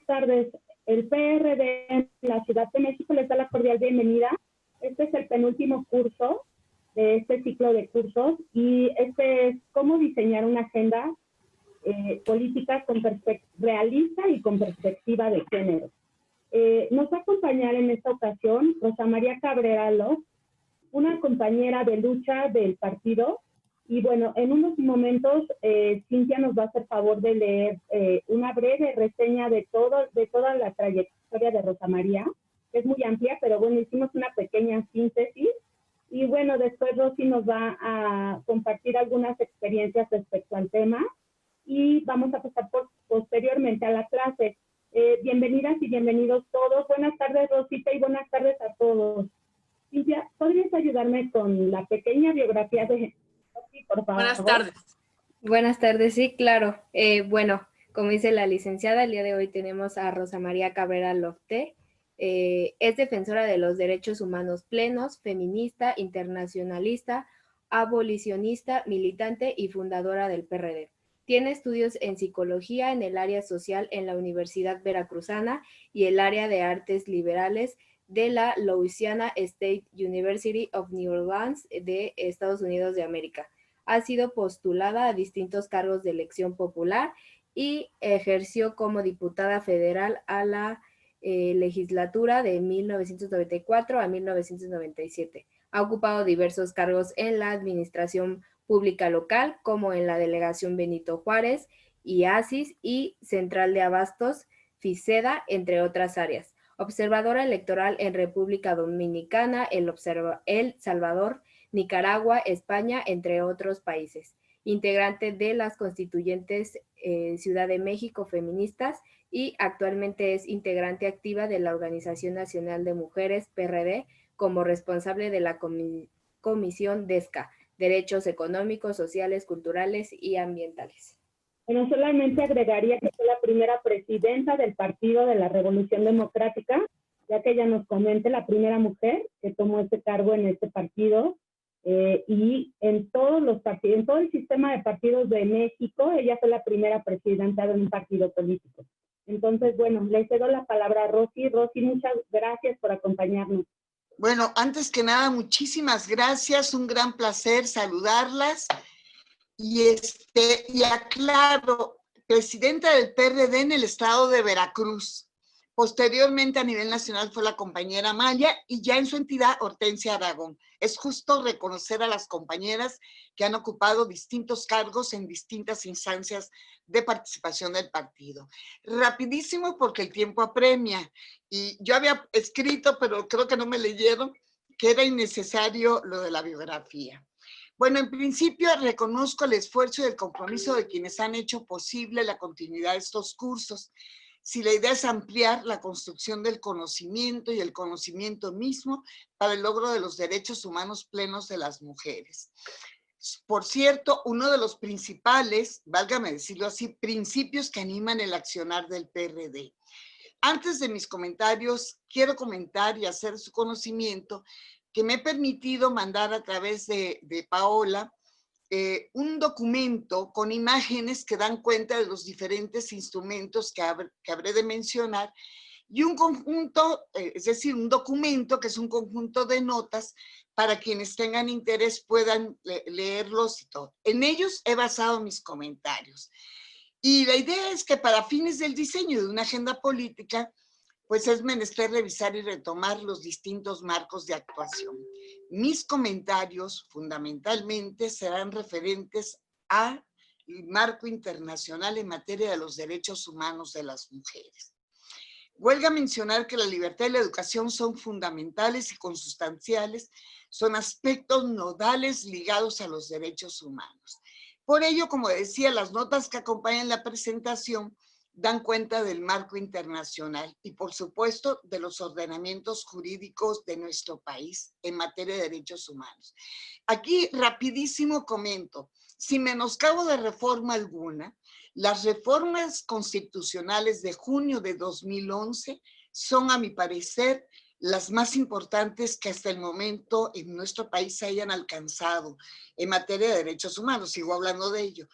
tardes. El PRD en la Ciudad de México les da la cordial bienvenida. Este es el penúltimo curso de este ciclo de cursos y este es cómo diseñar una agenda política realista y con perspectiva de género. Nos va a acompañar en esta ocasión Rosa María Cabrera Loft, una compañera de lucha del partido. Y bueno, en unos momentos Cintia nos va a hacer favor de leer una breve reseña de toda la trayectoria de Rosa María, que es muy amplia, pero bueno, hicimos una pequeña síntesis. Y bueno, después Rosy nos va a compartir algunas experiencias respecto al tema y vamos a pasar posteriormente a la clase. Bienvenidas y bienvenidos todos. Buenas tardes, Rosita, y buenas tardes a todos. Cintia, ¿podrías ayudarme con la pequeña biografía de Rosy, por favor? Buenas tardes. Buenas tardes, sí, claro. Bueno, como dice la licenciada, el día de hoy tenemos a Rosa María Cabrera Lofte. Es defensora de los derechos humanos plenos, feminista, internacionalista, abolicionista, militante y fundadora del PRD. Tiene estudios en psicología en el área social en la Universidad Veracruzana y el área de artes liberales de la Louisiana State University of New Orleans de Estados Unidos de América. Ha sido postulada a distintos cargos de elección popular y ejerció como diputada federal a la legislatura de 1994 a 1997. Ha ocupado diversos cargos en la administración pública local, como en la Delegación Benito Juárez, IASIS y Central de Abastos, FICEDA, entre otras áreas. Observadora electoral en República Dominicana, El Salvador, Nicaragua, España, entre otros países. Integrante de las constituyentes Ciudad de México feministas y actualmente es integrante activa de la Organización Nacional de Mujeres, PRD, como responsable de la Comisión DESCA, Derechos Económicos, Sociales, Culturales y Ambientales. Bueno, solamente agregaría que fue la primera presidenta del Partido de la Revolución Democrática, ya que ella nos comente la primera mujer que tomó este cargo en este partido. Y en todos los partidos, en todo el sistema de partidos de México, ella fue la primera presidenta de un partido político. Entonces, bueno, le cedo la palabra a Rosy. Rosy, muchas gracias por acompañarnos. Bueno, antes que nada, muchísimas gracias, un gran placer saludarlas. Y aclaro, presidenta del PRD en el estado de Veracruz. Posteriormente a nivel nacional fue la compañera Maya y ya en su entidad Hortensia Aragón. Es justo reconocer a las compañeras que han ocupado distintos cargos en distintas instancias de participación del partido. Rapidísimo porque el tiempo apremia y yo había escrito, pero creo que no me leyeron, que era innecesario lo de la biografía. Bueno, en principio reconozco el esfuerzo y el compromiso de quienes han hecho posible la continuidad de estos cursos. Si la idea es ampliar la construcción del conocimiento y el conocimiento mismo para el logro de los derechos humanos plenos de las mujeres. Por cierto, uno de los principales, válgame decirlo así, principios que animan el accionar del PRD. Antes de mis comentarios, quiero comentar y hacer su conocimiento que me he permitido mandar a través de Paola un documento con imágenes que dan cuenta de los diferentes instrumentos que habré de mencionar y un conjunto, es decir, un documento que es un conjunto de notas para quienes tengan interés puedan leerlos y todo. En ellos he basado mis comentarios. Y la idea es que para fines del diseño de una agenda política, pues es menester revisar y retomar los distintos marcos de actuación. Mis comentarios fundamentalmente serán referentes al marco internacional en materia de los derechos humanos de las mujeres. Huelga mencionar que la libertad y la educación son fundamentales y consustanciales, son aspectos nodales ligados a los derechos humanos. Por ello, como decía, las notas que acompañan la presentación dan cuenta del marco internacional y, por supuesto, de los ordenamientos jurídicos de nuestro país en materia de derechos humanos. Aquí, rapidísimo comento, sin menoscabo de reforma alguna, las reformas constitucionales de junio de 2011 son, a mi parecer, las más importantes que hasta el momento en nuestro país se hayan alcanzado en materia de derechos humanos, sigo hablando de ello.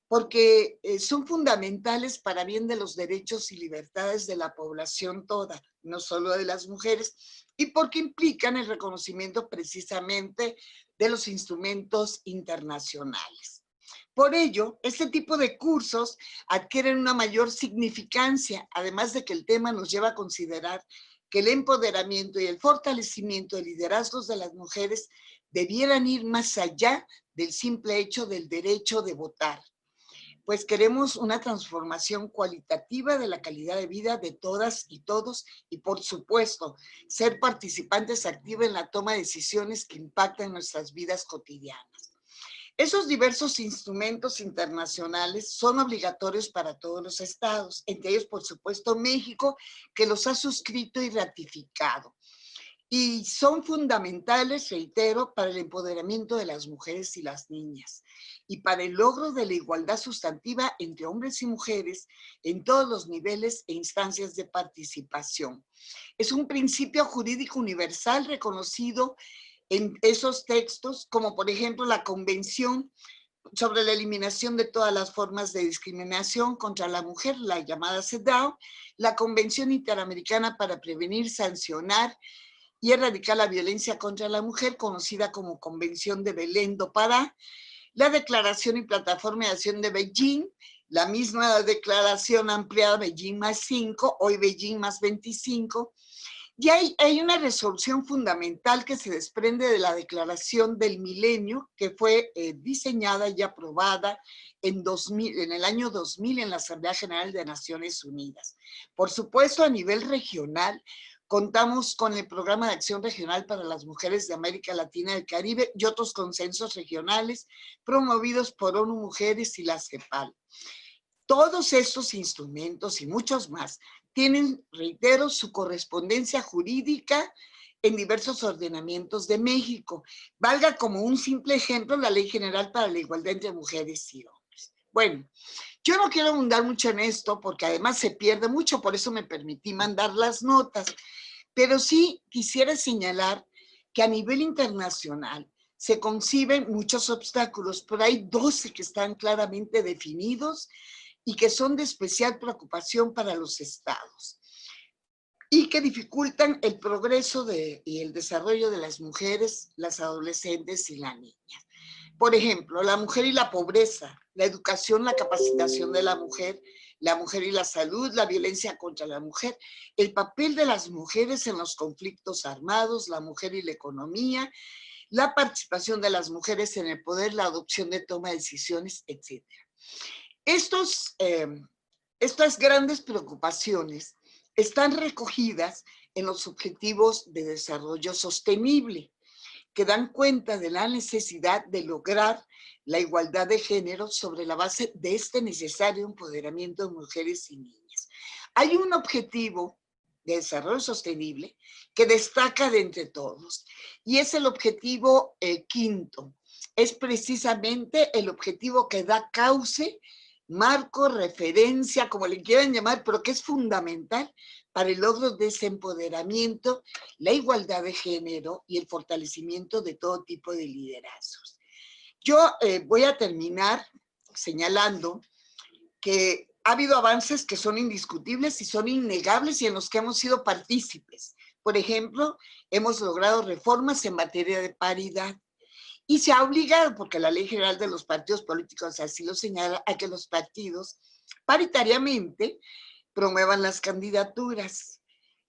porque son fundamentales para bien de los derechos y libertades de la población toda, no solo de las mujeres, y porque implican el reconocimiento precisamente de los instrumentos internacionales. Por ello, este tipo de cursos adquieren una mayor significancia, además de que el tema nos lleva a considerar que el empoderamiento y el fortalecimiento de liderazgos de las mujeres debieran ir más allá del simple hecho del derecho de votar, pues queremos una transformación cualitativa de la calidad de vida de todas y todos y, por supuesto, ser participantes activos en la toma de decisiones que impactan nuestras vidas cotidianas. Esos diversos instrumentos internacionales son obligatorios para todos los estados, entre ellos, por supuesto, México, que los ha suscrito y ratificado. Y son fundamentales, reitero, para el empoderamiento de las mujeres y las niñas y para el logro de la igualdad sustantiva entre hombres y mujeres en todos los niveles e instancias de participación. Es un principio jurídico universal reconocido en esos textos, como por ejemplo la Convención sobre la eliminación de todas las formas de discriminación contra la mujer, la llamada CEDAW, la Convención Interamericana para Prevenir, Sancionar y Erradicar la Violencia contra la Mujer, conocida como Convención de Belém do Pará, la Declaración y Plataforma de Acción de Beijing, la misma Declaración Ampliada Beijing +5, hoy Beijing +25, y hay una resolución fundamental que se desprende de la Declaración del Milenio, que fue diseñada y aprobada en el año 2000 en la Asamblea General de Naciones Unidas. Por supuesto, a nivel regional, contamos con el Programa de Acción Regional para las Mujeres de América Latina y el Caribe y otros consensos regionales promovidos por ONU Mujeres y la CEPAL. Todos estos instrumentos y muchos más tienen, reitero, su correspondencia jurídica en diversos ordenamientos de México. Valga como un simple ejemplo la Ley General para la Igualdad entre Mujeres y Hombres. Bueno, yo no quiero abundar mucho en esto porque además se pierde mucho, por eso me permití mandar las notas, pero sí quisiera señalar que a nivel internacional se conciben muchos obstáculos, pero hay 12 que están claramente definidos y que son de especial preocupación para los estados y que dificultan el progreso y el desarrollo de las mujeres, las adolescentes y las niñas. Por ejemplo, la mujer y la pobreza, la educación, la capacitación de la mujer y la salud, la violencia contra la mujer, el papel de las mujeres en los conflictos armados, la mujer y la economía, la participación de las mujeres en el poder, la adopción de toma de decisiones, etc. Estas grandes preocupaciones están recogidas en los Objetivos de Desarrollo Sostenible, que dan cuenta de la necesidad de lograr la igualdad de género sobre la base de este necesario empoderamiento de mujeres y niñas. Hay un objetivo de desarrollo sostenible que destaca de entre todos y es el objetivo quinto. Es precisamente el objetivo que da cauce, marco, referencia, como le quieran llamar, pero que es fundamental para el logro de ese empoderamiento, la igualdad de género y el fortalecimiento de todo tipo de liderazgos. Yo voy a terminar señalando que ha habido avances que son indiscutibles y son innegables y en los que hemos sido partícipes. Por ejemplo, hemos logrado reformas en materia de paridad. Y se ha obligado, porque la Ley General de los Partidos Políticos así lo señala, a que los partidos paritariamente promuevan las candidaturas.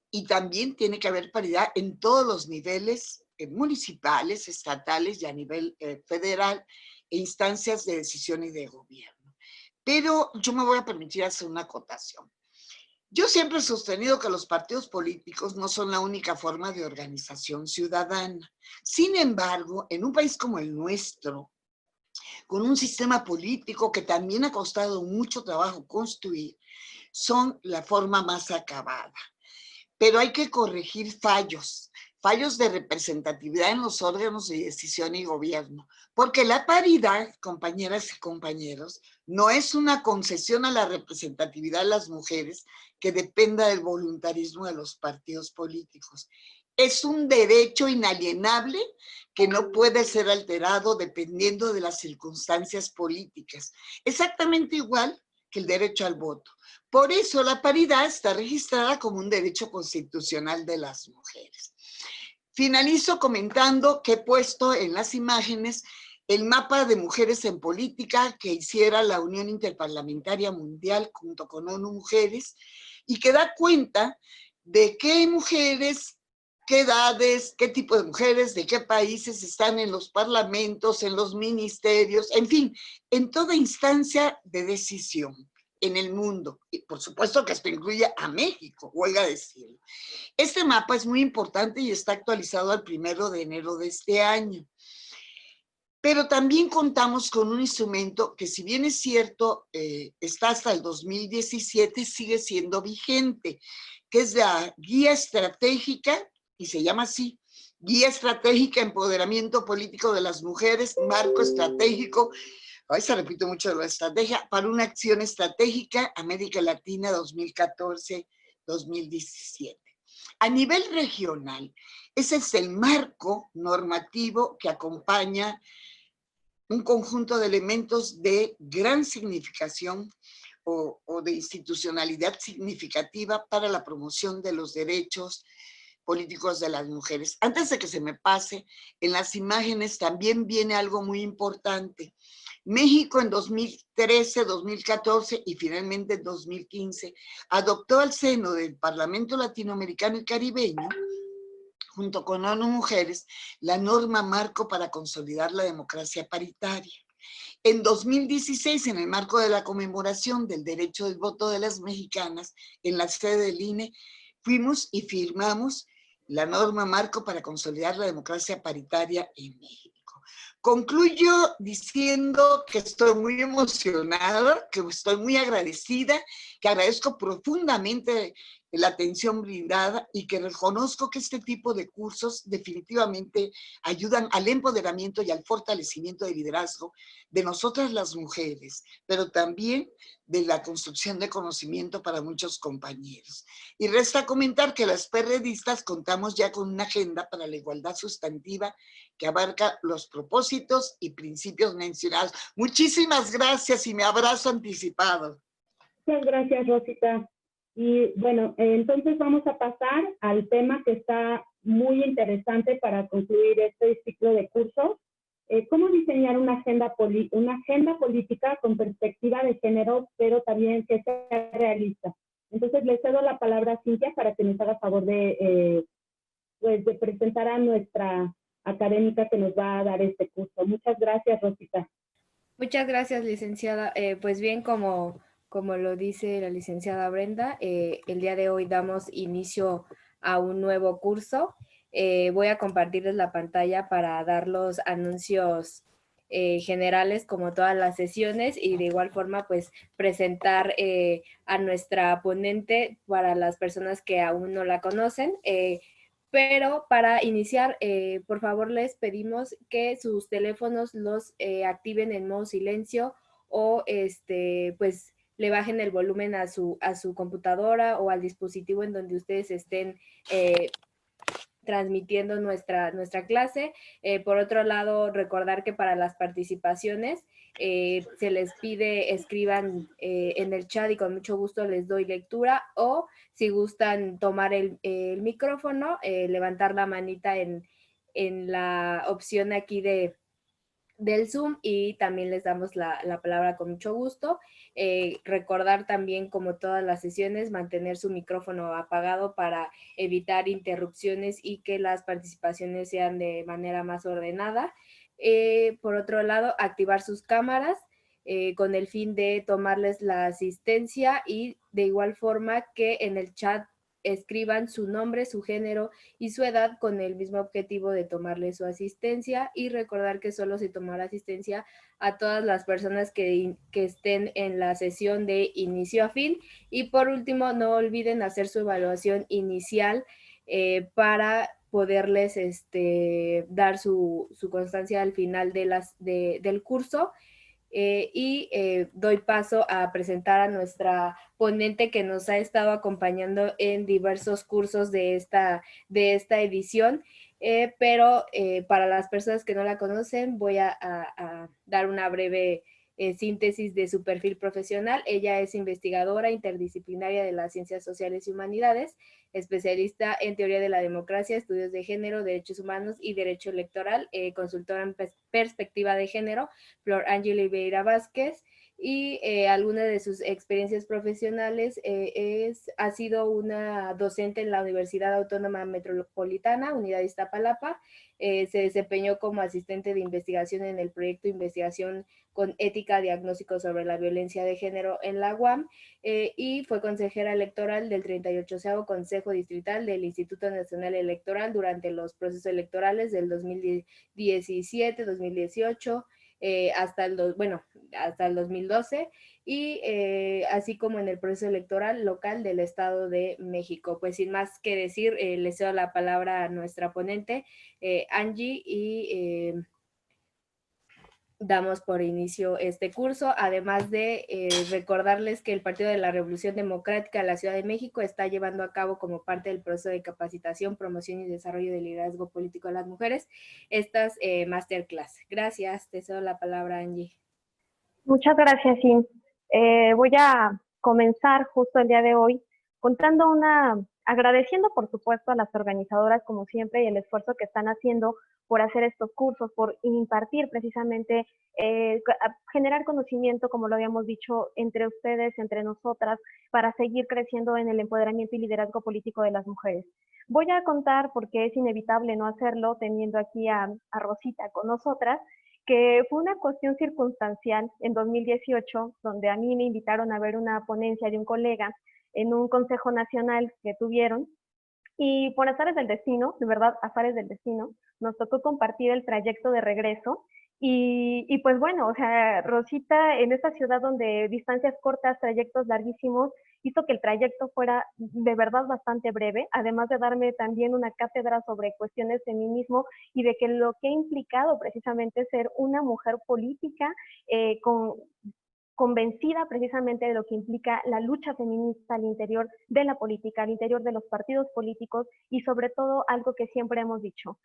Y también tiene que haber paridad en todos los niveles municipales, estatales y a nivel federal e instancias de decisión y de gobierno. Pero yo me voy a permitir hacer una acotación. Yo siempre he sostenido que los partidos políticos no son la única forma de organización ciudadana. Sin embargo, en un país como el nuestro, con un sistema político que también ha costado mucho trabajo construir, son la forma más acabada. Pero hay que corregir fallos de representatividad en los órganos de decisión y gobierno, porque la paridad, compañeras y compañeros, no es una concesión a la representatividad de las mujeres que dependa del voluntarismo de los partidos políticos. Es un derecho inalienable que no puede ser alterado dependiendo de las circunstancias políticas. Exactamente igual que el derecho al voto. Por eso la paridad está registrada como un derecho constitucional de las mujeres. Finalizo comentando que he puesto en las imágenes el mapa de mujeres en política que hiciera la Unión Interparlamentaria Mundial junto con ONU Mujeres y que da cuenta de qué mujeres, qué edades, qué tipo de mujeres, de qué países están en los parlamentos, en los ministerios, en fin, en toda instancia de decisión en el mundo. Y por supuesto que esto incluye a México, huelga decirlo. Este mapa es muy importante y está actualizado al 1 de enero de este año. Pero también contamos con un instrumento que, si bien es cierto, está hasta el 2017, sigue siendo vigente, que es la Guía Estratégica, y se llama así, Guía Estratégica Empoderamiento Político de las Mujeres, Marco Estratégico, ahí se repite mucho la estrategia, para una acción estratégica América Latina 2014-2017. A nivel regional, ese es el marco normativo que acompaña un conjunto de elementos de gran significación o de institucionalidad significativa para la promoción de los derechos políticos de las mujeres. Antes de que se me pase, en las imágenes también viene algo muy importante. México en 2013, 2014 y finalmente en 2015 adoptó al seno del Parlamento Latinoamericano y Caribeño, junto con ONU Mujeres, la norma marco para consolidar la democracia paritaria. En 2016, en el marco de la conmemoración del derecho del voto de las mexicanas, en la sede del INE, fuimos y firmamos la norma marco para consolidar la democracia paritaria en México. Concluyo diciendo que estoy muy emocionada, que estoy muy agradecida, que agradezco profundamente la atención brindada y que reconozco que este tipo de cursos definitivamente ayudan al empoderamiento y al fortalecimiento del liderazgo de nosotras las mujeres, pero también de la construcción de conocimiento para muchos compañeros. Y resta comentar que las PRDistas contamos ya con una agenda para la igualdad sustantiva que abarca los propósitos y principios mencionados. Muchísimas gracias y me abrazo anticipado. Muchas gracias, Rosita. Y bueno, entonces vamos a pasar al tema que está muy interesante para concluir este ciclo de cursos. ¿Cómo diseñar una agenda política con perspectiva de género, pero también que sea realista? Entonces le cedo la palabra a Cintia para que nos haga favor de presentar a nuestra académica que nos va a dar este curso. Muchas gracias, Rosita. Muchas gracias, licenciada. Pues bien, como lo dice la licenciada Brenda, el día de hoy damos inicio a un nuevo curso. Voy a compartirles la pantalla para dar los anuncios generales como todas las sesiones y de igual forma pues presentar a nuestra ponente para las personas que aún no la conocen. Pero para iniciar, por favor les pedimos que sus teléfonos los activen en modo silencio o pues le bajen el volumen a su computadora o al dispositivo en donde ustedes estén transmitiendo nuestra clase. Por otro lado, recordar que para las participaciones se les pide escriban en el chat y con mucho gusto les doy lectura, o si gustan tomar el micrófono, levantar la manita en la opción aquí del Zoom y también les damos la palabra con mucho gusto. Recordar también, como todas las sesiones, mantener su micrófono apagado para evitar interrupciones y que las participaciones sean de manera más ordenada. Por otro lado, activar sus cámaras con el fin de tomarles la asistencia y de igual forma que en el chat escriban su nombre, su género y su edad con el mismo objetivo de tomarle su asistencia, y recordar que solo se tomará asistencia a todas las personas que estén en la sesión de inicio a fin. Y por último, no olviden hacer su evaluación inicial para poderles dar su constancia al final del curso. Doy paso a presentar a nuestra ponente que nos ha estado acompañando en diversos cursos de esta edición, pero para las personas que no la conocen voy a dar una breve síntesis de su perfil profesional. Ella es investigadora interdisciplinaria de las ciencias sociales y humanidades, especialista en teoría de la democracia, estudios de género, derechos humanos y derecho electoral, consultora en perspectiva de género, Flor Ángel Oliveira Vázquez, y alguna de sus experiencias profesionales ha sido una docente en la Universidad Autónoma Metropolitana, Unidad Iztapalapa. Se desempeñó como asistente de investigación en el proyecto de investigación con ética diagnóstico sobre la violencia de género en la UAM, y fue consejera electoral del 38º Consejo Distrital del Instituto Nacional Electoral durante los procesos electorales del 2017, 2018, hasta el 2012, y así como en el proceso electoral local del Estado de México. Pues sin más que decir, le cedo la palabra a nuestra ponente, Angie, y damos por inicio este curso, además de recordarles que el Partido de la Revolución Democrática de la Ciudad de México está llevando a cabo, como parte del proceso de capacitación, promoción y desarrollo del liderazgo político de las mujeres, estas masterclass. Gracias, te cedo la palabra, Angie. Muchas gracias, Sim. Voy a comenzar justo el día de hoy agradeciendo por supuesto a las organizadoras como siempre y el esfuerzo que están haciendo por hacer estos cursos, por impartir precisamente, generar conocimiento, como lo habíamos dicho, entre ustedes, entre nosotras, para seguir creciendo en el empoderamiento y liderazgo político de las mujeres. Voy a contar, porque es inevitable no hacerlo, teniendo aquí a Rosita con nosotras, que fue una cuestión circunstancial en 2018, donde a mí me invitaron a ver una ponencia de un colega en un consejo nacional que tuvieron, y por azares del destino, de verdad, azares del destino, nos tocó compartir el trayecto de regreso. Y pues bueno, o sea, Rosita, en esta ciudad donde distancias cortas, trayectos larguísimos, hizo que el trayecto fuera de verdad bastante breve, además de darme también una cátedra sobre cuestiones de feminismo y de que lo que ha implicado precisamente ser una mujer política convencida precisamente de lo que implica la lucha feminista al interior de la política, al interior de los partidos políticos, y sobre todo algo que siempre hemos dicho,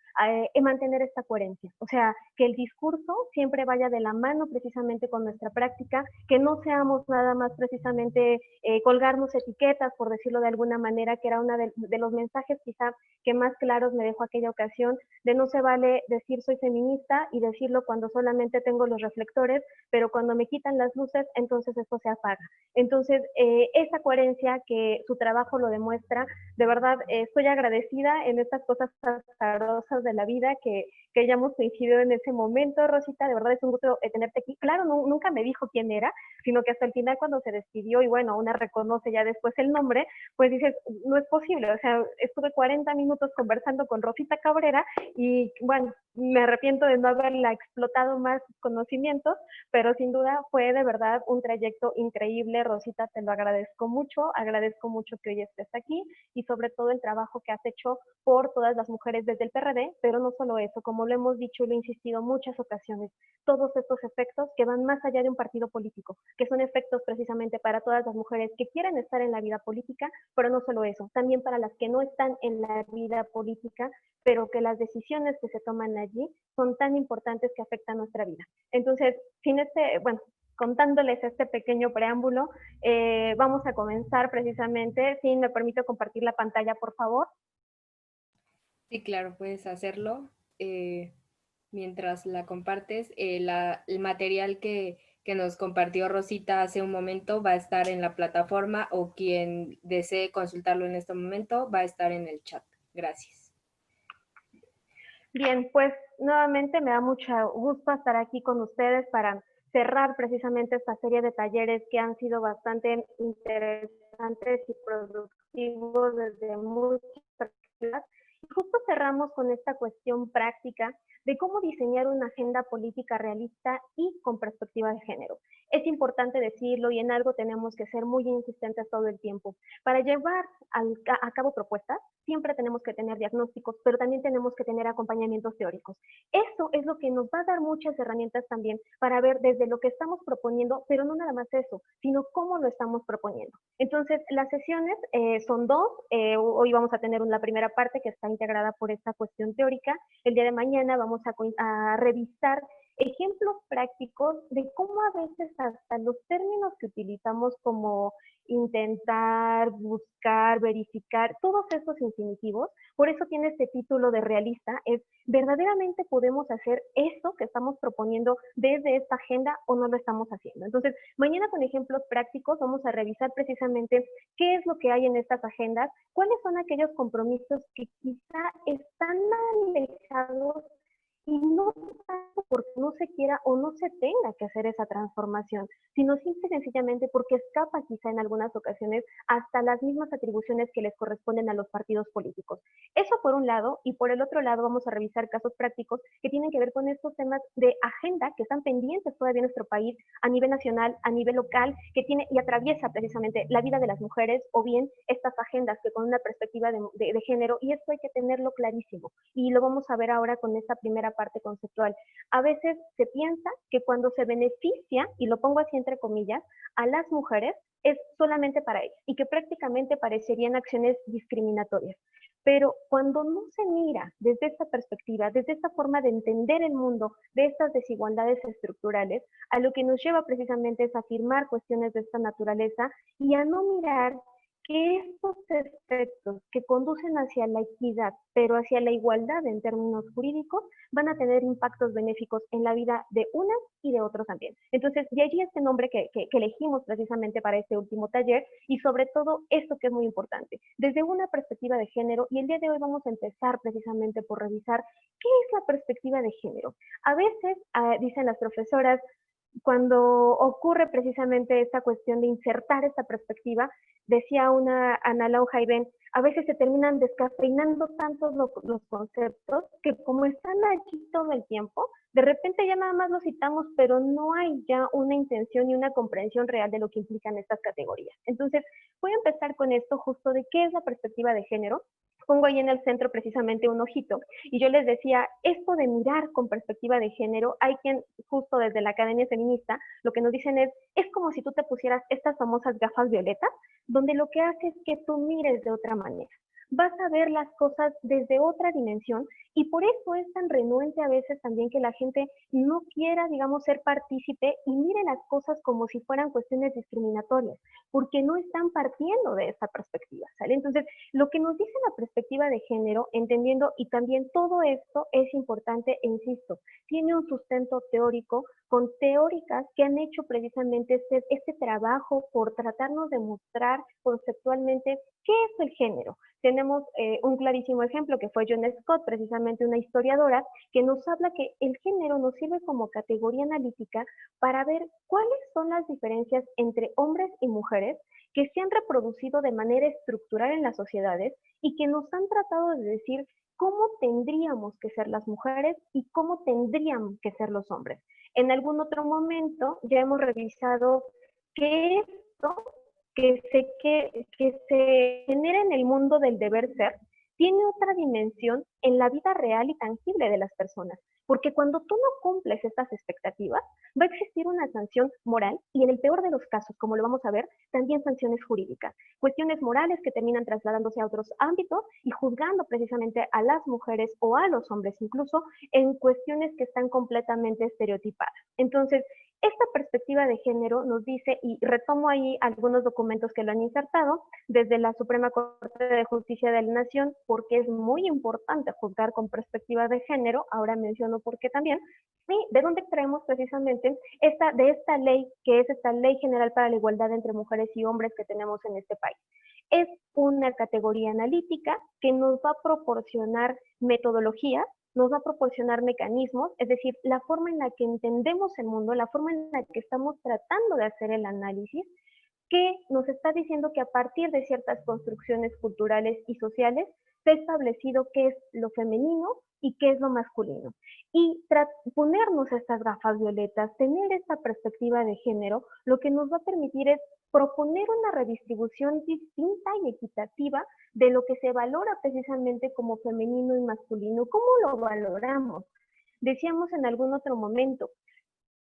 mantener esta coherencia, o sea, que el discurso siempre vaya de la mano precisamente con nuestra práctica, que no seamos nada más precisamente colgarnos etiquetas, por decirlo de alguna manera, que era uno de los mensajes quizá que más claros me dejó aquella ocasión, de no se vale decir soy feminista y decirlo cuando solamente tengo los reflectores, pero cuando me quitan las luces, entonces esto se apaga. Entonces, esa coherencia que su trabajo lo demuestra, de verdad estoy agradecida en estas cosas azarosas de la vida que hayamos coincidido en ese momento. Rosita, de verdad es un gusto tenerte aquí. Claro, nunca me dijo quién era, sino que hasta el final cuando se despidió y bueno, una reconoce ya después el nombre, pues dices, no es posible, o sea, estuve 40 minutos conversando con Rosita Cabrera y bueno, me arrepiento de no haberla explotado más conocimientos, pero sin duda fue de verdad un trayecto increíble. Rosita, te lo agradezco mucho que hoy estés aquí y sobre todo el trabajo que has hecho por todas las mujeres desde el PRD, pero no solo eso, como lo hemos dicho y lo he insistido en muchas ocasiones, todos estos efectos que van más allá de un partido político, que son efectos precisamente para todas las mujeres que quieren estar en la vida política, pero no solo eso, también para las que no están en la vida política, pero que las decisiones que se toman allí son tan importantes que afectan nuestra vida. Entonces, contándoles este pequeño preámbulo, vamos a comenzar precisamente. Si me permito compartir la pantalla, por favor. Sí, claro, puedes hacerlo. Mientras la compartes, el material que nos compartió Rosita hace un momento va a estar en la plataforma, o quien desee consultarlo en este momento va a estar en el chat. Gracias. Bien, pues nuevamente me da mucho gusto estar aquí con ustedes para cerrar precisamente esta serie de talleres que han sido bastante interesantes y productivos desde muchas perspectivas. Y justo cerramos con esta cuestión práctica de cómo diseñar una agenda política realista y con perspectiva de género. Es importante decirlo y en algo tenemos que ser muy insistentes todo el tiempo. Para llevar a cabo propuestas, siempre tenemos que tener diagnósticos, pero también tenemos que tener acompañamientos teóricos. Eso es lo que nos va a dar muchas herramientas también para ver desde lo que estamos proponiendo, pero no nada más eso, sino cómo lo estamos proponiendo. Entonces, las sesiones son dos. Hoy vamos a tener la primera parte que está integrada por esta cuestión teórica. El día de mañana vamos a revisar ejemplos prácticos de cómo a veces hasta los términos que utilizamos como intentar, buscar, verificar, todos esos infinitivos, por eso tiene este título de realista, es verdaderamente podemos hacer eso que estamos proponiendo desde esta agenda o no lo estamos haciendo. Entonces, mañana con ejemplos prácticos vamos a revisar precisamente qué es lo que hay en estas agendas, cuáles son aquellos compromisos que quizá están alejados y no tanto porque no se quiera o no se tenga que hacer esa transformación, sino simple y sencillamente porque escapa quizá en algunas ocasiones hasta las mismas atribuciones que les corresponden a los partidos políticos. Eso por un lado, y por el otro lado vamos a revisar casos prácticos que tienen que ver con estos temas de agenda que están pendientes todavía en nuestro país a nivel nacional, a nivel local, que tiene y atraviesa precisamente la vida de las mujeres o bien estas agendas que con una perspectiva de género, y esto hay que tenerlo clarísimo, y lo vamos a ver ahora con esta primera parte conceptual. A veces se piensa que cuando se beneficia, y lo pongo así entre comillas, a las mujeres es solamente para ellas y que prácticamente parecerían acciones discriminatorias. Pero cuando no se mira desde esta perspectiva, desde esta forma de entender el mundo, de estas desigualdades estructurales, a lo que nos lleva precisamente es a afirmar cuestiones de esta naturaleza y a no mirar que estos efectos que conducen hacia la equidad, pero hacia la igualdad en términos jurídicos, van a tener impactos benéficos en la vida de unas y de otros también. Entonces, de allí este nombre que elegimos precisamente para este último taller, y sobre todo esto que es muy importante, desde una perspectiva de género, y el día de hoy vamos a empezar precisamente por revisar qué es la perspectiva de género. A veces, dicen las profesoras, cuando ocurre precisamente esta cuestión de insertar esta perspectiva, decía una Ana Lau Jaiben, a veces se terminan descafeinando tantos los conceptos que como están allí todo el tiempo, de repente ya nada más los citamos, pero no hay ya una intención y una comprensión real de lo que implican estas categorías. Entonces, voy a empezar con esto justo de qué es la perspectiva de género. Pongo ahí en el centro precisamente un ojito, y yo les decía, esto de mirar con perspectiva de género, hay quien justo desde la Academia Feminista, lo que nos dicen es como si tú te pusieras estas famosas gafas violetas, donde lo que hace es que tú mires de otra manera. Vas a ver las cosas desde otra dimensión, y por eso es tan renuente a veces también que la gente no quiera, digamos, ser partícipe y mire las cosas como si fueran cuestiones discriminatorias, porque no están partiendo de esa perspectiva, ¿sale? Entonces, lo que nos dice la perspectiva de género, entendiendo, y también todo esto es importante, e insisto, tiene un sustento teórico con teóricas que han hecho precisamente este trabajo por tratarnos de mostrar conceptualmente qué es el género. Tenemos un clarísimo ejemplo que fue John Scott, precisamente una historiadora, que nos habla que el género nos sirve como categoría analítica para ver cuáles son las diferencias entre hombres y mujeres que se han reproducido de manera estructural en las sociedades y que nos han tratado de decir cómo tendríamos que ser las mujeres y cómo tendrían que ser los hombres. En algún otro momento ya hemos revisado que esto que se genera en el mundo del deber ser tiene otra dimensión en la vida real y tangible de las personas. Porque cuando tú no cumples estas expectativas, va a existir una sanción moral y en el peor de los casos, como lo vamos a ver, también sanciones jurídicas. Cuestiones morales que terminan trasladándose a otros ámbitos y juzgando precisamente a las mujeres o a los hombres incluso en cuestiones que están completamente estereotipadas. Entonces, esta perspectiva de género nos dice, y retomo ahí algunos documentos que lo han insertado, desde la Suprema Corte de Justicia de la Nación, porque es muy importante juzgar con perspectiva de género, ahora menciono por qué también, y de dónde extraemos precisamente de esta ley, que es esta Ley General para la Igualdad entre Mujeres y Hombres que tenemos en este país. Es una categoría analítica que nos va a proporcionar metodologías, nos va a proporcionar mecanismos, es decir, la forma en la que entendemos el mundo, la forma en la que estamos tratando de hacer el análisis, que nos está diciendo que a partir de ciertas construcciones culturales y sociales se ha establecido qué es lo femenino y qué es lo masculino. Y ponernos estas gafas violetas, tener esta perspectiva de género, lo que nos va a permitir es proponer una redistribución distinta y equitativa de lo que se valora precisamente como femenino y masculino. ¿Cómo lo valoramos? Decíamos en algún otro momento,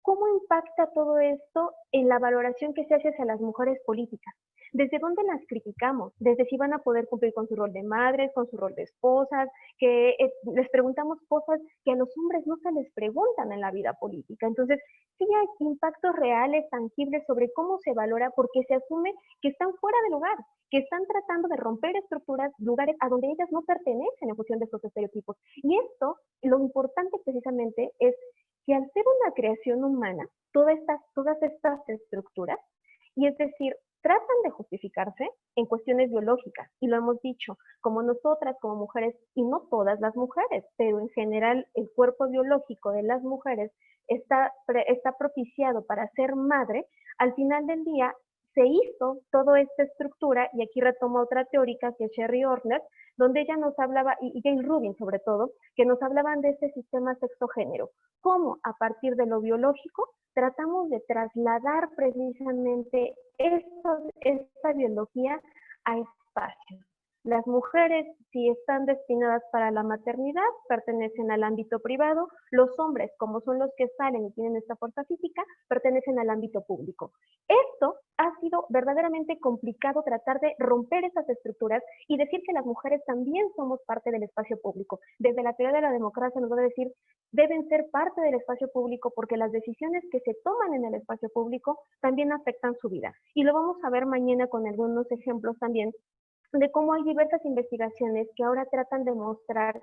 ¿cómo impacta todo esto en la valoración que se hace hacia las mujeres políticas? ¿Desde dónde las criticamos? Desde si van a poder cumplir con su rol de madres, con su rol de esposas, que les preguntamos cosas que a los hombres no se les preguntan en la vida política. Entonces, sí hay impactos reales, tangibles sobre cómo se valora, porque se asume que están fuera del lugar, que están tratando de romper estructuras, lugares a donde ellas no pertenecen en función de estos estereotipos. Y esto, lo importante precisamente es que al ser una creación humana, todas estas estructuras, y es decir, tratan de justificarse en cuestiones biológicas, y lo hemos dicho, como nosotras, como mujeres, y no todas las mujeres, pero en general el cuerpo biológico de las mujeres está propiciado para ser madre. Al final del día se hizo toda esta estructura, y aquí retomo otra teórica que es Sherry Orner, donde ella nos hablaba, y Jane Rubin sobre todo, que nos hablaban de este sistema sexo-género, cómo a partir de lo biológico tratamos de trasladar precisamente esta biología a espacios. Las mujeres, si están destinadas para la maternidad, pertenecen al ámbito privado. Los hombres, como son los que salen y tienen esta fuerza física, pertenecen al ámbito público. Esto ha sido verdaderamente complicado, tratar de romper esas estructuras y decir que las mujeres también somos parte del espacio público. Desde la teoría de la democracia nos va a decir, deben ser parte del espacio público porque las decisiones que se toman en el espacio público también afectan su vida. Y lo vamos a ver mañana con algunos ejemplos también de cómo hay diversas investigaciones que ahora tratan de mostrar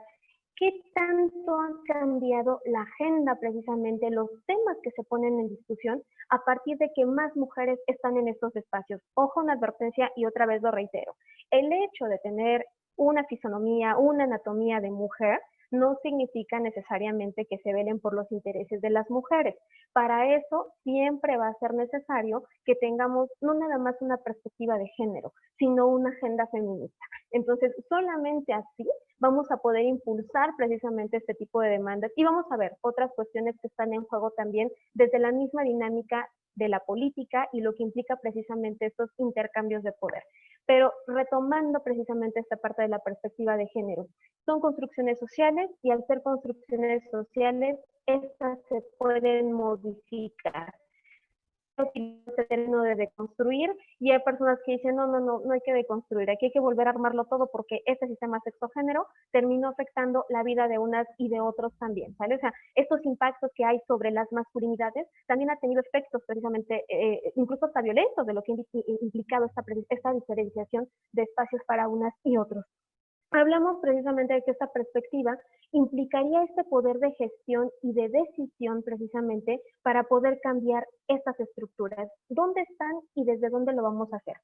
qué tanto han cambiado la agenda, precisamente los temas que se ponen en discusión a partir de que más mujeres están en estos espacios. Ojo, una advertencia, y otra vez lo reitero, el hecho de tener una fisonomía, una anatomía de mujer, no significa necesariamente que se velen por los intereses de las mujeres. Para eso siempre va a ser necesario que tengamos no nada más una perspectiva de género, sino una agenda feminista. Entonces, solamente así vamos a poder impulsar precisamente este tipo de demandas, y vamos a ver otras cuestiones que están en juego también desde la misma dinámica de la política y lo que implica precisamente estos intercambios de poder. Pero retomando precisamente esta parte de la perspectiva de género, son construcciones sociales, y al ser construcciones sociales, estas se pueden modificar. Este término de deconstruir, y hay personas que dicen, no hay que deconstruir, aquí hay que volver a armarlo todo porque este sistema sexogénero terminó afectando la vida de unas y de otros también, ¿sale? O sea, estos impactos que hay sobre las masculinidades también ha tenido efectos precisamente, incluso hasta violentos, de lo que ha implicado esta diferenciación de espacios para unas y otros. Hablamos precisamente de que esta perspectiva implicaría este poder de gestión y de decisión precisamente para poder cambiar estas estructuras. ¿Dónde están y desde dónde lo vamos a hacer?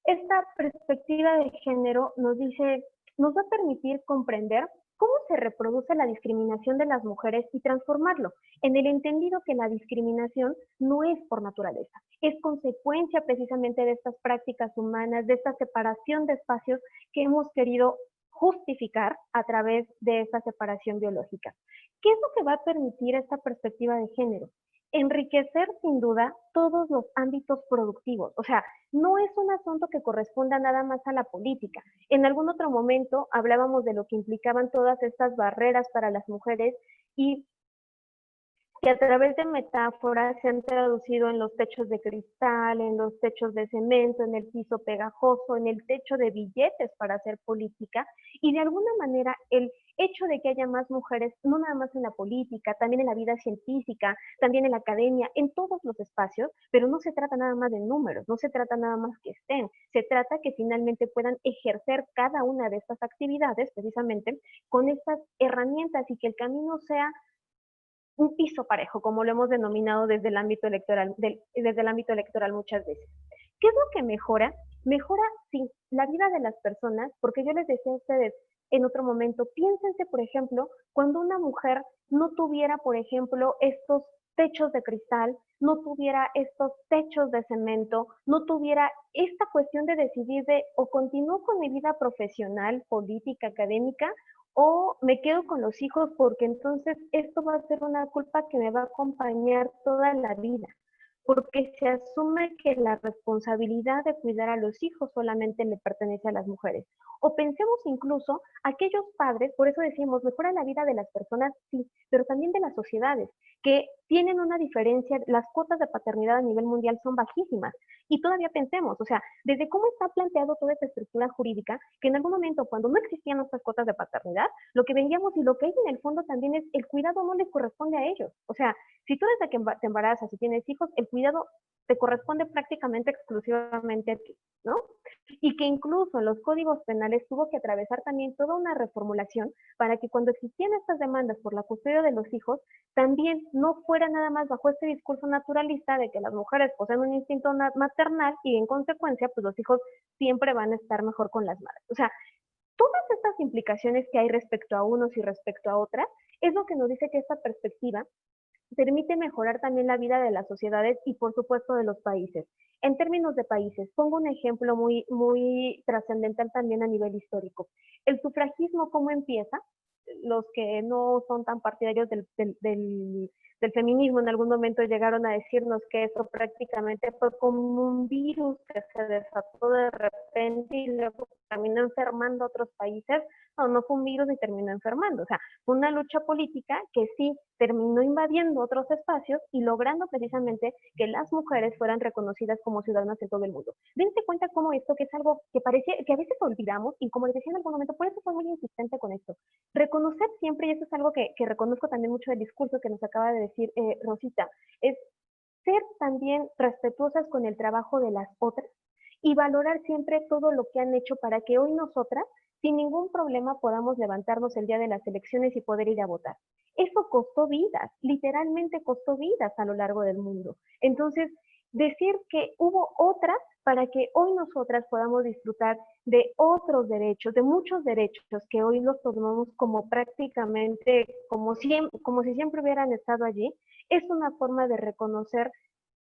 Esta perspectiva de género nos va a permitir comprender cómo se reproduce la discriminación de las mujeres y transformarlo en el entendido que la discriminación no es por naturaleza, es consecuencia precisamente de estas prácticas humanas, de esta separación de espacios que hemos querido justificar a través de esta separación biológica. ¿Qué es lo que va a permitir esta perspectiva de género? Enriquecer sin duda todos los ámbitos productivos. O sea, no es un asunto que corresponda nada más a la política. En algún otro momento hablábamos de lo que implicaban todas estas barreras para las mujeres, y que a través de metáforas se han traducido en los techos de cristal, en los techos de cemento, en el piso pegajoso, en el techo de billetes para hacer política, y de alguna manera el hecho de que haya más mujeres, no nada más en la política, también en la vida científica, también en la academia, en todos los espacios, pero no se trata nada más de números, no se trata nada más que estén, se trata que finalmente puedan ejercer cada una de estas actividades precisamente con estas herramientas, y que el camino sea un piso parejo, como lo hemos denominado desde el ámbito electoral, muchas veces. ¿Qué es lo que mejora? Mejora sí, la vida de las personas, porque yo les decía a ustedes en otro momento, piénsense, por ejemplo, cuando una mujer no tuviera, por ejemplo, estos techos de cristal, no tuviera estos techos de cemento, no tuviera esta cuestión de decidir de o continúo con mi vida profesional, política, académica, o me quedo con los hijos porque entonces esto va a ser una culpa que me va a acompañar toda la vida, porque se asume que la responsabilidad de cuidar a los hijos solamente le pertenece a las mujeres. O pensemos incluso aquellos padres, por eso decimos, mejora la vida de las personas, sí, pero también de las sociedades, que tienen una diferencia, las cuotas de paternidad a nivel mundial son bajísimas. Y todavía pensemos, o sea, desde cómo está planteado toda esta estructura jurídica, que en algún momento, cuando no existían estas cuotas de paternidad, lo que veíamos y lo que hay en el fondo también es el cuidado no les corresponde a ellos. O sea, si tú desde que te embarazas y tienes hijos, el cuidado te corresponde prácticamente exclusivamente a ti, ¿no? Y que incluso en los códigos penales tuvo que atravesar también toda una reformulación para que cuando existían estas demandas por la custodia de los hijos, también no fuera nada más bajo este discurso naturalista de que las mujeres poseen un instinto maternal y en consecuencia, pues los hijos siempre van a estar mejor con las madres. O sea, todas estas implicaciones que hay respecto a unos y respecto a otras, es lo que nos dice que esta perspectiva permite mejorar también la vida de las sociedades y por supuesto de los países. En términos de países, pongo un ejemplo muy trascendental también a nivel histórico. El sufragismo, ¿cómo empieza? Los que no son tan partidarios del feminismo en algún momento llegaron a decirnos que eso prácticamente fue como un virus que se desató de repente y luego terminó enfermando a otros países. No, no fue un virus ni terminó enfermando, o sea, fue una lucha política que sí terminó invadiendo otros espacios y logrando precisamente que las mujeres fueran reconocidas como ciudadanas en todo el mundo. Dense cuenta cómo esto, que es algo que parece que a veces olvidamos, y como les decía en algún momento, por eso soy muy insistente con esto, reconocer siempre, y eso es algo que reconozco también mucho del discurso que nos acaba de decir Rosita, es ser también respetuosas con el trabajo de las otras y valorar siempre todo lo que han hecho para que hoy nosotras, sin ningún problema, podamos levantarnos el día de las elecciones y poder ir a votar. Eso costó vidas, literalmente costó vidas a lo largo del mundo. Entonces, decir que hubo otras para que hoy nosotras podamos disfrutar de otros derechos, de muchos derechos que hoy los tomamos como prácticamente, como si siempre hubieran estado allí, es una forma de reconocer,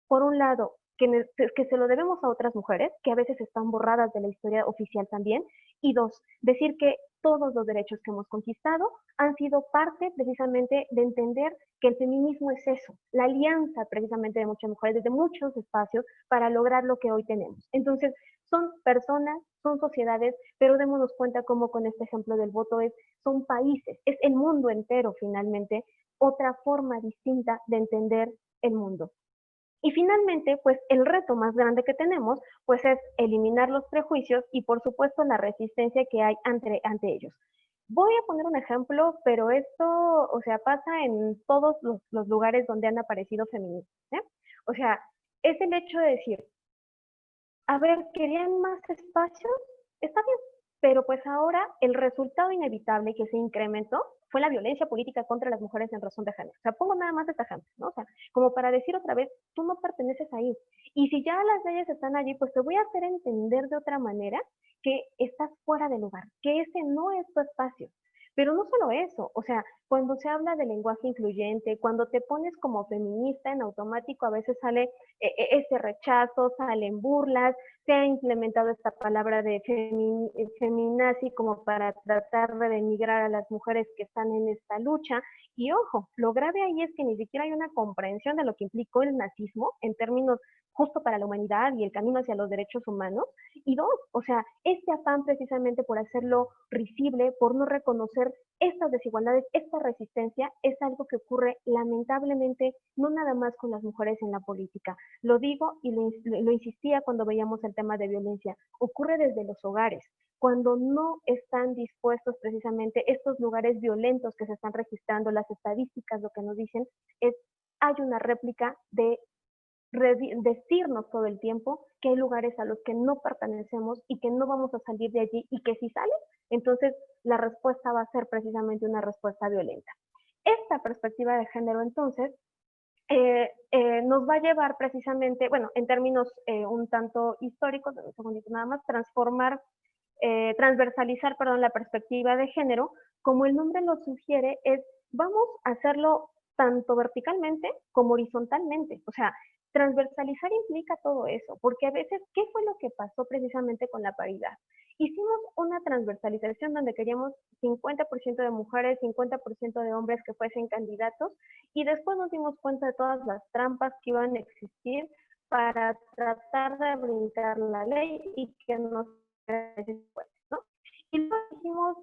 por un lado, que se lo debemos a otras mujeres, que a veces están borradas de la historia oficial también, y dos, decir que todos los derechos que hemos conquistado han sido parte precisamente de entender que el feminismo es eso, la alianza precisamente de muchas mujeres desde muchos espacios para lograr lo que hoy tenemos. Entonces, son personas, son sociedades, pero démonos cuenta cómo con este ejemplo del voto son países, es el mundo entero finalmente, otra forma distinta de entender el mundo. Y finalmente, pues el reto más grande que tenemos, pues es eliminar los prejuicios y por supuesto la resistencia que hay ante ellos. Voy a poner un ejemplo, pero esto, o sea, pasa en todos los lugares donde han aparecido feministas, ¿eh? O sea, es el hecho de decir, a ver, ¿querían más espacios? Está bien, pero pues ahora el resultado inevitable que se incrementó fue la violencia política contra las mujeres en razón de género. O sea, pongo nada más este ejemplo, ¿no? O sea, como para decir otra vez, tú no perteneces ahí. Y si ya las leyes están allí, pues te voy a hacer entender de otra manera que estás fuera de lugar, que ese no es tu espacio. Pero no solo eso, o sea, cuando se habla de lenguaje incluyente, cuando te pones como feminista en automático, a veces sale ese rechazo, salen burlas, se ha implementado esta palabra de feminazi como para tratar de denigrar a las mujeres que están en esta lucha. Y ojo, lo grave ahí es que ni siquiera hay una comprensión de lo que implicó el nazismo en términos justo para la humanidad y el camino hacia los derechos humanos. Y dos, o sea, este afán precisamente por hacerlo risible, por no reconocer estas desigualdades, esta resistencia, es algo que ocurre lamentablemente no nada más con las mujeres en la política. Lo digo y lo insistía cuando veíamos el tema de violencia. Ocurre desde los hogares, cuando no están dispuestos precisamente estos lugares violentos que se están registrando, las estadísticas lo que nos dicen es, hay una réplica de decirnos todo el tiempo que hay lugares a los que no pertenecemos y que no vamos a salir de allí y que si salen, entonces la respuesta va a ser precisamente una respuesta violenta. Esta perspectiva de género entonces nos va a llevar precisamente, bueno, en términos un tanto históricos, un segundito nada más, transversalizar, perdón, la perspectiva de género, como el nombre lo sugiere, es vamos a hacerlo tanto verticalmente como horizontalmente. O sea, transversalizar implica todo eso, porque a veces, ¿qué fue lo que pasó precisamente con la paridad? Hicimos una transversalización donde queríamos 50% de mujeres, 50% de hombres que fuesen candidatos, y después nos dimos cuenta de todas las trampas que iban a existir para tratar de brincar la ley y que no se fuese, ¿no? Y luego dijimos,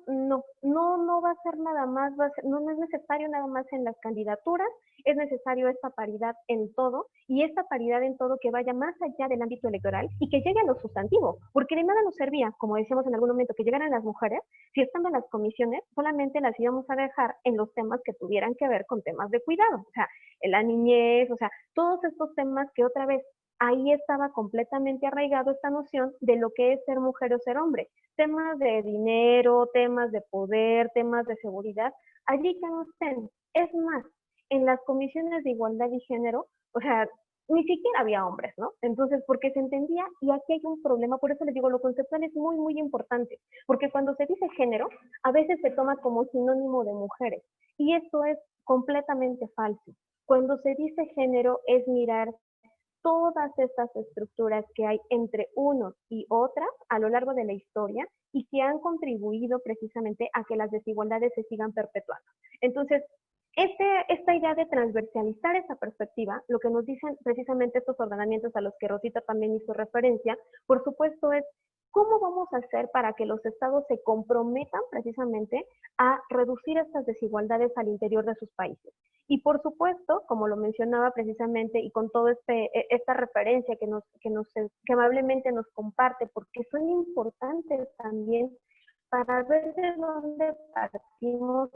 no va a ser nada más, no es necesario nada más en las candidaturas, es necesario esta paridad en todo, y esta paridad en todo que vaya más allá del ámbito electoral y que llegue a lo sustantivo, porque de nada nos servía, como decíamos en algún momento, que llegaran las mujeres, si estando en las comisiones solamente las íbamos a dejar en los temas que tuvieran que ver con temas de cuidado, o sea, en la niñez, o sea, todos estos temas que otra vez ahí estaba completamente arraigado esta noción de lo que es ser mujer o ser hombre. Temas de dinero, temas de poder, temas de seguridad, allí que no estén. Es más, en las comisiones de igualdad y género, o sea, ni siquiera había hombres, ¿no? Entonces, porque se entendía, y aquí hay un problema, por eso les digo, lo conceptual es muy, muy importante, porque cuando se dice género, a veces se toma como sinónimo de mujeres, y esto es completamente falso. Cuando se dice género es mirar todas estas estructuras que hay entre unos y otras a lo largo de la historia y que han contribuido precisamente a que las desigualdades se sigan perpetuando. Entonces, esta idea de transversalizar esa perspectiva, lo que nos dicen precisamente estos ordenamientos a los que Rosita también hizo referencia, por supuesto es cómo vamos a hacer para que los estados se comprometan precisamente a reducir estas desigualdades al interior de sus países. Y por supuesto, como lo mencionaba precisamente y con toda esta referencia que amablemente nos comparte, porque son importantes también para ver de dónde partimos.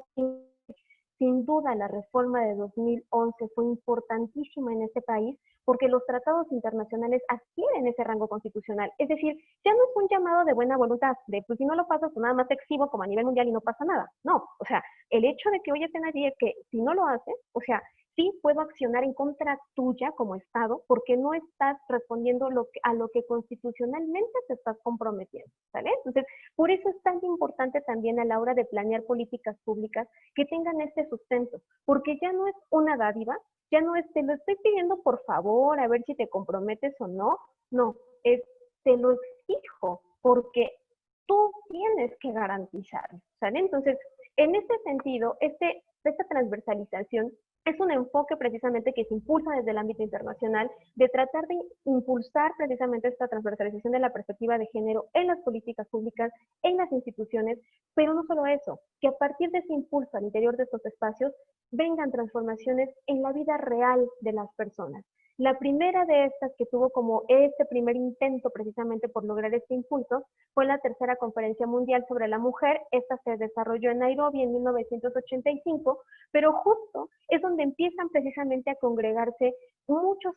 Sin duda, la reforma de 2011 fue importantísima en este país porque los tratados internacionales adquieren ese rango constitucional. Es decir, ya no es un llamado de buena voluntad, de pues si no lo pasas, pues nada más te exhibo como a nivel mundial y no pasa nada. No, o sea, el hecho de que hoy estén allí es que si no lo haces, o sea, sí puedo accionar en contra tuya como Estado porque no estás respondiendo a lo que constitucionalmente te estás comprometiendo, ¿sale? Entonces, por eso es tan importante también a la hora de planear políticas públicas que tengan este sustento, porque ya no es una dádiva, ya no es te lo estoy pidiendo por favor, a ver si te comprometes o no, es te lo exijo, porque tú tienes que garantizarlo, ¿sale? Entonces, en este sentido, esta transversalización es un enfoque precisamente que se impulsa desde el ámbito internacional de tratar de impulsar precisamente esta transversalización de la perspectiva de género en las políticas públicas, en las instituciones, pero no solo eso, que a partir de ese impulso al interior de estos espacios vengan transformaciones en la vida real de las personas. La primera de estas que tuvo como este primer intento precisamente por lograr este impulso fue la tercera conferencia mundial sobre la mujer. Esta se desarrolló en Nairobi en 1985, pero justo es donde empiezan precisamente a congregarse muchos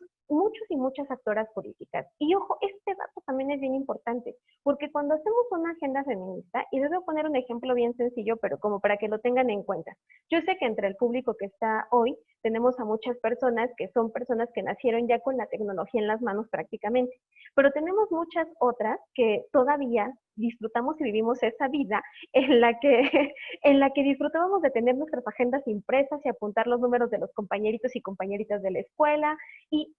y muchas actoras políticas. Y ojo, este dato también es bien importante, porque cuando hacemos una agenda feminista, y les voy a poner un ejemplo bien sencillo, pero como para que lo tengan en cuenta. Yo sé que entre el público que está hoy, tenemos a muchas personas que son personas que nacieron ya con la tecnología en las manos prácticamente, pero tenemos muchas otras que todavía disfrutamos y vivimos esa vida en la que disfrutábamos de tener nuestras agendas impresas y apuntar los números de los compañeritos y compañeritas de la escuela. Y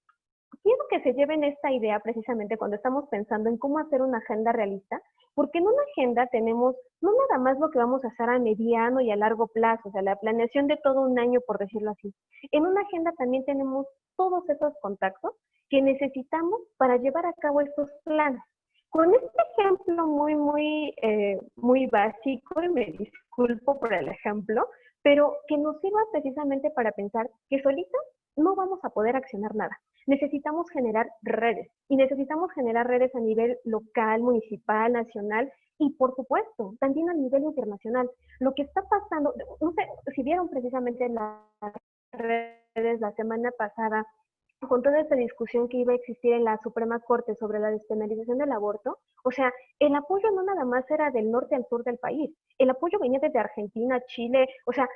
quiero que se lleven esta idea precisamente cuando estamos pensando en cómo hacer una agenda realista, porque en una agenda tenemos no nada más lo que vamos a hacer a mediano y a largo plazo, o sea, la planeación de todo un año, por decirlo así. En una agenda también tenemos todos esos contactos que necesitamos para llevar a cabo estos planes. Con este ejemplo muy básico, y me disculpo por el ejemplo, pero que nos sirva precisamente para pensar que solitos no vamos a poder accionar nada. Necesitamos generar redes, y necesitamos generar redes a nivel local, municipal, nacional, y por supuesto, también a nivel internacional. Lo que está pasando, no sé si vieron precisamente las redes la semana pasada, con toda esta discusión que iba a existir en la Suprema Corte sobre la despenalización del aborto, o sea, el apoyo no nada más era del norte al sur del país, el apoyo venía desde Argentina, Chile, o sea,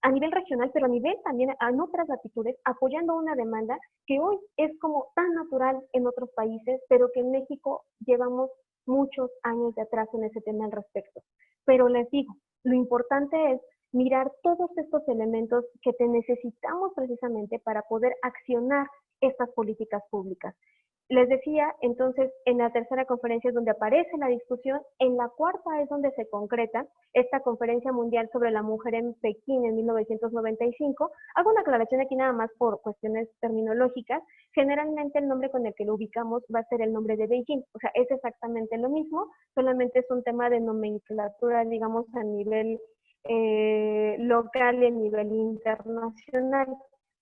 a nivel regional, pero a nivel también en otras latitudes, apoyando una demanda que hoy es como tan natural en otros países, pero que en México llevamos muchos años de atraso en ese tema al respecto. Pero les digo, lo importante es mirar todos estos elementos que te necesitamos precisamente para poder accionar estas políticas públicas. Les decía, entonces, en la tercera conferencia es donde aparece la discusión, en la cuarta es donde se concreta esta Conferencia Mundial sobre la Mujer en Pekín en 1995. Hago una aclaración aquí nada más por cuestiones terminológicas. Generalmente el nombre con el que lo ubicamos va a ser el nombre de Beijing, o sea, es exactamente lo mismo, solamente es un tema de nomenclatura, digamos, a nivel local y a nivel internacional,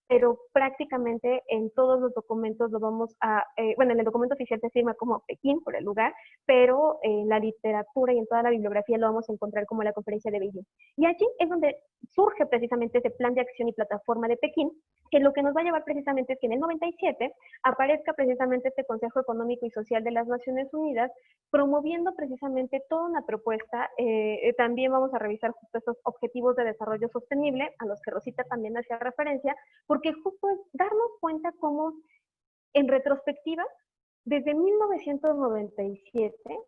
pero prácticamente en todos los documentos lo vamos a, bueno, en el documento oficial se firma como Pekín por el lugar, pero en la literatura y en toda la bibliografía lo vamos a encontrar como la Conferencia de Beijing. Y allí es donde surge precisamente ese plan de acción y plataforma de Pekín, que lo que nos va a llevar precisamente es que en el 97 aparezca precisamente este Consejo Económico y Social de las Naciones Unidas, promoviendo precisamente toda una propuesta. También vamos a revisar justo estos objetivos de desarrollo sostenible, a los que Rosita también hacía referencia, porque justo es darnos cuenta cómo, en retrospectiva, desde 1997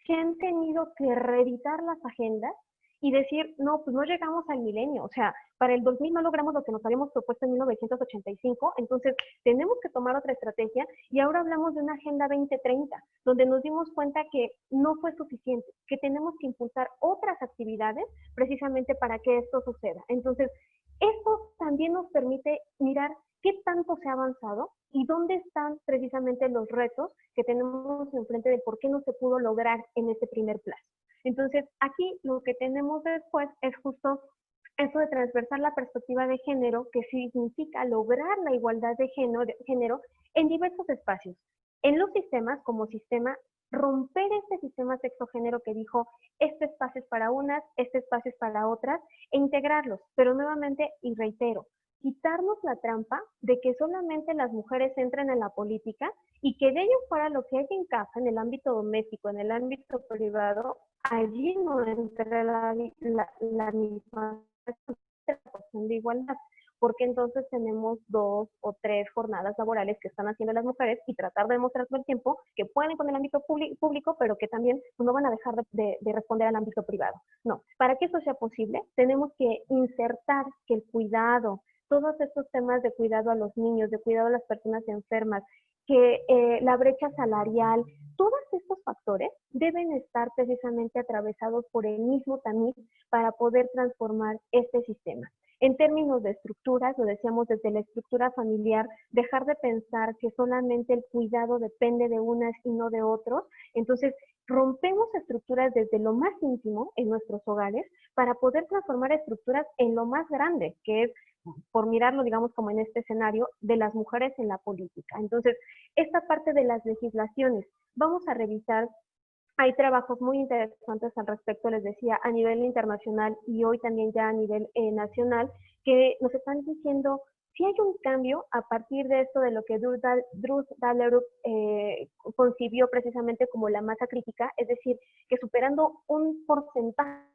se han tenido que reeditar las agendas y decir, no, pues no llegamos al milenio, o sea, para el 2000 no logramos lo que nos habíamos propuesto en 1985, entonces tenemos que tomar otra estrategia y ahora hablamos de una Agenda 2030, donde nos dimos cuenta que no fue suficiente, que tenemos que impulsar otras actividades precisamente para que esto suceda. Entonces, esto también nos permite mirar qué tanto se ha avanzado y dónde están precisamente los retos que tenemos enfrente de por qué no se pudo lograr en ese primer plazo. Entonces, aquí lo que tenemos después es justo eso de transversar la perspectiva de género, que significa lograr la igualdad de género en diversos espacios. En los sistemas, como sistema, romper este sistema sexo-género que dijo, este espacio es para unas, este espacio es para otras, e integrarlos. Pero nuevamente, y reitero, quitarnos la trampa de que solamente las mujeres entren en la política y que de ello fuera lo que hay en casa, en el ámbito doméstico, en el ámbito privado, allí no entre la misma cuestión de igualdad, porque entonces tenemos 2 o 3 jornadas laborales que están haciendo las mujeres y tratar de demostrar todo el tiempo que pueden con el ámbito público, pero que también no van a dejar de responder al ámbito privado. No, para que eso sea posible, tenemos que insertar que el cuidado, todos estos temas de cuidado a los niños, de cuidado a las personas enfermas, que la brecha salarial, todos estos factores deben estar precisamente atravesados por el mismo tamiz para poder transformar este sistema. En términos de estructuras, lo decíamos desde la estructura familiar, dejar de pensar que solamente el cuidado depende de unas y no de otros. Entonces, rompemos estructuras desde lo más íntimo en nuestros hogares para poder transformar estructuras en lo más grande, que es, por mirarlo, digamos, como en este escenario, de las mujeres en la política. Entonces, esta parte de las legislaciones, vamos a revisar. Hay trabajos muy interesantes al respecto, les decía, a nivel internacional y hoy también ya a nivel nacional, que nos están diciendo si hay un cambio a partir de esto de lo que Drew Dahlerup concibió precisamente como la masa crítica, es decir, que superando un porcentaje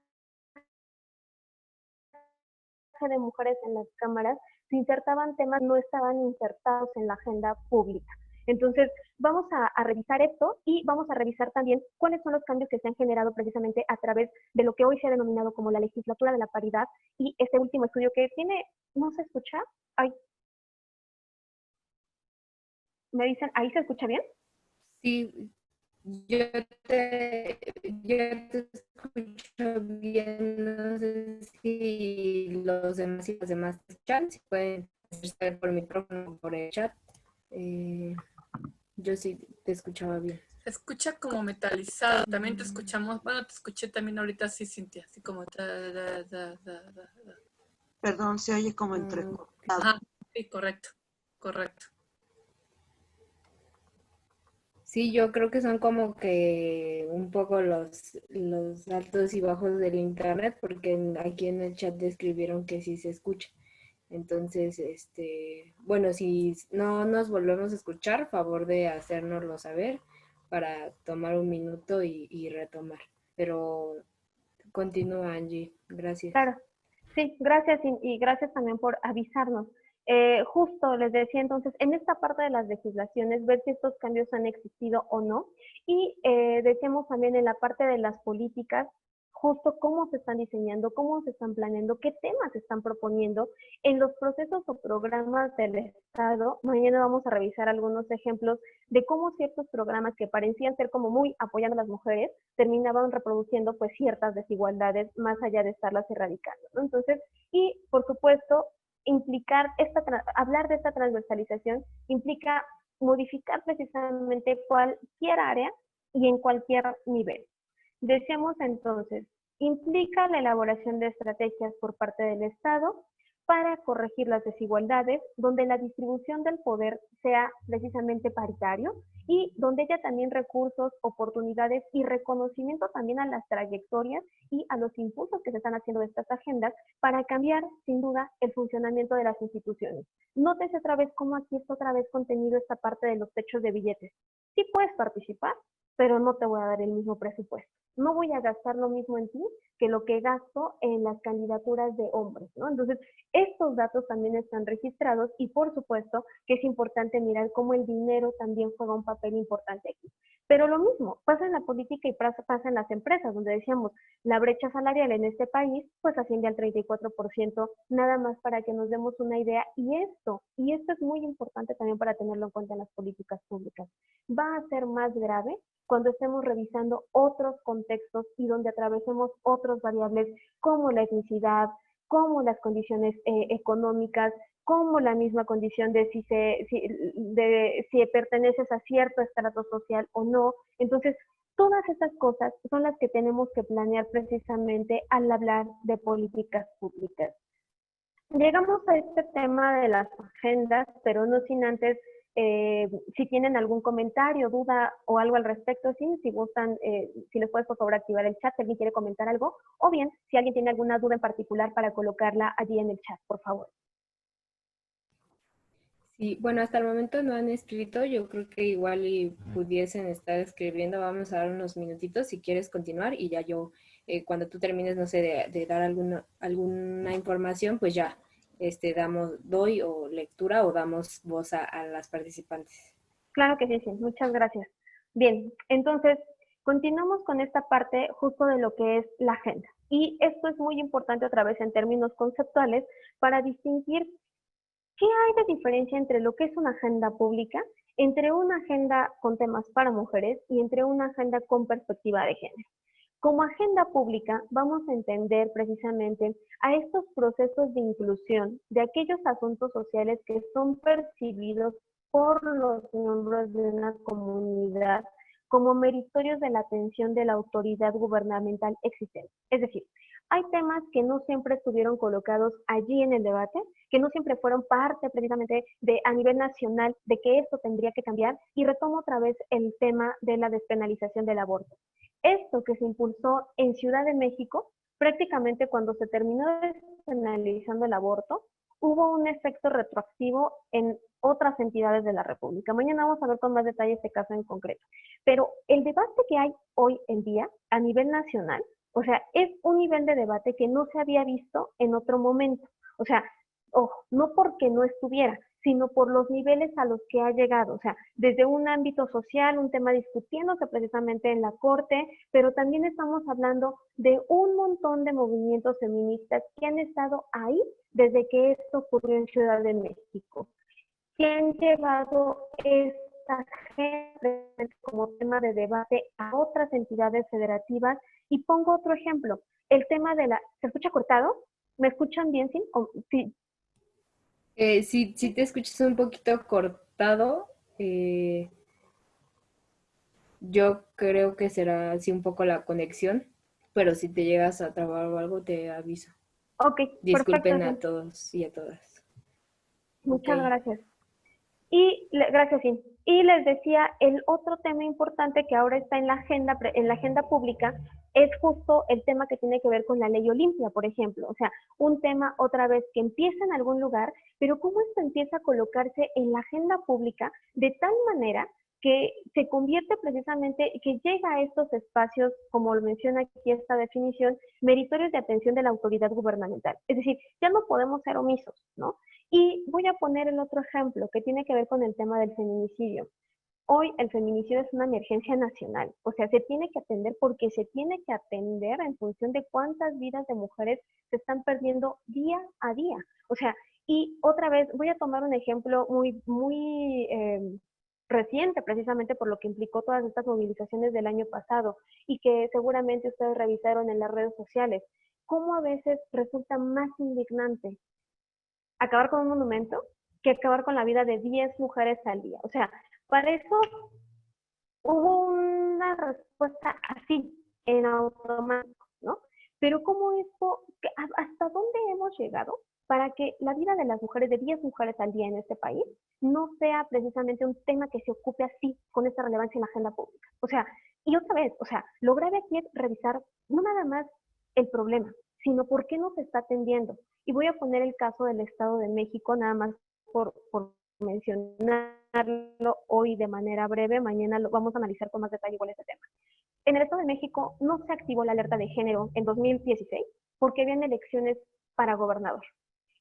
de mujeres en las cámaras, se insertaban temas que no estaban insertados en la agenda pública. Entonces, vamos a revisar esto y vamos a revisar también cuáles son los cambios que se han generado precisamente a través de lo que hoy se ha denominado como la legislatura de la paridad y este último estudio que tiene, ¿no se escucha? Ay, me dicen, ¿ahí se escucha bien? Sí, yo te escucho bien, no sé si los demás y las demás escuchan, si pueden hacer por micrófono o por el chat. Yo sí te escuchaba bien. Se escucha como metalizado, también te escuchamos, bueno, te escuché también ahorita así, Cintia, así como Perdón, se oye como entrecortado. Ajá, sí, correcto. Sí, yo creo que son como que un poco los altos y bajos del internet, porque aquí en el chat describieron que sí se escucha. Entonces, bueno, si no nos volvemos a escuchar, favor de hacérnoslo saber para tomar un minuto y retomar. Pero continúa, Angie. Gracias. Claro, sí, gracias y gracias también por avisarnos. Justo les decía entonces, en esta parte de las legislaciones, ver si estos cambios han existido o no. Y decíamos también en la parte de las políticas, justo cómo se están diseñando, cómo se están planeando, qué temas se están proponiendo en los procesos o programas del Estado. Mañana vamos a revisar algunos ejemplos de cómo ciertos programas que parecían ser como muy apoyando a las mujeres, terminaban reproduciendo pues ciertas desigualdades más allá de estarlas erradicando, ¿no? Entonces, y por supuesto, hablar de esta transversalización implica modificar precisamente cualquier área y en cualquier nivel. Decíamos entonces, implica la elaboración de estrategias por parte del Estado para corregir las desigualdades, donde la distribución del poder sea precisamente paritario y donde haya también recursos, oportunidades y reconocimiento también a las trayectorias y a los impulsos que se están haciendo de estas agendas para cambiar, sin duda, el funcionamiento de las instituciones. Nótese otra vez cómo aquí está otra vez contenido esta parte de los techos de billetes. Sí puedes participar, pero no te voy a dar el mismo presupuesto. No voy a gastar lo mismo en ti que lo que gasto en las candidaturas de hombres, ¿no? Entonces, estos datos también están registrados y por supuesto que es importante mirar cómo el dinero también juega un papel importante aquí. Pero lo mismo pasa en la política y pasa en las empresas, donde decíamos, la brecha salarial en este país pues asciende al 34%, nada más para que nos demos una idea. Y esto es muy importante también para tenerlo en cuenta en las políticas públicas. Va a ser más grave cuando estemos revisando otros contextos y donde atravesemos otras variables como la etnicidad, como las condiciones económicas, como la misma condición de si perteneces a cierto estrato social o no. Entonces, todas estas cosas son las que tenemos que planear precisamente al hablar de políticas públicas. Llegamos a este tema de las agendas, pero no sin antes, si tienen algún comentario, duda o algo al respecto, ¿sí? Si gustan, si les puedes por favor activar el chat, si alguien quiere comentar algo, o bien si alguien tiene alguna duda en particular para colocarla allí en el chat, por favor. Sí, bueno, hasta el momento no han escrito, yo creo que igual y pudiesen estar escribiendo, vamos a dar unos minutitos si quieres continuar y ya yo, cuando tú termines, no sé, de dar alguna información, pues ya doy o lectura o damos voz a las participantes. Claro que sí, muchas gracias. Bien, entonces continuamos con esta parte justo de lo que es la agenda. Y esto es muy importante otra vez en términos conceptuales para distinguir qué hay de diferencia entre lo que es una agenda pública, entre una agenda con temas para mujeres y entre una agenda con perspectiva de género. Como agenda pública vamos a entender precisamente a estos procesos de inclusión de aquellos asuntos sociales que son percibidos por los miembros de una comunidad como meritorios de la atención de la autoridad gubernamental existente. Es decir, hay temas que no siempre estuvieron colocados allí en el debate, que no siempre fueron parte precisamente a nivel nacional de que esto tendría que cambiar, y retomo otra vez el tema de la despenalización del aborto. Esto que se impulsó en Ciudad de México, prácticamente cuando se terminó despenalizando el aborto, hubo un efecto retroactivo en otras entidades de la República. Mañana vamos a ver con más detalle este caso en concreto. Pero el debate que hay hoy en día a nivel nacional, o sea, es un nivel de debate que no se había visto en otro momento. O sea, ojo, no porque no estuviera, sino por los niveles a los que ha llegado. O sea, desde un ámbito social, un tema discutiéndose precisamente en la Corte, pero también estamos hablando de un montón de movimientos feministas que han estado ahí desde que esto ocurrió en Ciudad de México, que han llevado esta agenda como tema de debate a otras entidades federativas. Y pongo otro ejemplo, el tema de ¿¿se escucha cortado? ¿Me escuchan bien? ¿Sí? ¿Sí? Si te escuchas un poquito cortado, yo creo que será así un poco la conexión, pero si te llegas a trabar o algo, te aviso. Ok, Disculpen perfecto. a todos y a todas. Muchas Okay. gracias. Gracias, sí. Y les decía, el otro tema importante que ahora está en la agenda pública es justo el tema que tiene que ver con la ley Olimpia, por ejemplo. O sea, un tema otra vez que empieza en algún lugar, pero cómo esto empieza a colocarse en la agenda pública de tal manera que se convierte precisamente, que llega a estos espacios, como lo menciona aquí esta definición, meritorios de atención de la autoridad gubernamental. Es decir, ya no podemos ser omisos, ¿no? Y voy a poner el otro ejemplo que tiene que ver con el tema del feminicidio. Hoy el feminicidio es una emergencia nacional, o sea, se tiene que atender porque se tiene que atender en función de cuántas vidas de mujeres se están perdiendo día a día. O sea, y otra vez voy a tomar un ejemplo muy reciente, precisamente por lo que implicó todas estas movilizaciones del año pasado y que seguramente ustedes revisaron en las redes sociales. Cómo a veces resulta más indignante acabar con un monumento que acabar con la vida de 10 mujeres al día. O sea, para eso hubo una respuesta así, en automático, ¿no? Pero ¿cómo esto, hasta dónde hemos llegado para que la vida de las mujeres, de 10 mujeres al día en este país, no sea precisamente un tema que se ocupe así, con esta relevancia en la agenda pública? O sea, y otra vez, o sea, lo grave aquí es revisar no nada más el problema, sino por qué no se está atendiendo. Y voy a poner el caso del Estado de México, nada más por mencionarlo hoy de manera breve, mañana lo vamos a analizar con más detalle igual este tema. En el Estado de México no se activó la alerta de género en 2016 porque habían elecciones para gobernador.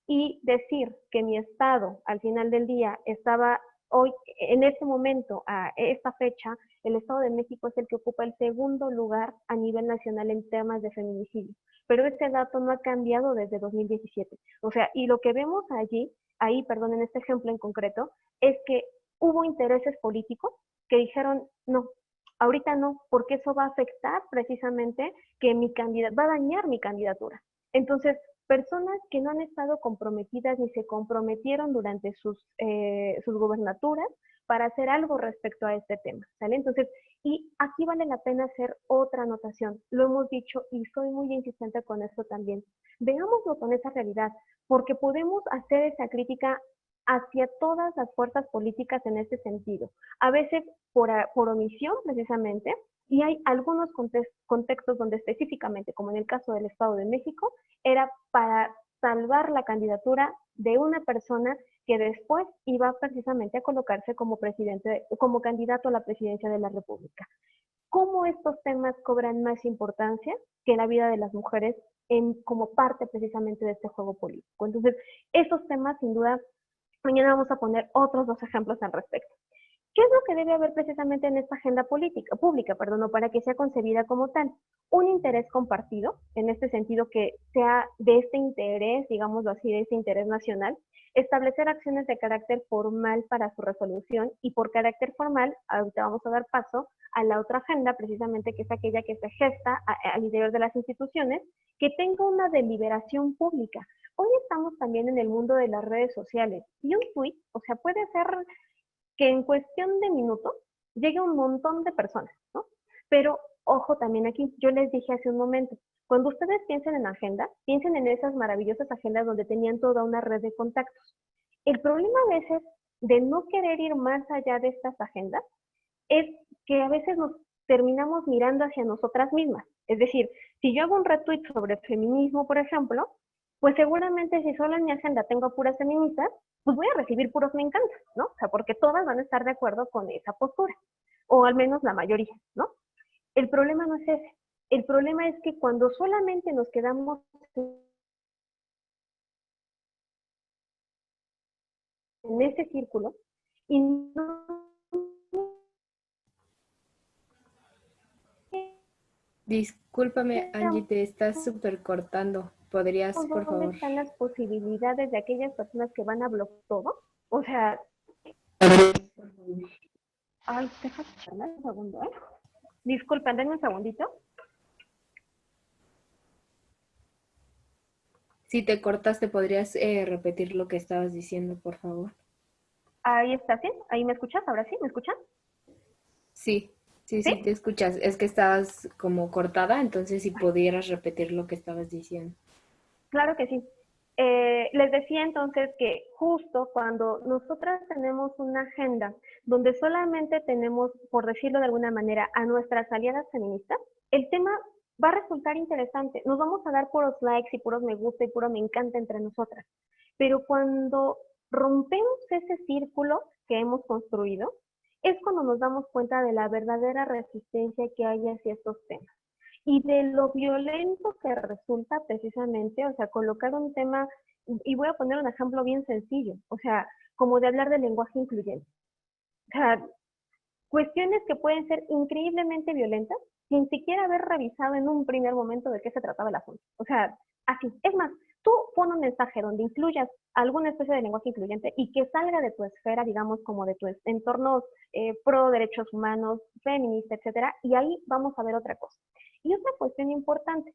Y decir que mi estado al final del día estaba hoy, en este momento, a esta fecha, el Estado de México es el que ocupa el segundo lugar a nivel nacional en temas de feminicidio. Pero este dato no ha cambiado desde 2017. O sea, y lo que vemos en este ejemplo en concreto, es que hubo intereses políticos que dijeron, no, ahorita no, porque eso va a afectar precisamente que va a dañar mi candidatura. Entonces, personas que no han estado comprometidas ni se comprometieron durante sus gubernaturas para hacer algo respecto a este tema, ¿sale? Entonces, y aquí vale la pena hacer otra anotación, lo hemos dicho y soy muy insistente con esto también. Veámoslo con esa realidad, porque podemos hacer esa crítica hacia todas las fuerzas políticas en este sentido, a veces por omisión precisamente, y hay algunos contextos donde específicamente, como en el caso del Estado de México, era para salvar la candidatura de una persona que después iba precisamente a colocarse como como candidato a la presidencia de la República. ¿Cómo estos temas cobran más importancia que la vida de las mujeres como parte precisamente de este juego político? Entonces, esos temas, sin duda, mañana vamos a poner otros 2 ejemplos al respecto. ¿Qué es lo que debe haber precisamente en esta agenda pública, para que sea concebida como tal? Un interés compartido, en este sentido que sea de este interés, digámoslo así, de este interés nacional, establecer acciones de carácter formal para su resolución y por carácter formal, ahorita vamos a dar paso a la otra agenda, precisamente que es aquella que se gesta al interior de las instituciones, que tenga una deliberación pública. Hoy estamos también en el mundo de las redes sociales y un tuit, o sea, puede ser que en cuestión de minutos llegue un montón de personas, ¿no? Pero ojo también aquí, yo les dije hace un momento, cuando ustedes piensen en agenda, piensen en esas maravillosas agendas donde tenían toda una red de contactos. El problema a veces de no querer ir más allá de estas agendas es que a veces nos terminamos mirando hacia nosotras mismas. Es decir, si yo hago un retweet sobre feminismo, por ejemplo, pues seguramente si solo en mi agenda tengo puras feministas, pues voy a recibir puros me encantan, ¿no? O sea, porque todas van a estar de acuerdo con esa postura, o al menos la mayoría, ¿no? El problema no es ese. El problema es que cuando solamente nos quedamos en ese círculo y no... Discúlpame, Angie, te estás súper cortando. ¿Podrías, por ¿Dónde favor? están las posibilidades de aquellas personas que van a bloquear todo? O sea, ay, déjame un segundo, ¿eh? Disculpen, denme un segundito. Si te cortaste, ¿podrías repetir lo que estabas diciendo, por favor? Ahí está, ¿sí? ¿Ahí me escuchas? ¿Ahora sí? ¿Me escuchan? Sí, sí, sí, te ¿Sí? escuchas. Es que estabas como cortada, entonces si pudieras repetir lo que estabas diciendo. Claro que sí. Les decía entonces que justo cuando nosotras tenemos una agenda donde solamente tenemos, por decirlo de alguna manera, a nuestras aliadas feministas, el tema va a resultar interesante. Nos vamos a dar puros likes y puros me gusta y puro me encanta entre nosotras. Pero cuando rompemos ese círculo que hemos construido, es cuando nos damos cuenta de la verdadera resistencia que hay hacia estos temas y de lo violento que resulta precisamente, o sea, colocar un tema, y voy a poner un ejemplo bien sencillo, o sea, como de hablar del lenguaje incluyente. O sea, cuestiones que pueden ser increíblemente violentas sin siquiera haber revisado en un primer momento de qué se trataba el asunto. O sea, así. Es más, tú pon un mensaje donde incluyas alguna especie de lenguaje incluyente y que salga de tu esfera, digamos, como de tu entorno pro derechos humanos, feminista, etcétera, y ahí vamos a ver otra cosa. Y otra cuestión importante,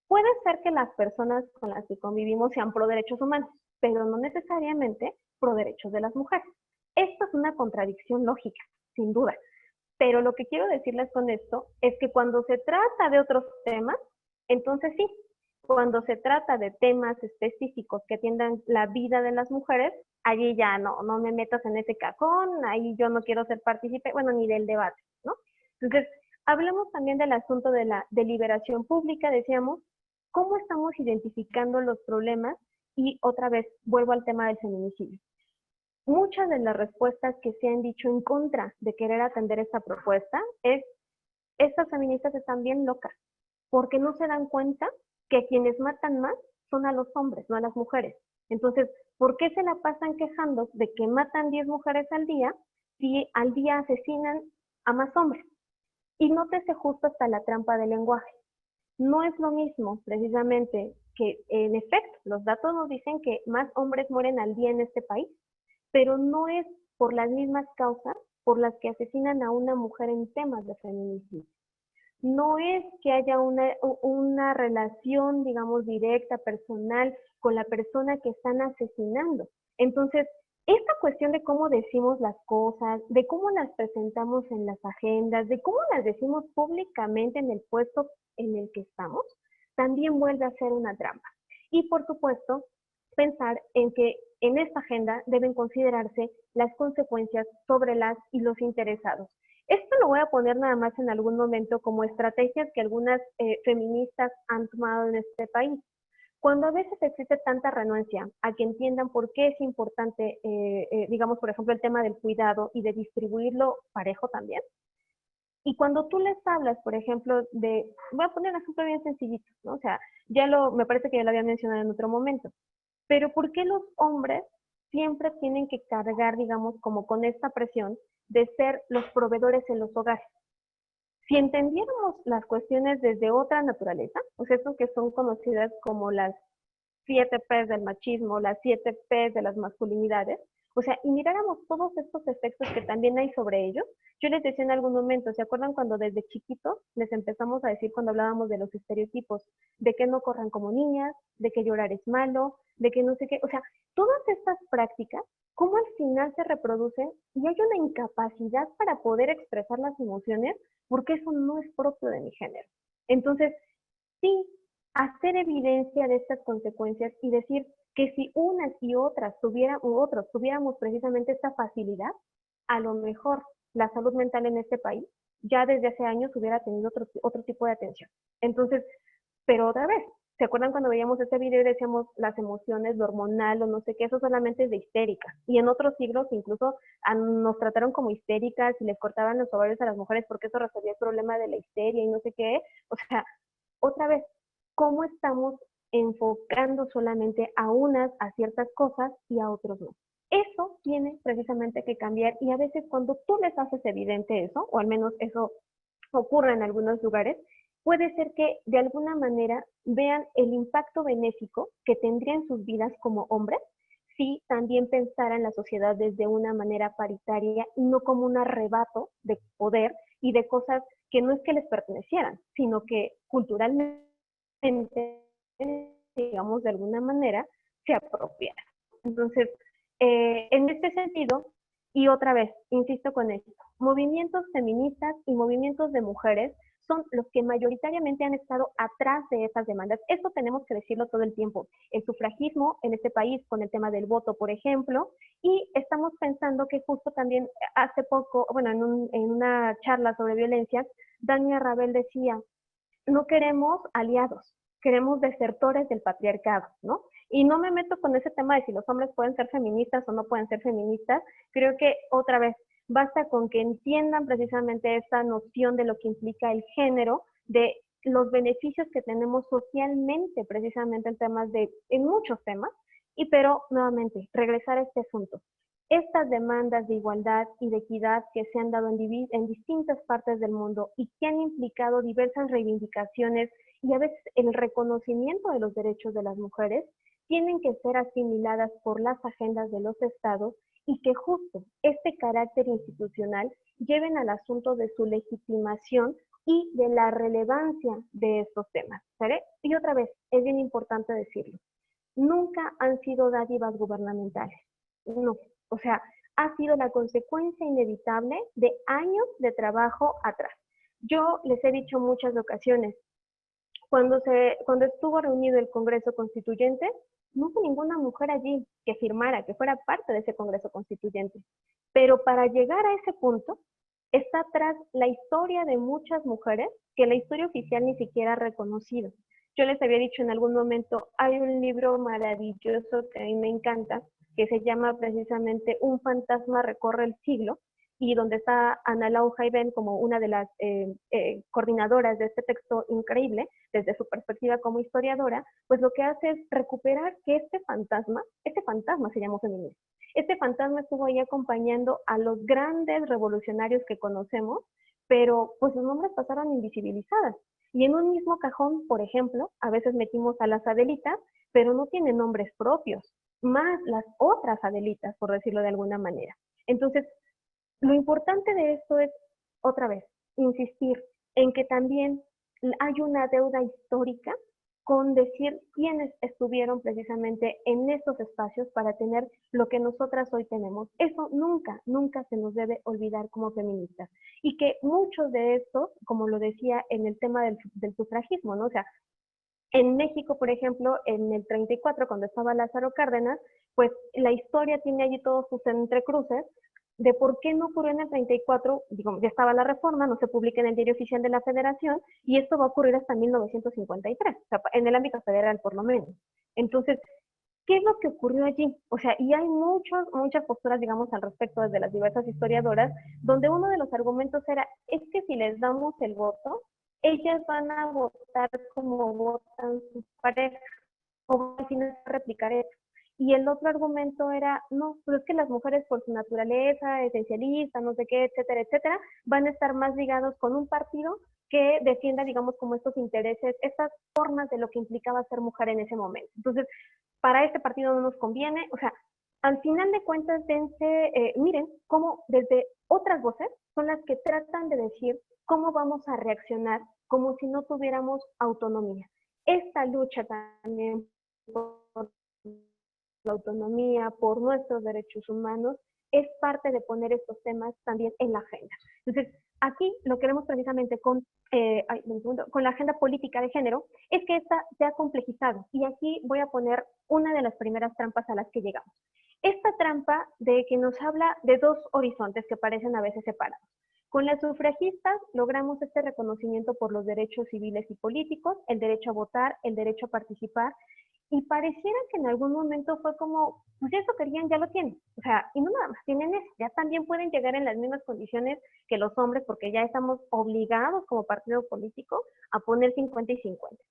puede ser que las personas con las que convivimos sean pro derechos humanos, pero no necesariamente pro derechos de las mujeres. Esto es una contradicción lógica, sin duda. Pero lo que quiero decirles con esto es que cuando se trata de otros temas, entonces sí, cuando se trata de temas específicos que atiendan la vida de las mujeres, allí ya no me metas en ese cajón, ahí yo no quiero ser partícipe, bueno, ni del debate, ¿no? Entonces, hablemos también del asunto de la deliberación pública, decíamos, cómo estamos identificando los problemas y otra vez vuelvo al tema del feminicidio. Muchas de las respuestas que se han dicho en contra de querer atender esta propuesta es, estas feministas están bien locas, porque no se dan cuenta que quienes matan más son a los hombres, no a las mujeres. Entonces, ¿por qué se la pasan quejando de que matan 10 mujeres al día si al día asesinan a más hombres? Y nótese justo hasta la trampa del lenguaje. No es lo mismo, precisamente, que en efecto, los datos nos dicen que más hombres mueren al día en este país, pero no es por las mismas causas por las que asesinan a una mujer en temas de feminicidio. No es que haya una relación, digamos, directa, personal, con la persona que están asesinando. Entonces, esta cuestión de cómo decimos las cosas, de cómo las presentamos en las agendas, de cómo las decimos públicamente en el puesto en el que estamos, también vuelve a ser una trampa. Y por supuesto, pensar en que en esta agenda deben considerarse las consecuencias sobre las y los interesados. Esto lo voy a poner nada más en algún momento como estrategias que algunas feministas han tomado en este país. Cuando a veces existe tanta renuencia a que entiendan por qué es importante, digamos, por ejemplo, el tema del cuidado y de distribuirlo parejo también. Y cuando tú les hablas, por ejemplo, voy a poner un ejemplo bien sencillito, ¿no? O sea, me parece que ya lo había mencionado en otro momento, pero ¿por qué los hombres siempre tienen que cargar, digamos, como con esta presión de ser los proveedores en los hogares? Si entendiéramos las cuestiones desde otra naturaleza, pues estos que son conocidas como las 7 P's del machismo, las 7 P's de las masculinidades, o sea, y miráramos todos estos efectos que también hay sobre ellos. Yo les decía en algún momento, ¿se acuerdan cuando desde chiquitos les empezamos a decir cuando hablábamos de los estereotipos, de que no corran como niñas, de que llorar es malo, de que no sé qué? O sea, todas estas prácticas, cómo al final se reproducen y hay una incapacidad para poder expresar las emociones, porque eso no es propio de mi género. Entonces, sí, hacer evidencia de estas consecuencias y decir que si unas y otras tuviéramos precisamente esta facilidad, a lo mejor la salud mental en este país ya desde hace años hubiera tenido otro tipo de atención. Entonces, pero otra vez, ¿se acuerdan cuando veíamos este video y decíamos las emociones, lo hormonal o no sé qué? Eso solamente es de histérica. Y en otros siglos incluso nos trataron como histéricas y les cortaban los ovarios a las mujeres porque eso resolvía el problema de la histeria y no sé qué. O sea, otra vez, ¿cómo estamos enfocando solamente a ciertas cosas y a otros no? Eso tiene precisamente que cambiar y a veces cuando tú les haces evidente eso, o al menos eso ocurre en algunos lugares, puede ser que de alguna manera vean el impacto benéfico que tendría en sus vidas como hombres si también pensaran la sociedad desde una manera paritaria y no como un arrebato de poder y de cosas que no es que les pertenecieran, sino que culturalmente, digamos, de alguna manera, se apropiaran. Entonces, en este sentido, y otra vez, insisto con esto, movimientos feministas y movimientos de mujeres son los que mayoritariamente han estado atrás de esas demandas. Esto tenemos que decirlo todo el tiempo. El sufragismo en este país con el tema del voto, por ejemplo, y estamos pensando que justo también hace poco, bueno, en una charla sobre violencias, Dania Rabel decía, no queremos aliados, queremos desertores del patriarcado, ¿no? Y no me meto con ese tema de si los hombres pueden ser feministas o no pueden ser feministas. Creo que otra vez basta con que entiendan precisamente esta noción de lo que implica el género, de los beneficios que tenemos socialmente precisamente en muchos temas, pero nuevamente, regresar a este asunto. estas demandas de igualdad y de equidad que se han dado en distintas partes del mundo y que han implicado diversas reivindicaciones y a veces el reconocimiento de los derechos de las mujeres, tienen que ser asimiladas por las agendas de los estados y que justo este carácter institucional lleven al asunto de su legitimación y de la relevancia de estos temas. ¿Sale? Y otra vez, es bien importante decirlo, nunca han sido dádivas gubernamentales, no, o sea, ha sido la consecuencia inevitable de años de trabajo atrás. Yo les he dicho muchas ocasiones, cuando estuvo reunido el Congreso Constituyente, no hubo ninguna mujer allí que firmara, que fuera parte de ese Congreso Constituyente. Pero para llegar a ese punto, está atrás la historia de muchas mujeres que la historia oficial ni siquiera ha reconocido. Yo les había dicho en algún momento, hay un libro maravilloso que a mí me encanta, que se llama precisamente Un fantasma recorre el siglo, y donde está Ana Lau Jaiben como una de las coordinadoras de este texto increíble, desde su perspectiva como historiadora, pues lo que hace es recuperar que este fantasma se llamó feminismo. Este fantasma estuvo ahí acompañando a los grandes revolucionarios que conocemos, pero pues sus nombres pasaron invisibilizadas. Y en un mismo cajón, por ejemplo, a veces metimos a las Adelitas, pero no tienen nombres propios, más las otras Adelitas, por decirlo de alguna manera. Entonces, lo importante de esto es, otra vez, insistir en que también hay una deuda histórica con decir quiénes estuvieron precisamente en estos espacios para tener lo que nosotras hoy tenemos. Eso nunca, nunca se nos debe olvidar como feministas. Y que muchos de estos, como lo decía en el tema del sufragismo, ¿no? O sea, en México, por ejemplo, en el 34, cuando estaba Lázaro Cárdenas, pues la historia tiene allí todos sus entrecruces, de por qué no ocurrió en el 34, digo, ya estaba la reforma, no se publica en el Diario Oficial de la Federación, y esto va a ocurrir hasta 1953, o sea, en el ámbito federal por lo menos. Entonces, ¿qué es lo que ocurrió allí? O sea, y hay muchas posturas, digamos, al respecto desde las diversas historiadoras, donde uno de los argumentos era, es que si les damos el voto, ellas van a votar como votan sus parejas, o van a final replicar eso. Y el otro argumento era, no, pues es que las mujeres por su naturaleza, esencialista, no sé qué, etcétera, etcétera, van a estar más ligados con un partido que defienda, digamos, como estos intereses, estas formas de lo que implicaba ser mujer en ese momento. Entonces, para este partido no nos conviene, o sea, al final de cuentas, miren cómo desde otras voces son las que tratan de decir cómo vamos a reaccionar como si no tuviéramos autonomía. Esta lucha también por la autonomía, por nuestros derechos humanos, es parte de poner estos temas también en la agenda. Entonces, aquí lo que vemos precisamente con la agenda política de género es que esta se ha complejizado. Y aquí voy a poner una de las primeras trampas a las que llegamos. Esta trampa de que nos habla de dos horizontes que parecen a veces separados. Con las sufragistas logramos este reconocimiento por los derechos civiles y políticos, el derecho a votar, el derecho a participar, y pareciera que en algún momento fue como, pues eso querían, ya lo tienen. O sea, y no nada más tienen eso, ya también pueden llegar en las mismas condiciones que los hombres, porque ya estamos obligados como partido político a poner 50 y 50.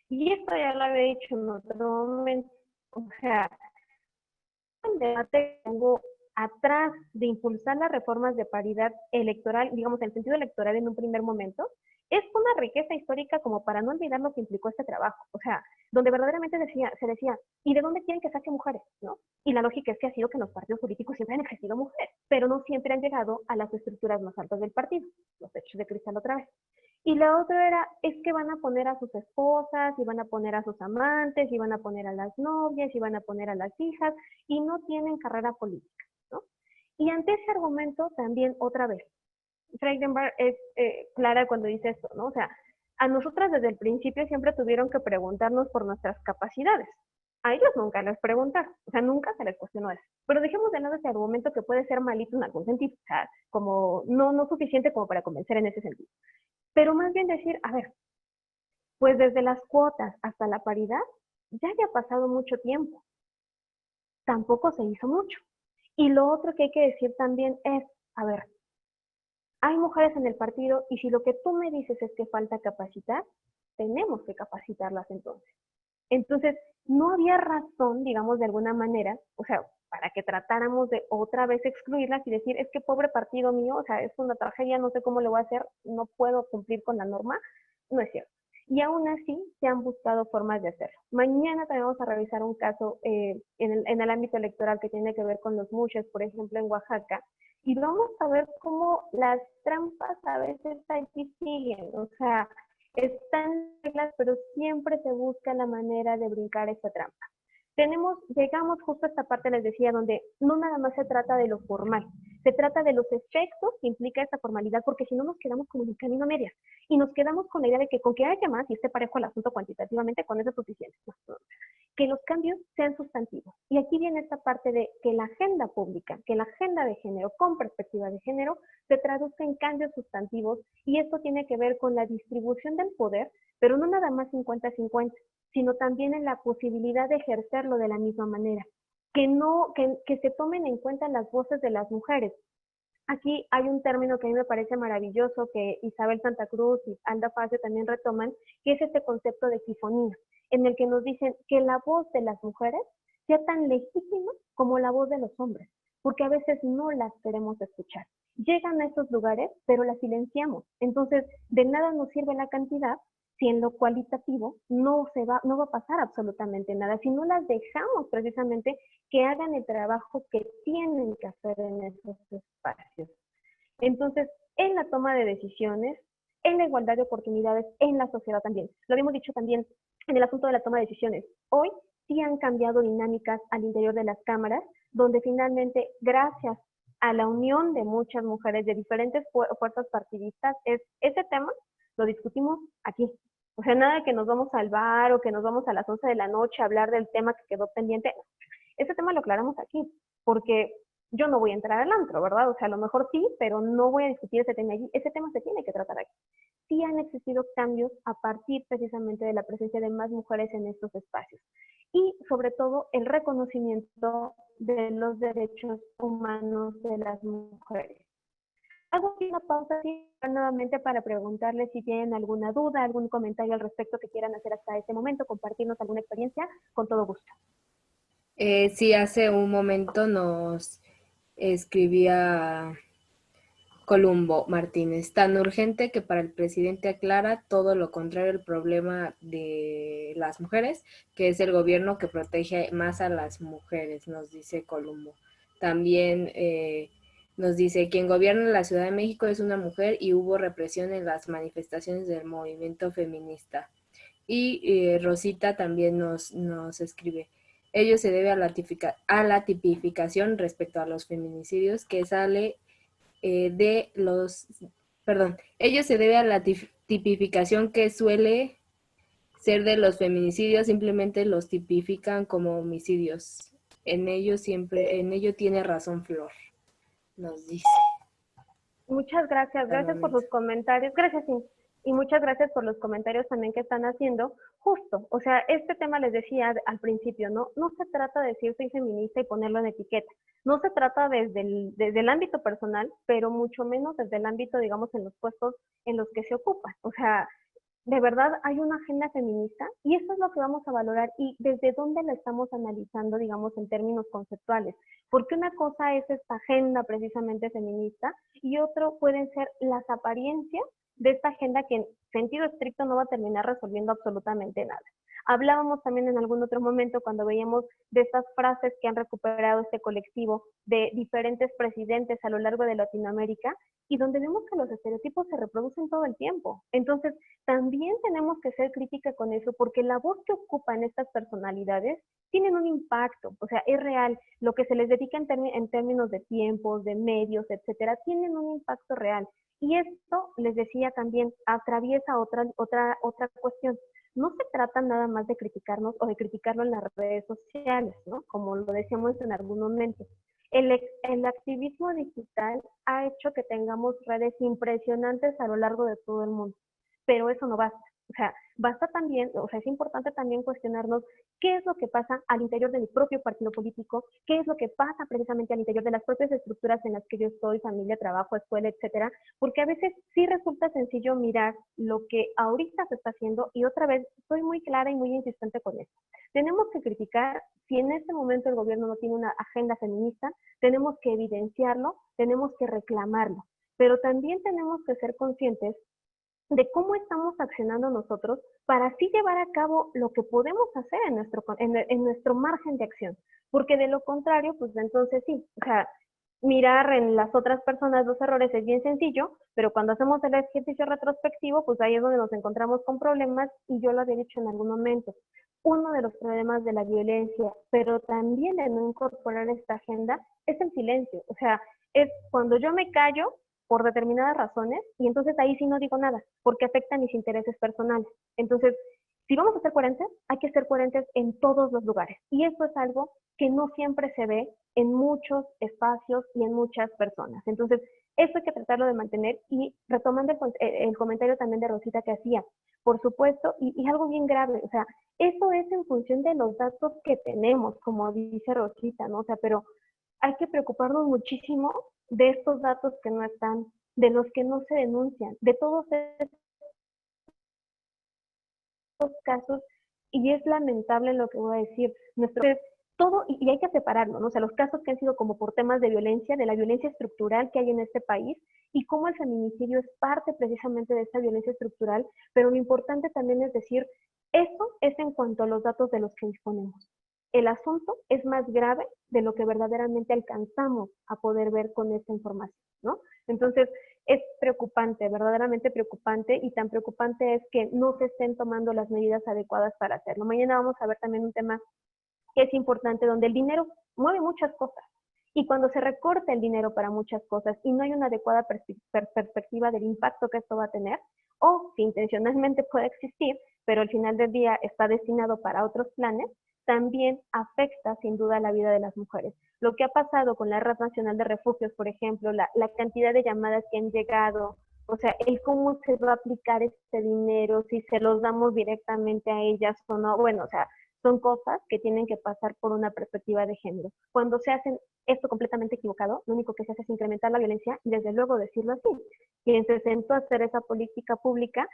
Y esto ya lo había dicho en otro momento. O sea, el debate que tengo atrás de impulsar las reformas de paridad electoral, digamos, en el sentido electoral en un primer momento, es una riqueza histórica como para no olvidar lo que implicó este trabajo. O sea, donde verdaderamente se decía, ¿y de dónde quieren que saque mujeres? ¿No? Y la lógica es que ha sido que los partidos políticos siempre han ejercido mujeres, pero no siempre han llegado a las estructuras más altas del partido, los techos de cristal otra vez. Y la otra era, es que van a poner a sus esposas, y van a poner a sus amantes, y van a poner a las novias, y van a poner a las hijas, y no tienen carrera política, ¿no? Y ante ese argumento también otra vez, Freidenberg es clara cuando dice esto, ¿no? O sea, a nosotras desde el principio siempre tuvieron que preguntarnos por nuestras capacidades. A ellos nunca les preguntaron, o sea, nunca se les cuestionó eso. Pero dejemos de lado ese argumento que puede ser malito en algún sentido, o sea, como no suficiente como para convencer en ese sentido. Pero más bien decir, a ver, pues desde las cuotas hasta la paridad, ya había pasado mucho tiempo. Tampoco se hizo mucho. Y lo otro que hay que decir también es, a ver, hay mujeres en el partido y si lo que tú me dices es que falta capacitar, tenemos que capacitarlas entonces. Entonces, no había razón, digamos, de alguna manera, o sea, para que tratáramos de otra vez excluirlas y decir, es que pobre partido mío, o sea, es una tragedia, no sé cómo le voy a hacer, no puedo cumplir con la norma, no es cierto. Y aún así se han buscado formas de hacerlo. Mañana también vamos a revisar un caso en el ámbito electoral que tiene que ver con los mushes, por ejemplo, en Oaxaca, y vamos a ver cómo las trampas a veces allí siguen, o sea, están reglas, pero siempre se busca la manera de brincar esa trampa. Llegamos justo a esta parte, les decía, donde no nada más se trata de lo formal, se trata de los efectos que implica esa formalidad, porque si no nos quedamos como en el camino media, y nos quedamos con la idea de que con que haya más y esté parejo el asunto cuantitativamente, con eso es suficiente. Que los cambios sean sustantivos. Y aquí viene esta parte de que la agenda pública, que la agenda de género, con perspectiva de género, se traduzca en cambios sustantivos, y esto tiene que ver con la distribución del poder, pero no nada más 50-50, sino también en la posibilidad de ejercerlo de la misma manera. Que se tomen en cuenta las voces de las mujeres. Aquí hay un término que a mí me parece maravilloso, que Isabel Santa Cruz y Alda Facio también retoman, que es este concepto de equifonía, en el que nos dicen que la voz de las mujeres sea tan legítima como la voz de los hombres, porque a veces no las queremos escuchar. Llegan a esos lugares, pero las silenciamos. Entonces, de nada nos sirve la cantidad si en lo cualitativo no va a pasar absolutamente nada, si no las dejamos precisamente que hagan el trabajo que tienen que hacer en esos espacios. Entonces, en la toma de decisiones, en la igualdad de oportunidades, en la sociedad también. Lo habíamos dicho también en el asunto de la toma de decisiones. Hoy sí han cambiado dinámicas al interior de las cámaras, donde finalmente, gracias a la unión de muchas mujeres de diferentes fuerzas partidistas, ese tema lo discutimos aquí. O sea, nada de que nos vamos al bar o que nos vamos a las 11 de la noche a hablar del tema que quedó pendiente. Ese tema lo aclaramos aquí, porque yo no voy a entrar al antro, ¿verdad? O sea, a lo mejor sí, pero no voy a discutir ese tema allí. Ese tema se tiene que tratar aquí. Sí han existido cambios a partir precisamente de la presencia de más mujeres en estos espacios. Y sobre todo el reconocimiento de los derechos humanos de las mujeres. Hago una pausa nuevamente para preguntarles si tienen alguna duda, algún comentario al respecto que quieran hacer hasta este momento, compartirnos alguna experiencia, con todo gusto. Sí, hace un momento nos escribía Columbo Martínez, tan urgente que para el presidente aclara todo lo contrario al problema de las mujeres, que es el gobierno que protege más a las mujeres, nos dice Columbo. También nos dice, quien gobierna la Ciudad de México es una mujer y hubo represión en las manifestaciones del movimiento feminista. Y Rosita también nos escribe, ello se debe a la tipificación respecto a los feminicidios que sale ello se debe a la tipificación que suele ser de los feminicidios, simplemente los tipifican como homicidios. En ello tiene razón Flor, nos dice. Muchas gracias por sus comentarios, gracias, sí. Y muchas gracias por los comentarios también que están haciendo. Justo, o sea, este tema les decía al principio, no se trata de decir soy feminista y ponerlo en etiqueta. No se trata desde el ámbito personal, pero mucho menos desde el ámbito, digamos, en los puestos en los que se ocupan. O sea, de verdad hay una agenda feminista y eso es lo que vamos a valorar y desde dónde la estamos analizando, digamos, en términos conceptuales. Porque una cosa es esta agenda precisamente feminista y otro pueden ser las apariencias de esta agenda que en sentido estricto no va a terminar resolviendo absolutamente nada. Hablábamos también en algún otro momento cuando veíamos de estas frases que han recuperado este colectivo de diferentes presidentes a lo largo de Latinoamérica y donde vemos que los estereotipos se reproducen todo el tiempo. Entonces, también tenemos que ser crítica con eso porque la voz que ocupan estas personalidades tienen un impacto, o sea, es real. Lo que se les dedica en términos de tiempos, de medios, etcétera, tienen un impacto real. Y esto, les decía también, atraviesa otra cuestión. No se trata nada más de criticarnos o de criticarlo en las redes sociales, ¿no? Como lo decíamos en algún momento. El activismo digital ha hecho que tengamos redes impresionantes a lo largo de todo el mundo, pero eso no basta. O sea, basta también, o sea, es importante también cuestionarnos qué es lo que pasa al interior de mi propio partido político, qué es lo que pasa precisamente al interior de las propias estructuras en las que yo estoy, familia, trabajo, escuela, etcétera, porque a veces sí resulta sencillo mirar lo que ahorita se está haciendo y otra vez soy muy clara y muy insistente con esto. Tenemos que criticar si en este momento el gobierno no tiene una agenda feminista, tenemos que evidenciarlo, tenemos que reclamarlo, pero también tenemos que ser conscientes de cómo estamos accionando nosotros para así llevar a cabo lo que podemos hacer en nuestro margen de acción. Porque de lo contrario, pues entonces sí, o sea, mirar en las otras personas los errores es bien sencillo, pero cuando hacemos el ejercicio retrospectivo, pues ahí es donde nos encontramos con problemas, y yo lo había dicho en algún momento. Uno de los problemas de la violencia, pero también de no incorporar esta agenda, es el silencio. O sea, es cuando yo me callo por determinadas razones, y entonces ahí sí no digo nada, porque afecta a mis intereses personales. Entonces, si vamos a ser coherentes, hay que ser coherentes en todos los lugares. Y esto es algo que no siempre se ve en muchos espacios y en muchas personas. Entonces, eso hay que tratarlo de mantener. Y retomando el comentario también de Rosita que hacía, por supuesto, y algo bien grave, o sea, eso es en función de los datos que tenemos, como dice Rosita, ¿no? O sea, pero hay que preocuparnos muchísimo de estos datos que no están, de los que no se denuncian, de todos estos casos, y es lamentable lo que voy a decir. Todo, y hay que separarlo, ¿no? O sea, los casos que han sido como por temas de violencia, de la violencia estructural que hay en este país, y cómo el feminicidio es parte precisamente de esta violencia estructural, pero lo importante también es decir, eso es en cuanto a los datos de los que disponemos. El asunto es más grave de lo que verdaderamente alcanzamos a poder ver con esta información, ¿no? Entonces, es preocupante, verdaderamente preocupante, y tan preocupante es que no se estén tomando las medidas adecuadas para hacerlo. Mañana vamos a ver también un tema que es importante, donde el dinero mueve muchas cosas. Y cuando se recorta el dinero para muchas cosas y no hay una adecuada perspectiva del impacto que esto va a tener, o que intencionalmente puede existir, pero al final del día está destinado para otros planes, también afecta sin duda la vida de las mujeres. Lo que ha pasado con la Red Nacional de Refugios, por ejemplo, la cantidad de llamadas que han llegado, o sea, el cómo se va a aplicar este dinero, si se los damos directamente a ellas o no, bueno, o sea, son cosas que tienen que pasar por una perspectiva de género. Cuando se hacen esto completamente equivocado, lo único que se hace es incrementar la violencia, y desde luego decirlo así. Quien se sentó a hacer esa política pública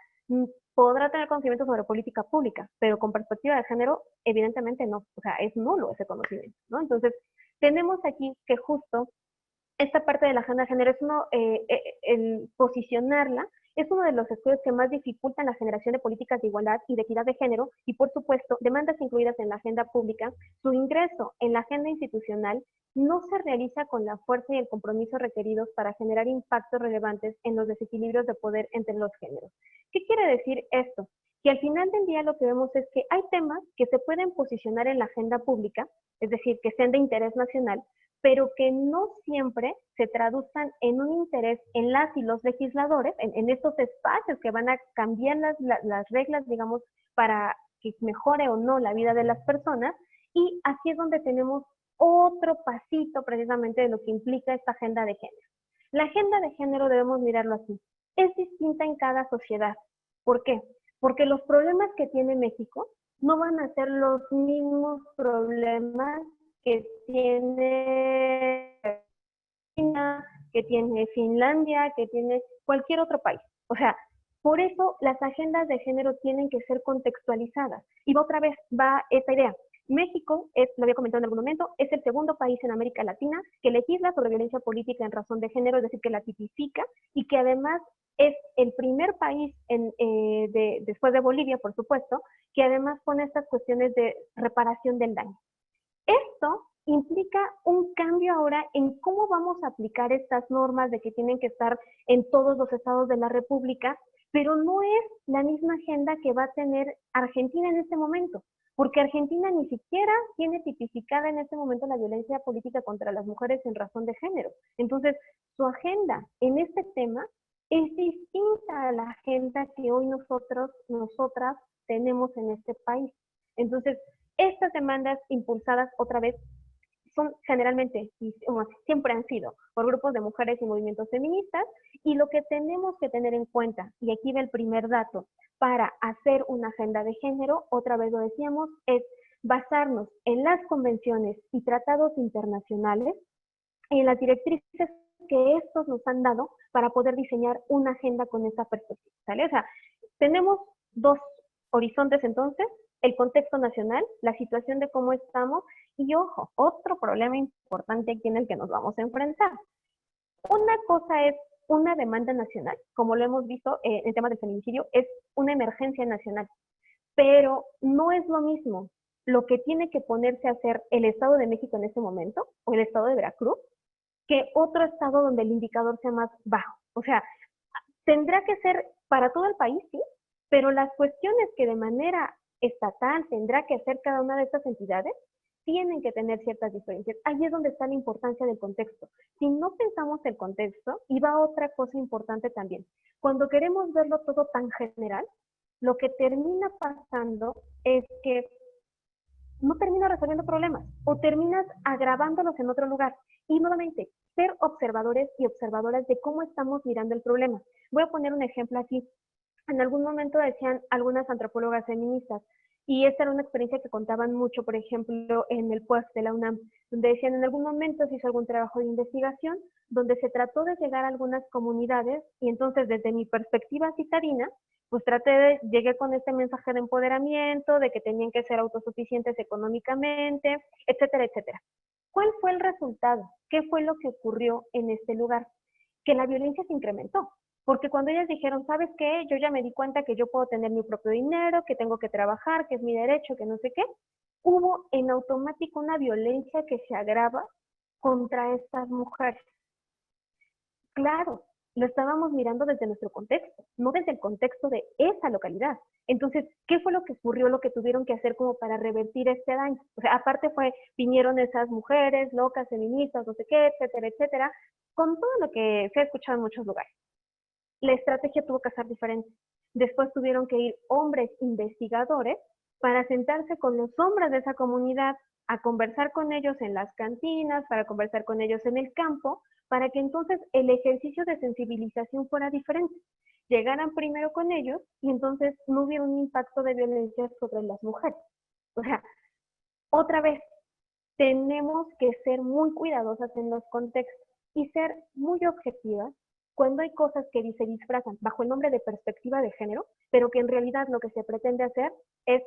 podrá tener conocimiento sobre política pública, pero con perspectiva de género, evidentemente no. O sea, es nulo ese conocimiento, ¿no? Entonces, tenemos aquí que justo esta parte de la agenda de género es el posicionarla es uno de los estudios que más dificultan la generación de políticas de igualdad y de equidad de género, y por supuesto, demandas incluidas en la agenda pública. Su ingreso en la agenda institucional no se realiza con la fuerza y el compromiso requeridos para generar impactos relevantes en los desequilibrios de poder entre los géneros. ¿Qué quiere decir esto? Que al final del día lo que vemos es que hay temas que se pueden posicionar en la agenda pública, es decir, que sean de interés nacional, pero que no siempre se traduzcan en un interés en las y los legisladores, en estos espacios que van a cambiar las reglas, digamos, para que mejore o no la vida de las personas. Y aquí es donde tenemos otro pasito precisamente de lo que implica esta agenda de género. La agenda de género debemos mirarlo así. Es distinta en cada sociedad. ¿Por qué? Porque los problemas que tiene México no van a ser los mismos problemas que tiene China, que tiene Finlandia, que tiene cualquier otro país. O sea, por eso las agendas de género tienen que ser contextualizadas. Y otra vez va esta idea. México, lo había comentado en algún momento, es el segundo país en América Latina que legisla sobre violencia política en razón de género, es decir, que la tipifica, y que además es el primer país, después de Bolivia, por supuesto, que además pone estas cuestiones de reparación del daño. Esto implica un cambio ahora en cómo vamos a aplicar estas normas de que tienen que estar en todos los estados de la República, pero no es la misma agenda que va a tener Argentina en este momento, porque Argentina ni siquiera tiene tipificada en este momento la violencia política contra las mujeres en razón de género. Entonces, su agenda en este tema es distinta a la agenda que hoy nosotras tenemos en este país. Entonces, estas demandas impulsadas otra vez son generalmente, y siempre han sido, por grupos de mujeres y movimientos feministas, y lo que tenemos que tener en cuenta, y aquí va el primer dato, para hacer una agenda de género, otra vez lo decíamos, es basarnos en las convenciones y tratados internacionales, en las directrices que estos nos han dado para poder diseñar una agenda con esa perspectiva, ¿sale? O sea, tenemos dos horizontes entonces, el contexto nacional, la situación de cómo estamos, y ojo, otro problema importante aquí en el que nos vamos a enfrentar. Una cosa es una demanda nacional, como lo hemos visto en el tema del feminicidio, es una emergencia nacional, pero no es lo mismo lo que tiene que ponerse a hacer el Estado de México en este momento, o el Estado de Veracruz, que otro estado donde el indicador sea más bajo. O sea, tendrá que ser para todo el país, sí, pero las cuestiones que de manera estatal tendrá que hacer cada una de estas entidades tienen que tener ciertas diferencias. Ahí es donde está la importancia del contexto. Si no pensamos el contexto, y va otra cosa importante también. Cuando queremos verlo todo tan general, lo que termina pasando es que no terminas resolviendo problemas o terminas agravándolos en otro lugar. Y nuevamente, ser observadores y observadoras de cómo estamos mirando el problema. Voy a poner un ejemplo aquí. En algún momento decían algunas antropólogas feministas, y esta era una experiencia que contaban mucho, por ejemplo, en el PUEF de la UNAM, donde decían en algún momento se hizo algún trabajo de investigación donde se trató de llegar a algunas comunidades, y entonces desde mi perspectiva citarina, pues llegué con este mensaje de empoderamiento, de que tenían que ser autosuficientes económicamente, etcétera, etcétera. ¿Cuál fue el resultado? ¿Qué fue lo que ocurrió en este lugar? Que la violencia se incrementó. Porque cuando ellas dijeron, ¿sabes qué? Yo ya me di cuenta que yo puedo tener mi propio dinero, que tengo que trabajar, que es mi derecho, que no sé qué, hubo en automático una violencia que se agrava contra estas mujeres. Claro, lo estábamos mirando desde nuestro contexto, no desde el contexto de esa localidad. Entonces, ¿qué fue lo que ocurrió, lo que tuvieron que hacer como para revertir este daño? O sea, aparte vinieron esas mujeres locas, feministas, no sé qué, etcétera, etcétera, con todo lo que se ha escuchado en muchos lugares. La estrategia tuvo que ser diferente. Después tuvieron que ir hombres investigadores para sentarse con los hombres de esa comunidad, a conversar con ellos en las cantinas, para conversar con ellos en el campo, para que entonces el ejercicio de sensibilización fuera diferente. Llegaran primero con ellos y entonces no hubiera un impacto de violencia sobre las mujeres. O sea, otra vez, tenemos que ser muy cuidadosas en los contextos y ser muy objetivas cuando hay cosas que se disfrazan bajo el nombre de perspectiva de género, pero que en realidad lo que se pretende hacer es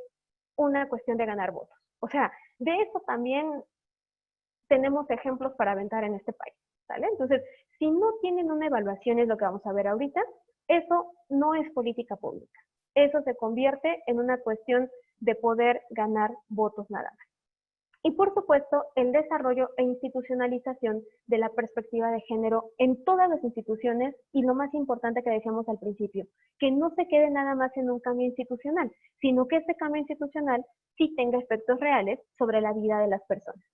una cuestión de ganar votos. O sea, de eso también tenemos ejemplos para aventar en este país, ¿vale? Entonces, si no tienen una evaluación, es lo que vamos a ver ahorita, eso no es política pública. Eso se convierte en una cuestión de poder ganar votos nada más. Y por supuesto, el desarrollo e institucionalización de la perspectiva de género en todas las instituciones, y lo más importante que decíamos al principio, que no se quede nada más en un cambio institucional, sino que este cambio institucional sí tenga efectos reales sobre la vida de las personas.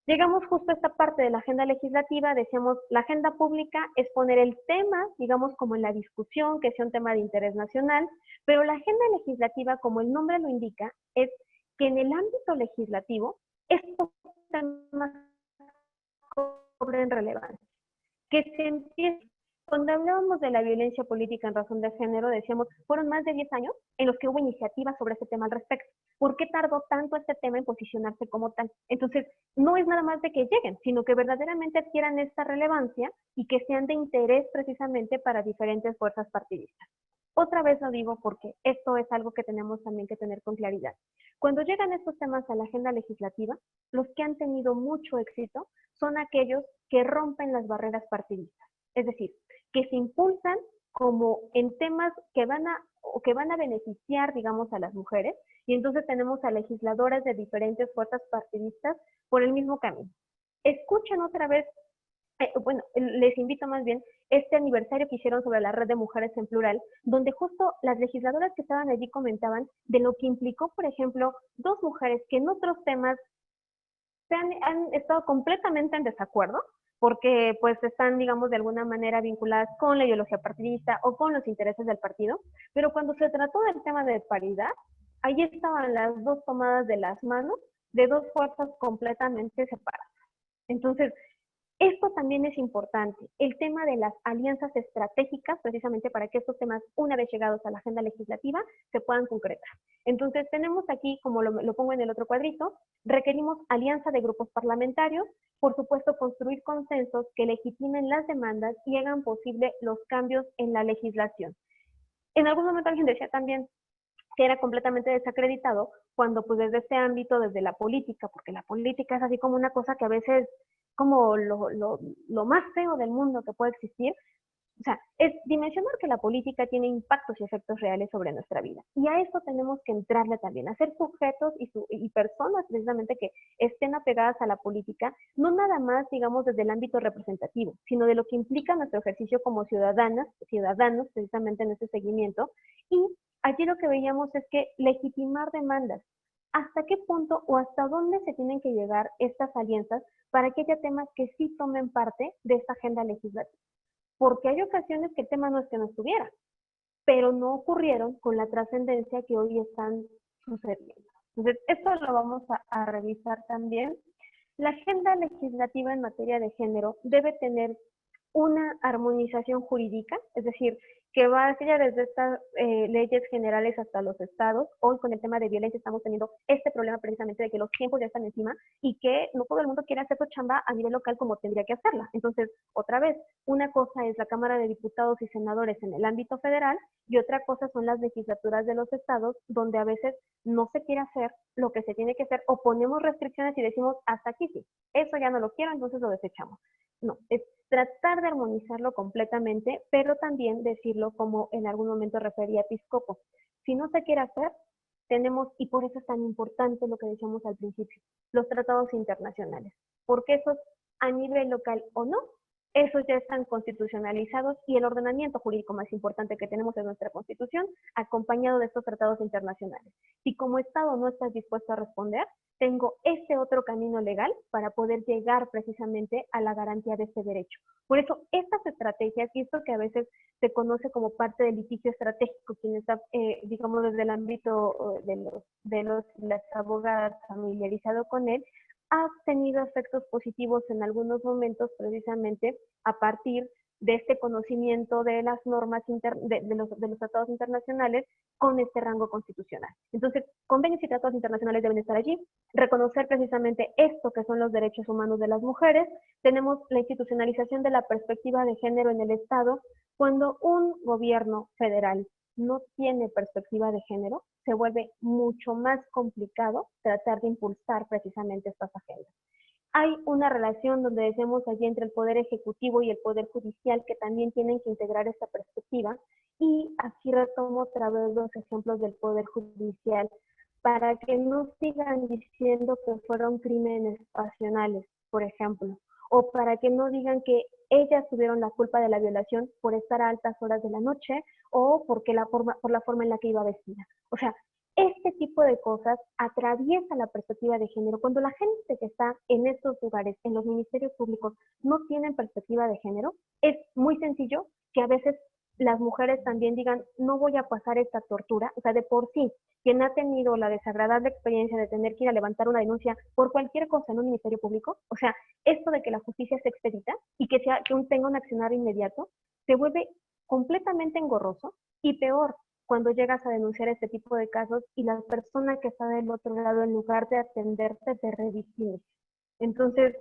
Llegamos justo a esta parte de la agenda legislativa, decíamos, la agenda pública es poner el tema, digamos, como en la discusión, que sea un tema de interés nacional, pero la agenda legislativa, como el nombre lo indica, es que en el ámbito legislativo estos temas cobren relevancia. Que se empiece, cuando hablábamos de la violencia política en razón de género, decíamos, fueron más de 10 años en los que hubo iniciativas sobre este tema al respecto. ¿Por qué tardó tanto este tema en posicionarse como tal? Entonces, no es nada más de que lleguen, sino que verdaderamente adquieran esta relevancia y que sean de interés precisamente para diferentes fuerzas partidistas. Otra vez lo digo porque esto es algo que tenemos también que tener con claridad. Cuando llegan estos temas a la agenda legislativa, los que han tenido mucho éxito son aquellos que rompen las barreras partidistas. Es decir, que se impulsan como en temas que van a beneficiar, digamos, a las mujeres, y entonces tenemos a legisladoras de diferentes fuerzas partidistas por el mismo camino. Escuchen otra vez, les invito más bien, este aniversario que hicieron sobre la red de mujeres en plural, donde justo las legisladoras que estaban allí comentaban de lo que implicó, por ejemplo, dos mujeres que en otros temas han estado completamente en desacuerdo, porque pues están, digamos, de alguna manera vinculadas con la ideología partidista o con los intereses del partido, pero cuando se trató del tema de paridad, ahí estaban las dos tomadas de las manos de dos fuerzas completamente separadas. Entonces, esto también es importante, el tema de las alianzas estratégicas, precisamente para que estos temas, una vez llegados a la agenda legislativa, se puedan concretar. Entonces, tenemos aquí, como lo pongo en el otro cuadrito, requerimos alianza de grupos parlamentarios, por supuesto, construir consensos que legitimen las demandas y hagan posible los cambios en la legislación. En algún momento alguien decía también que era completamente desacreditado cuando pues desde este ámbito, desde la política, porque la política es así como una cosa que a veces como lo más feo del mundo que puede existir, o sea, es dimensionar que la política tiene impactos y efectos reales sobre nuestra vida. Y a eso tenemos que entrarle también, a ser sujetos y personas precisamente que estén apegadas a la política, no nada más, digamos, desde el ámbito representativo, sino de lo que implica nuestro ejercicio como ciudadanos precisamente en ese seguimiento. Y allí lo que veíamos es que legitimar demandas, hasta qué punto o hasta dónde se tienen que llegar estas alianzas para que haya temas que sí tomen parte de esta agenda legislativa. Porque hay ocasiones que el tema no es que no estuviera, pero no ocurrieron con la trascendencia que hoy están sucediendo. Entonces, esto lo vamos a revisar también. La agenda legislativa en materia de género debe tener una armonización jurídica, es decir, que vaya desde estas leyes generales hasta los estados. Hoy con el tema de violencia estamos teniendo este problema precisamente de que los tiempos ya están encima y que no todo el mundo quiere hacer su chamba a nivel local como tendría que hacerla. Entonces, otra vez, una cosa es la Cámara de Diputados y Senadores en el ámbito federal y otra cosa son las legislaturas de los estados, donde a veces no se quiere hacer lo que se tiene que hacer o ponemos restricciones y decimos hasta aquí sí, eso ya no lo quiero, entonces lo desechamos. No, es tratar de armonizarlo completamente, pero también decirlo como en algún momento refería Piscopo. Si no se quiere hacer, tenemos, y por eso es tan importante lo que decíamos al principio, los tratados internacionales, porque esos a nivel local o no, esos ya están constitucionalizados y el ordenamiento jurídico más importante que tenemos es nuestra Constitución, acompañado de estos tratados internacionales. Si como Estado no estás dispuesto a responder, tengo este otro camino legal para poder llegar precisamente a la garantía de este derecho. Por eso, estas estrategias, y esto que a veces se conoce como parte del litigio estratégico, quien está, digamos, desde el ámbito las abogadas familiarizado con él, ha tenido efectos positivos en algunos momentos precisamente a partir de este conocimiento de las normas de los tratados internacionales con este rango constitucional. Entonces, convenios y tratados internacionales deben estar allí, reconocer precisamente esto que son los derechos humanos de las mujeres. Tenemos la institucionalización de la perspectiva de género en el Estado. Cuando un gobierno federal no tiene perspectiva de género, se vuelve mucho más complicado tratar de impulsar precisamente estas agendas. Hay una relación donde decimos allí entre el Poder Ejecutivo y el Poder Judicial que también tienen que integrar esta perspectiva, y aquí retomo otra vez los ejemplos del Poder Judicial para que no sigan diciendo que fueron crímenes pasionales, por ejemplo, o para que no digan que ellas tuvieron la culpa de la violación por estar a altas horas de la noche o por la forma en la que iba vestida. O sea, este tipo de cosas atraviesa la perspectiva de género. Cuando la gente que está en estos lugares, en los ministerios públicos, no tienen perspectiva de género, es muy sencillo que a veces las mujeres también digan, no voy a pasar esta tortura. O sea, de por sí, quien ha tenido la desagradable experiencia de tener que ir a levantar una denuncia por cualquier cosa en un ministerio público, o sea, esto de que la justicia se expedita y que tenga un accionar inmediato, se vuelve completamente engorroso y peor cuando llegas a denunciar este tipo de casos y la persona que está del otro lado, en lugar de atenderte, te revictimiza. Entonces,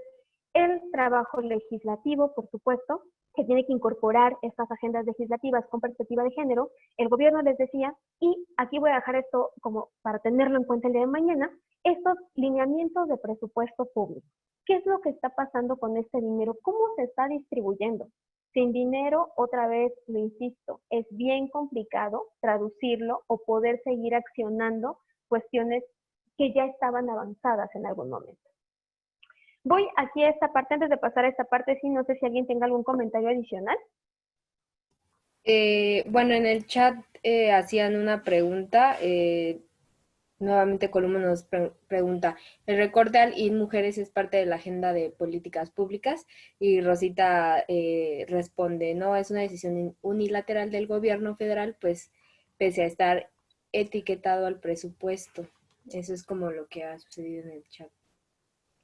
el trabajo legislativo, por supuesto, que tiene que incorporar estas agendas legislativas con perspectiva de género. El gobierno les decía, y aquí voy a dejar esto como para tenerlo en cuenta el día de mañana, estos lineamientos de presupuesto público. ¿Qué es lo que está pasando con este dinero? ¿Cómo se está distribuyendo? Sin dinero, otra vez lo insisto, es bien complicado traducirlo o poder seguir accionando cuestiones que ya estaban avanzadas en algún momento. Voy aquí a esta parte, antes de pasar a esta parte, sí, no sé si alguien tenga algún comentario adicional. Bueno, en el chat hacían una pregunta. Nuevamente Columno nos pregunta, ¿el recorte al IN Mujeres es parte de la agenda de políticas públicas? Y Rosita responde, no, es una decisión unilateral del gobierno federal, pues pese a estar etiquetado al presupuesto. Eso es como lo que ha sucedido en el chat.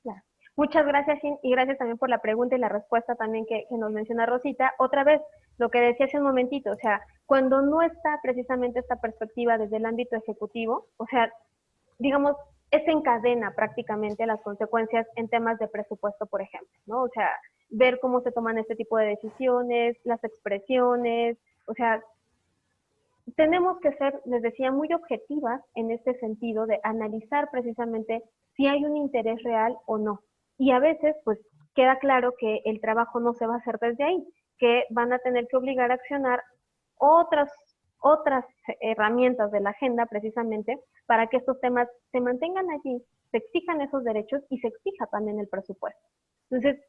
Claro. Muchas gracias, Shin, y gracias también por la pregunta y la respuesta también que nos menciona Rosita. Otra vez, lo que decía hace un momentito, o sea, cuando no está precisamente esta perspectiva desde el ámbito ejecutivo, o sea, digamos, se encadena prácticamente las consecuencias en temas de presupuesto, por ejemplo, ¿no? O sea, ver cómo se toman este tipo de decisiones, las expresiones, o sea, tenemos que ser, les decía, muy objetivas en este sentido de analizar precisamente si hay un interés real o no. Y a veces, pues, queda claro que el trabajo no se va a hacer desde ahí, que van a tener que obligar a accionar otras herramientas de la agenda precisamente para que estos temas se mantengan allí, se exijan esos derechos y se exija también el presupuesto. Entonces,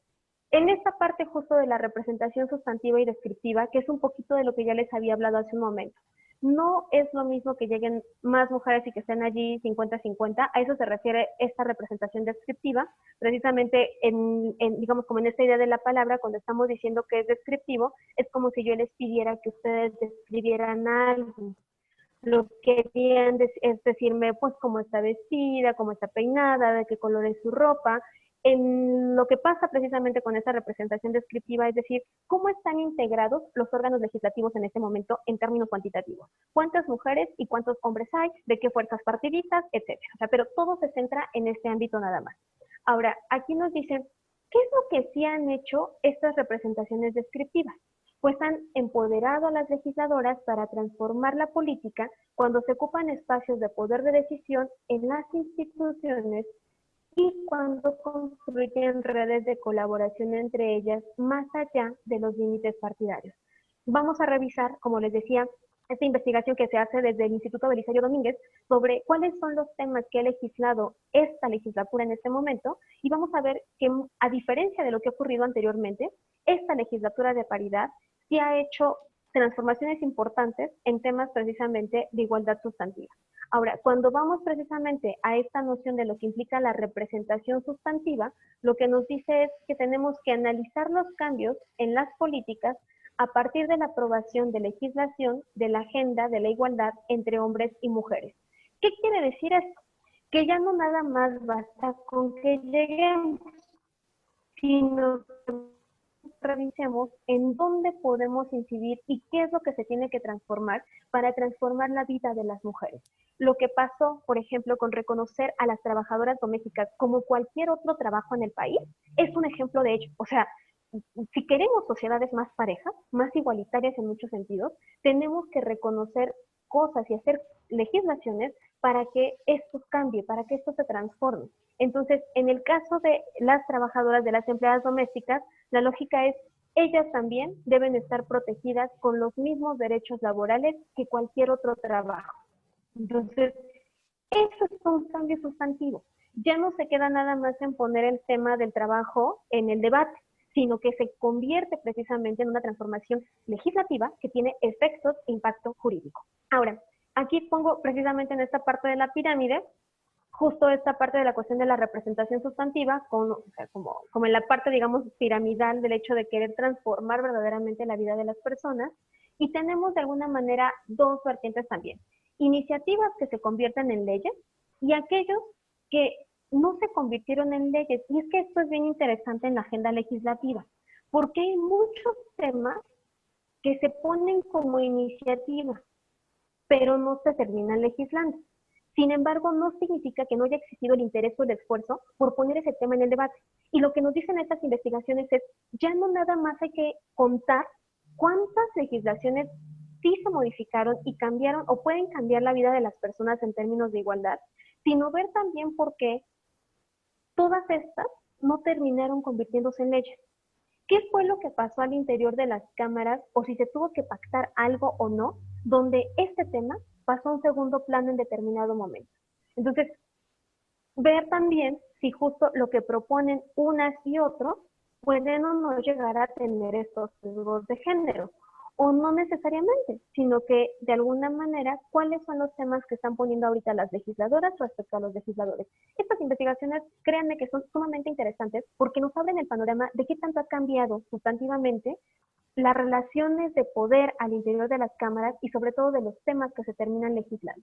en esta parte justo de la representación sustantiva y descriptiva, que es un poquito de lo que ya les había hablado hace un momento, no es lo mismo que lleguen más mujeres y que estén allí 50-50, a eso se refiere esta representación descriptiva, precisamente digamos como en esta idea de la palabra, cuando estamos diciendo que es descriptivo, es como si yo les pidiera que ustedes describieran algo. Lo que querían es decirme, pues, cómo está vestida, cómo está peinada, de qué color es su ropa. En lo que pasa precisamente con esa representación descriptiva, es decir, cómo están integrados los órganos legislativos en este momento en términos cuantitativos. ¿Cuántas mujeres y cuántos hombres hay? ¿De qué fuerzas partidistas? Etcétera. O sea, pero todo se centra en este ámbito nada más. Ahora, aquí nos dicen, ¿qué es lo que sí han hecho estas representaciones descriptivas? Pues han empoderado a las legisladoras para transformar la política cuando se ocupan espacios de poder de decisión en las instituciones y cuando construyen redes de colaboración entre ellas más allá de los límites partidarios. Vamos a revisar, como les decía, esta investigación que se hace desde el Instituto Belisario Domínguez sobre cuáles son los temas que ha legislado esta legislatura en este momento, y vamos a ver que, a diferencia de lo que ha ocurrido anteriormente, esta legislatura de paridad sí ha hecho transformaciones importantes en temas precisamente de igualdad sustantiva. Ahora, cuando vamos precisamente a esta noción de lo que implica la representación sustantiva, lo que nos dice es que tenemos que analizar los cambios en las políticas a partir de la aprobación de legislación de la agenda de la igualdad entre hombres y mujeres. ¿Qué quiere decir esto? Que ya no nada más basta con que lleguemos, sino que revisemos en dónde podemos incidir y qué es lo que se tiene que transformar para transformar la vida de las mujeres. Lo que pasó, por ejemplo, con reconocer a las trabajadoras domésticas como cualquier otro trabajo en el país, es un ejemplo de ello. O sea, si queremos sociedades más parejas, más igualitarias en muchos sentidos, tenemos que reconocer cosas y hacer legislaciones para que esto cambie, para que esto se transforme. Entonces, en el caso de las trabajadoras, de las empleadas domésticas, la lógica es, ellas también deben estar protegidas con los mismos derechos laborales que cualquier otro trabajo. Entonces, eso es un cambio sustantivo. Ya no se queda nada más en poner el tema del trabajo en el debate, sino que se convierte precisamente en una transformación legislativa que tiene efectos e impacto jurídico. Ahora, aquí pongo precisamente en esta parte de la pirámide, justo esta parte de la cuestión de la representación sustantiva, como en la parte, digamos, piramidal del hecho de querer transformar verdaderamente la vida de las personas, y tenemos de alguna manera dos vertientes también. Iniciativas que se convierten en leyes y aquellos que no se convirtieron en leyes. Y es que esto es bien interesante en la agenda legislativa, porque hay muchos temas que se ponen como iniciativa, pero no se terminan legislando. Sin embargo, no significa que no haya existido el interés o el esfuerzo por poner ese tema en el debate. Y lo que nos dicen estas investigaciones es, ya no nada más hay que contar cuántas legislaciones sí se modificaron y cambiaron o pueden cambiar la vida de las personas en términos de igualdad, sino ver también por qué todas estas no terminaron convirtiéndose en leyes. ¿Qué fue lo que pasó al interior de las cámaras o si se tuvo que pactar algo o no, donde este tema pasó a un segundo plano en determinado momento? Entonces, ver también si justo lo que proponen unas y otros pueden o no llegar a tener estos sesgos de género, o no necesariamente, sino que de alguna manera, ¿cuáles son los temas que están poniendo ahorita las legisladoras respecto a los legisladores? Estas investigaciones, créanme que son sumamente interesantes porque nos abren el panorama de qué tanto ha cambiado sustantivamente las relaciones de poder al interior de las cámaras y sobre todo de los temas que se terminan legislando.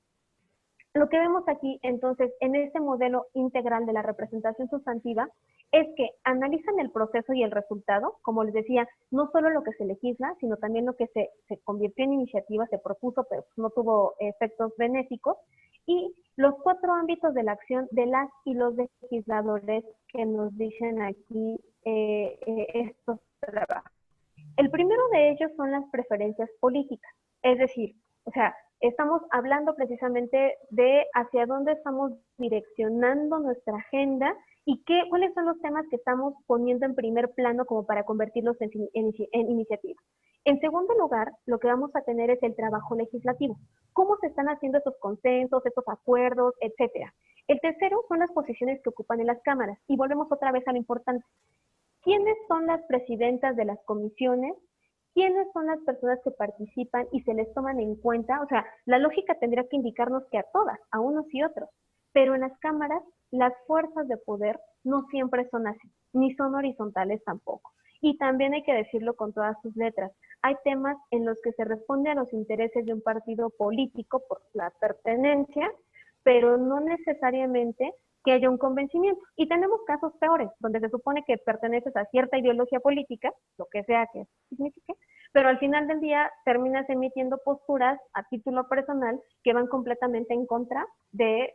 Lo que vemos aquí, entonces, en este modelo integral de la representación sustantiva, es que analizan el proceso y el resultado, como les decía, no solo lo que se legisla, sino también lo que se convirtió en iniciativa, se propuso, pero no tuvo efectos benéficos, y los 4 ámbitos de la acción de las y los legisladores que nos dicen aquí estos trabajos. El primero de ellos son las preferencias políticas, es decir, o sea, estamos hablando precisamente de hacia dónde estamos direccionando nuestra agenda y cuáles son los temas que estamos poniendo en primer plano como para convertirlos en iniciativas. En segundo lugar, lo que vamos a tener es el trabajo legislativo. ¿Cómo se están haciendo esos consensos, esos acuerdos, etcétera? El tercero son las posiciones que ocupan en las cámaras. Y volvemos otra vez a lo importante. ¿Quiénes son las presidentas de las comisiones? ¿Quiénes son las personas que participan y se les toman en cuenta? O sea, la lógica tendría que indicarnos que a todas, a unos y otros. Pero en las cámaras, las fuerzas de poder no siempre son así, ni son horizontales tampoco. Y también hay que decirlo con todas sus letras. Hay temas en los que se responde a los intereses de un partido político por la pertenencia, pero no necesariamente que haya un convencimiento. Y tenemos casos peores, donde se supone que perteneces a cierta ideología política, lo que sea que signifique, pero al final del día terminas emitiendo posturas a título personal que van completamente en contra de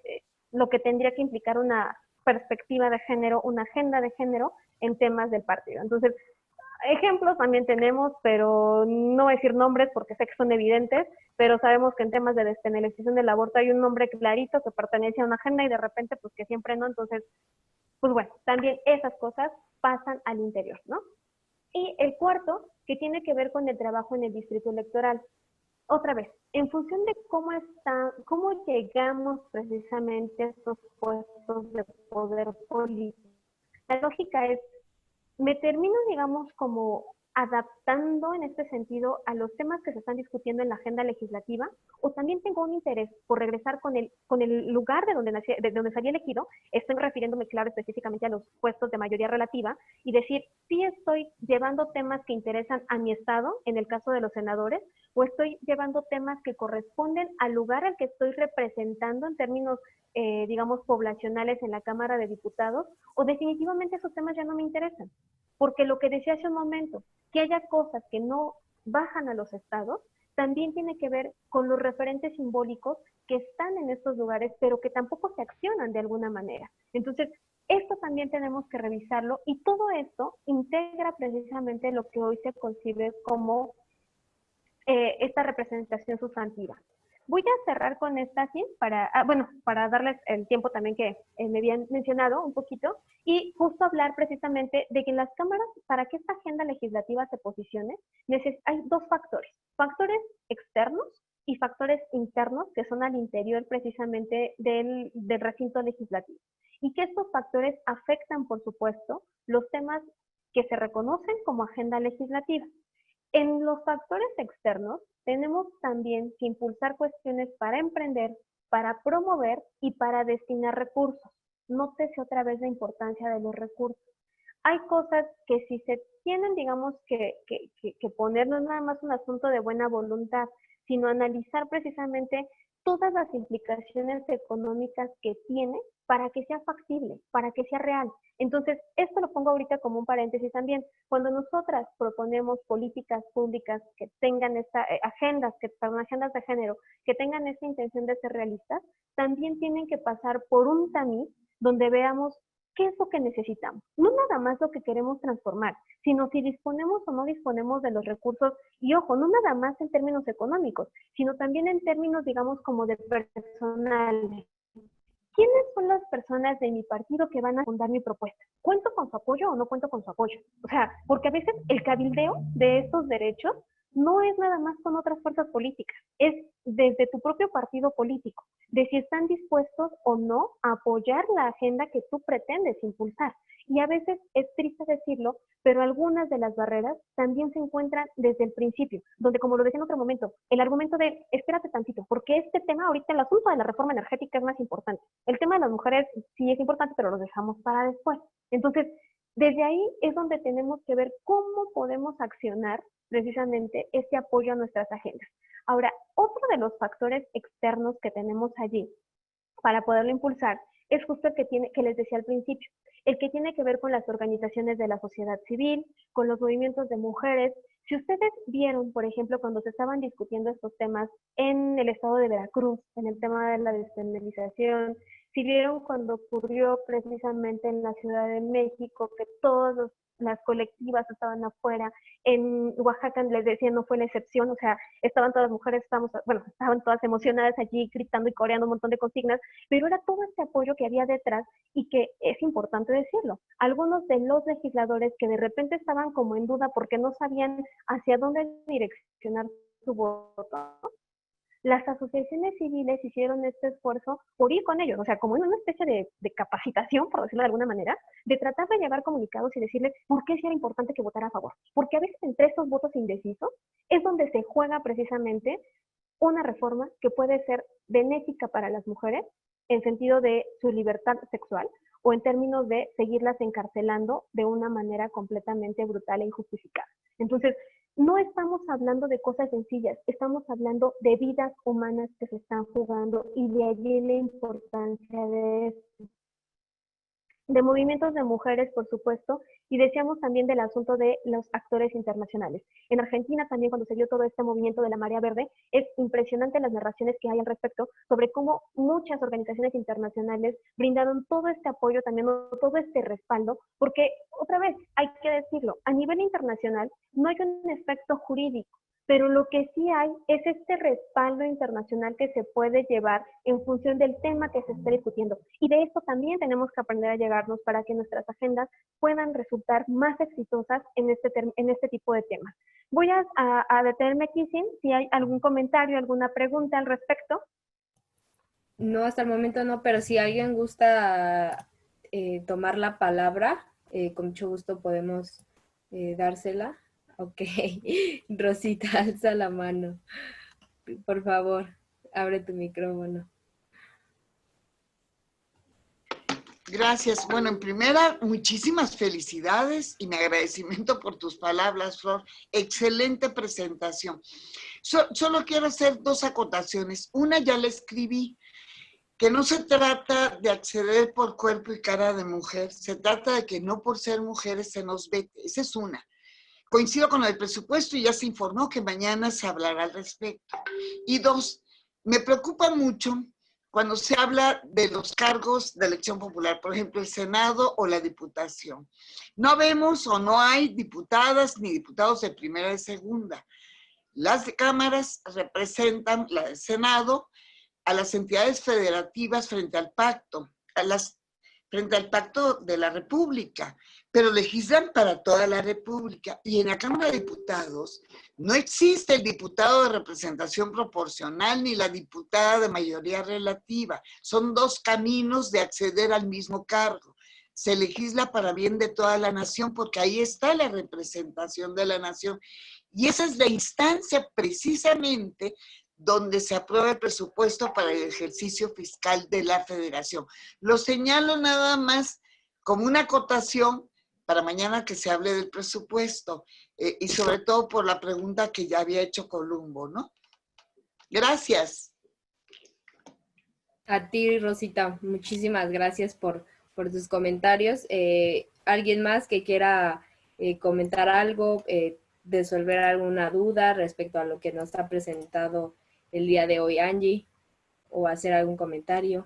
lo que tendría que implicar una perspectiva de género, una agenda de género en temas del partido. Entonces, ejemplos también tenemos, pero no voy a decir nombres porque sé que son evidentes, pero sabemos que en temas de despenalización del aborto hay un nombre clarito que pertenece a una agenda y de repente pues que siempre no, entonces, pues bueno, también esas cosas pasan al interior, ¿no? Y el cuarto, que tiene que ver con el trabajo en el distrito electoral. Otra vez, en función de cómo llegamos precisamente a estos puestos de poder político, la lógica es me termino, digamos, como adaptando en este sentido a los temas que se están discutiendo en la agenda legislativa, o también tengo un interés por regresar con el lugar de donde salí elegido, estoy refiriéndome, claro, específicamente a los puestos de mayoría relativa, y decir, sí estoy llevando temas que interesan a mi estado, en el caso de los senadores, o estoy llevando temas que corresponden al lugar al que estoy representando en términos, digamos, poblacionales en la Cámara de Diputados, o definitivamente esos temas ya no me interesan. Porque lo que decía hace un momento, que haya cosas que no bajan a los estados, también tiene que ver con los referentes simbólicos que están en estos lugares, pero que tampoco se accionan de alguna manera. Entonces, esto también tenemos que revisarlo y todo esto integra precisamente lo que hoy se concibe como esta representación sustantiva. Voy a cerrar con esta sí, para darles el tiempo también que me habían mencionado un poquito, y justo hablar precisamente de que en las cámaras, para que esta agenda legislativa se posicione, hay 2 factores externos y factores internos que son al interior precisamente del recinto legislativo. Y que estos factores afectan, por supuesto, los temas que se reconocen como agenda legislativa. En los factores externos, tenemos también que impulsar cuestiones para emprender, para promover y para destinar recursos. Nótese otra vez la importancia de los recursos. Hay cosas que si se tienen, digamos, que poner, no es nada más un asunto de buena voluntad, sino analizar precisamente todas las implicaciones económicas que tiene para que sea factible, para que sea real. Entonces, esto lo pongo ahorita como un paréntesis también. Cuando nosotras proponemos políticas públicas que tengan agendas de género, que tengan esta intención de ser realistas, también tienen que pasar por un tamiz donde veamos qué es lo que necesitamos. No nada más lo que queremos transformar, sino si disponemos o no disponemos de los recursos, y ojo, no nada más en términos económicos, sino también en términos, digamos, como de personal. ¿Quiénes son las personas de mi partido que van a fundar mi propuesta? ¿Cuento con su apoyo o no cuento con su apoyo? O sea, porque a veces el cabildeo de estos derechos no es nada más con otras fuerzas políticas, es desde tu propio partido político, de si están dispuestos o no a apoyar la agenda que tú pretendes impulsar. Y a veces es triste decirlo, pero algunas de las barreras también se encuentran desde el principio, donde, como lo decía en otro momento, el argumento de espérate tantito, porque este tema ahorita, el asunto de la reforma energética es más importante. El tema de las mujeres sí es importante, pero lo dejamos para después. Entonces, desde ahí es donde tenemos que ver cómo podemos accionar precisamente este apoyo a nuestras agendas. Ahora, otro de los factores externos que tenemos allí para poderlo impulsar es justo el que les decía al principio, el que tiene que ver con las organizaciones de la sociedad civil, con los movimientos de mujeres. Si ustedes vieron, por ejemplo, cuando se estaban discutiendo estos temas en el estado de Veracruz, en el tema de la despenalización, si vieron cuando ocurrió precisamente en la Ciudad de México, que todas las colectivas estaban afuera, en Oaxaca les decía no fue la excepción, o sea, estaban todas las mujeres, estaban todas emocionadas allí gritando y coreando un montón de consignas, pero era todo este apoyo que había detrás y que es importante decirlo. Algunos de los legisladores que de repente estaban como en duda porque no sabían hacia dónde direccionar su voto, las asociaciones civiles hicieron este esfuerzo por ir con ellos, o sea, como en una especie de capacitación, por decirlo de alguna manera, de tratar de llevar comunicados y decirles por qué sí era importante que votara a favor. Porque a veces entre estos votos indecisos es donde se juega precisamente una reforma que puede ser benéfica para las mujeres en sentido de su libertad sexual o en términos de seguirlas encarcelando de una manera completamente brutal e injustificada. Entonces, no estamos hablando de cosas sencillas, estamos hablando de vidas humanas que se están jugando y de allí la importancia de esto. De movimientos de mujeres, por supuesto, y decíamos también del asunto de los actores internacionales. En Argentina también, cuando se dio todo este movimiento de la marea verde, es impresionante las narraciones que hay al respecto sobre cómo muchas organizaciones internacionales brindaron todo este apoyo, también todo este respaldo, porque, otra vez, hay que decirlo, a nivel internacional no hay un efecto jurídico, pero lo que sí hay es este respaldo internacional que se puede llevar en función del tema que se está discutiendo. Y de esto también tenemos que aprender a llegarnos para que nuestras agendas puedan resultar más exitosas en este tipo de temas. Voy a detenerme aquí, si hay algún comentario, alguna pregunta al respecto. No, hasta el momento no, pero si alguien gusta tomar la palabra, con mucho gusto podemos dársela. Ok, Rosita, alza la mano. Por favor, abre tu micrófono. Gracias. Bueno, en primera, muchísimas felicidades y mi agradecimiento por tus palabras, Flor. Excelente presentación. Solo quiero hacer dos acotaciones. Una ya la escribí, que no se trata de acceder por cuerpo y cara de mujer, se trata de que no por ser mujeres se nos vete. Esa es una. Coincido con el presupuesto y ya se informó que mañana se hablará al respecto. Y dos, me preocupa mucho cuando se habla de los cargos de elección popular, por ejemplo, el Senado o la Diputación. No vemos o no hay diputadas ni diputados de primera y de segunda. Las cámaras representan, la del Senado, a las entidades federativas frente al pacto, frente al pacto de la República, pero legislan para toda la República. Y en la Cámara de Diputados no existe el diputado de representación proporcional ni la diputada de mayoría relativa. Son dos caminos de acceder al mismo cargo. Se legisla para bien de toda la nación porque ahí está la representación de la nación. Y esa es la instancia precisamente donde se aprueba el presupuesto para el ejercicio fiscal de la Federación. Lo señalo nada más como una acotación para mañana que se hable del presupuesto y sobre todo por la pregunta que ya había hecho Columbo, ¿no? Gracias. A ti, Rosita, muchísimas gracias por tus comentarios. ¿Alguien más que quiera comentar algo, resolver alguna duda respecto a lo que nos ha presentado el día de hoy Angie, o hacer algún comentario?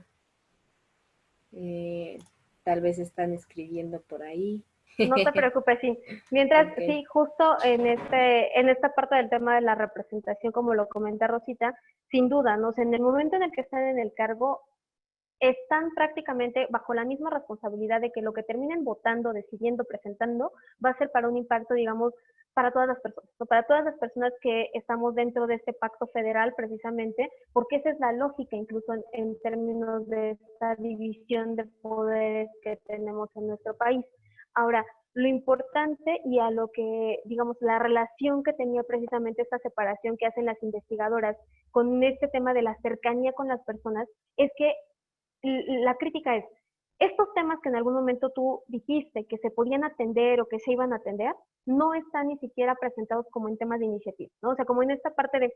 Tal vez están escribiendo por ahí. No te preocupes, sí. Mientras, Okay. sí, justo en esta parte del tema de la representación, como lo comenta Rosita, sin duda, ¿no? O sea, en el momento en el que están en el cargo, están prácticamente bajo la misma responsabilidad de que lo que terminen votando, decidiendo, presentando, va a ser para un impacto, digamos, para todas las personas, ¿no? Para todas las personas que estamos dentro de este pacto federal, precisamente, porque esa es la lógica, incluso en términos de esta división de poderes que tenemos en nuestro país. Ahora, lo importante y a lo que, digamos, la relación que tenía precisamente esta separación que hacen las investigadoras con este tema de la cercanía con las personas, es que la crítica es, estos temas que en algún momento tú dijiste que se podían atender o que se iban a atender, no están ni siquiera presentados como en temas de iniciativa, ¿no? O sea, como en esta parte de,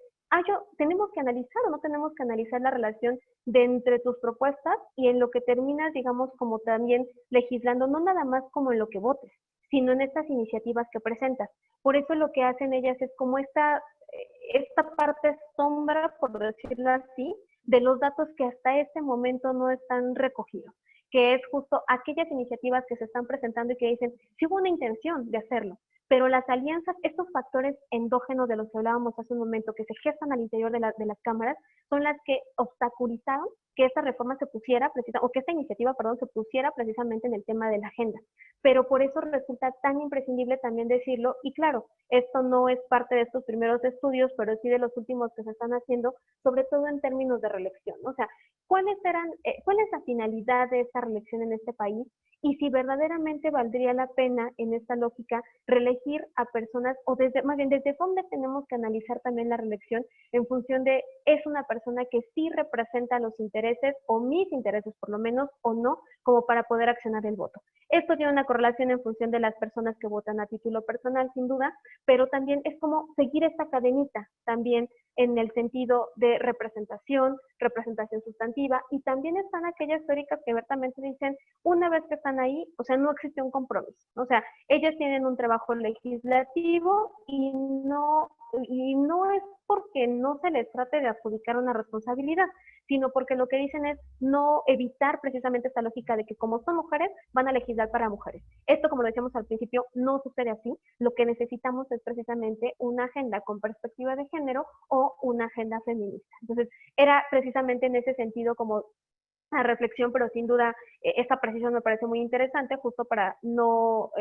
tenemos que analizar o no tenemos que analizar la relación de entre tus propuestas y en lo que terminas, digamos, como también legislando, no nada más como en lo que votes, sino en estas iniciativas que presentas. Por eso lo que hacen ellas es como esta parte sombra, por decirlo así, de los datos que hasta este momento no están recogidos, que es justo aquellas iniciativas que se están presentando y que dicen, sí hubo una intención de hacerlo, pero las alianzas, estos factores endógenos de los que hablábamos hace un momento, que se gestan al interior de las cámaras, son las que obstaculizaron que esta reforma se pusiera, o que esta iniciativa, perdón, se pusiera precisamente en el tema de la agenda. Pero por eso resulta tan imprescindible también decirlo, y claro, esto no es parte de estos primeros estudios, pero sí de los últimos que se están haciendo, sobre todo en términos de reelección, ¿no? O sea, ¿cuál es la finalidad de esta reelección en este país? Y si verdaderamente valdría la pena en esta lógica reelegir a personas, o más bien desde dónde tenemos que analizar también la reelección en función de, es una persona que sí representa los intereses, o mis intereses por lo menos, o no, como para poder accionar el voto. Esto tiene una correlación en función de las personas que votan a título personal, sin duda, pero también es como seguir esta cadenita, también en el sentido de representación sustantiva, y también están aquellas teóricas que abiertamente dicen, una vez que están ahí, o sea, no existe un compromiso, o sea, ellas tienen un trabajo legislativo y no es porque no se les trate de adjudicar una responsabilidad, sino porque lo que dicen es no evitar precisamente esta lógica de que como son mujeres, van a legislar para mujeres. Esto, como lo decíamos al principio, no sucede así. Lo que necesitamos es precisamente una agenda con perspectiva de género o una agenda feminista. Entonces, era precisamente en ese sentido como una reflexión, pero sin duda esta precisión me parece muy interesante, justo para no,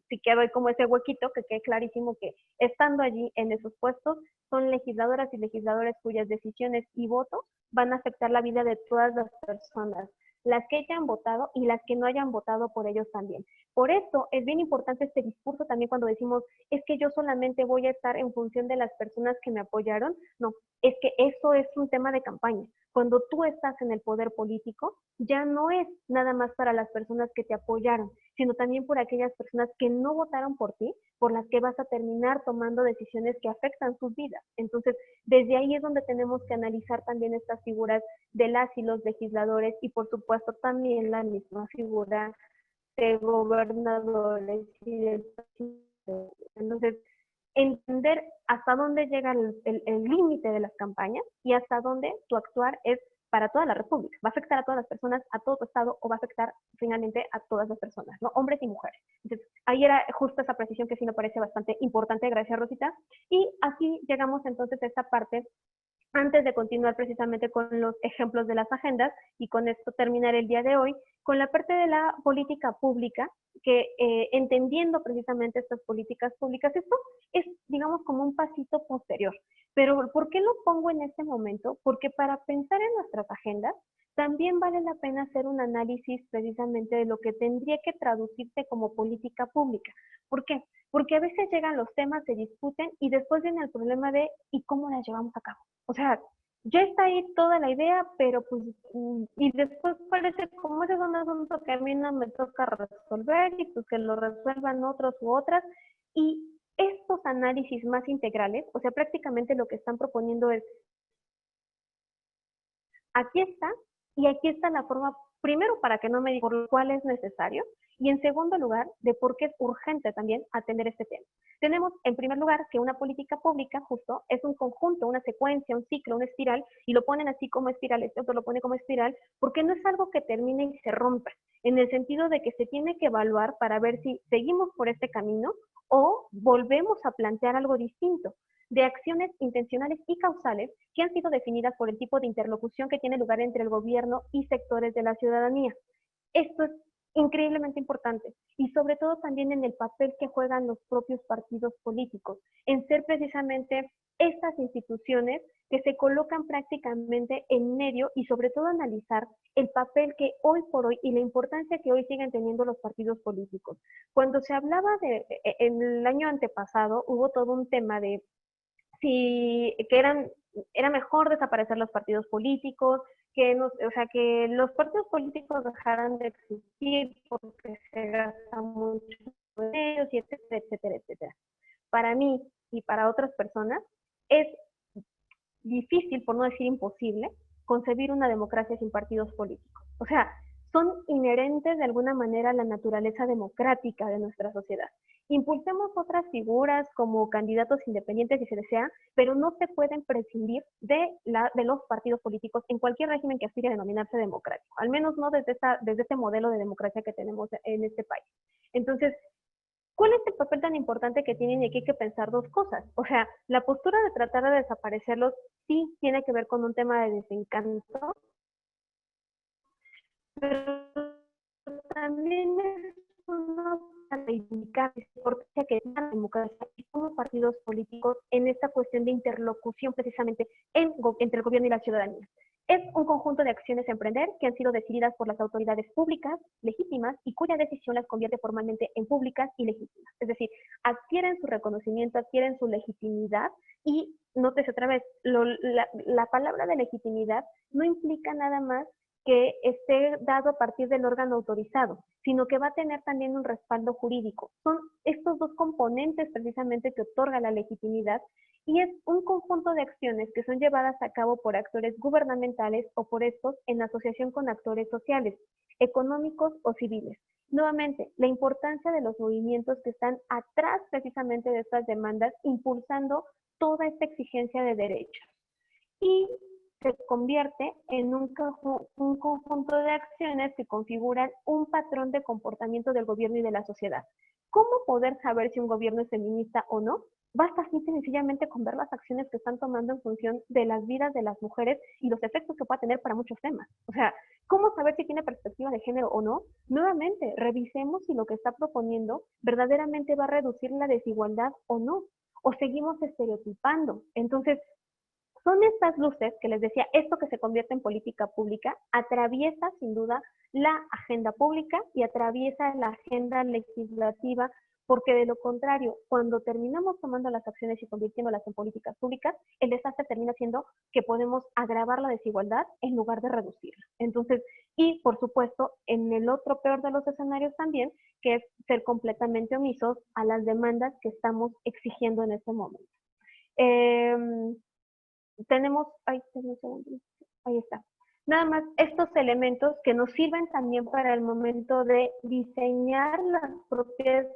si quedo ahí como ese huequito, que quede clarísimo que estando allí en esos puestos, son legisladoras y legisladores cuyas decisiones y votos van a afectar la vida de todas las personas, las que hayan votado y las que no hayan votado por ellos también. Por eso es bien importante este discurso también cuando decimos, es que yo solamente voy a estar en función de las personas que me apoyaron. No, es que eso es un tema de campaña. Cuando tú estás en el poder político, ya no es nada más para las personas que te apoyaron, sino también por aquellas personas que no votaron por ti, por las que vas a terminar tomando decisiones que afectan sus vidas. Entonces, desde ahí es donde tenemos que analizar también estas figuras de las y los legisladores y por supuesto también la misma figura de gobernadores y de presidentes. Entonces, entender hasta dónde llega el límite de las campañas y hasta dónde tu actuar es para toda la República. Va a afectar a todas las personas, a todo tu estado, o va a afectar finalmente a todas las personas, ¿no? Hombres y mujeres. Entonces, ahí era justo esa precisión que sí me parece bastante importante. Gracias, Rosita. Y así llegamos entonces a esta parte antes de continuar precisamente con los ejemplos de las agendas, y con esto terminar el día de hoy, con la parte de la política pública, que entendiendo precisamente estas políticas públicas, esto es, digamos, como un pasito posterior. Pero ¿por qué lo pongo en este momento? Porque para pensar en nuestras agendas, también vale la pena hacer un análisis precisamente de lo que tendría que traducirse como política pública. ¿Por qué? Porque a veces llegan los temas, se discuten y después viene el problema de ¿y cómo las llevamos a cabo? O sea, ya está ahí toda la idea, pero pues, y después parece como ese es un asunto que a mí no me toca resolver y pues que lo resuelvan otros u otras. Y estos análisis más integrales, o sea, prácticamente lo que están proponiendo es, aquí está, y aquí está la forma, primero para que no me diga por lo cual es necesario, y en segundo lugar, de por qué es urgente también atender este tema. Tenemos, en primer lugar, que una política pública justo es un conjunto, una secuencia, un ciclo, una espiral, y lo ponen así como espiral, este otro lo pone como espiral, porque no es algo que termine y se rompa, en el sentido de que se tiene que evaluar para ver si seguimos por este camino o volvemos a plantear algo distinto, de acciones intencionales y causales que han sido definidas por el tipo de interlocución que tiene lugar entre el gobierno y sectores de la ciudadanía. Esto es increíblemente importante, y sobre todo también en el papel que juegan los propios partidos políticos, en ser precisamente estas instituciones que se colocan prácticamente en medio, y sobre todo analizar el papel que hoy por hoy y la importancia que hoy siguen teniendo los partidos políticos. Cuando se hablaba en el año antepasado, hubo todo un tema de era mejor desaparecer los partidos políticos, o sea, que los partidos políticos dejaran de existir porque se gasta mucho en ellos, y etcétera, etcétera, etcétera. Para mí y para otras personas es difícil, por no decir imposible, concebir una democracia sin partidos políticos. O sea, son inherentes de alguna manera a la naturaleza democrática de nuestra sociedad. Impulsemos otras figuras como candidatos independientes si se desea, pero no se pueden prescindir de los partidos políticos en cualquier régimen que aspire a denominarse democrático, al menos no desde este modelo de democracia que tenemos en este país. Entonces, ¿cuál es el papel tan importante que tienen? Y aquí hay que pensar dos cosas. O sea, la postura de tratar de desaparecerlos sí tiene que ver con un tema de desencanto, pero también es una reivindicar la importancia que tiene la democracia y como partidos políticos en esta cuestión de interlocución precisamente entre el gobierno y la ciudadanía. Es un conjunto de acciones a emprender que han sido decididas por las autoridades públicas, legítimas, y cuya decisión las convierte formalmente en públicas y legítimas. Es decir, adquieren su reconocimiento, adquieren su legitimidad, y nótese otra vez, la palabra de legitimidad no implica nada más que esté dado a partir del órgano autorizado, sino que va a tener también un respaldo jurídico. Son estos dos componentes precisamente que otorga la legitimidad, y es un conjunto de acciones que son llevadas a cabo por actores gubernamentales o por estos en asociación con actores sociales, económicos o civiles. Nuevamente, la importancia de los movimientos que están atrás precisamente de estas demandas, impulsando toda esta exigencia de derechos. Y se convierte en un conjunto de acciones que configuran un patrón de comportamiento del gobierno y de la sociedad. ¿Cómo poder saber si un gobierno es feminista o no? Basta simple y sencillamente con ver las acciones que están tomando en función de las vidas de las mujeres y los efectos que pueda tener para muchos temas. O sea, ¿cómo saber si tiene perspectiva de género o no? Nuevamente, revisemos si lo que está proponiendo verdaderamente va a reducir la desigualdad o no, o seguimos estereotipando. Entonces, son estas luces que les decía, esto que se convierte en política pública, atraviesa sin duda la agenda pública y atraviesa la agenda legislativa, porque de lo contrario, cuando terminamos tomando las acciones y convirtiéndolas en políticas públicas, el desastre termina siendo que podemos agravar la desigualdad en lugar de reducirla. Entonces, y por supuesto, en el otro peor de los escenarios también, que es ser completamente omisos a las demandas que estamos exigiendo en este momento. Tenemos, ahí está. Nada más estos elementos que nos sirven también para el momento de diseñar las propias,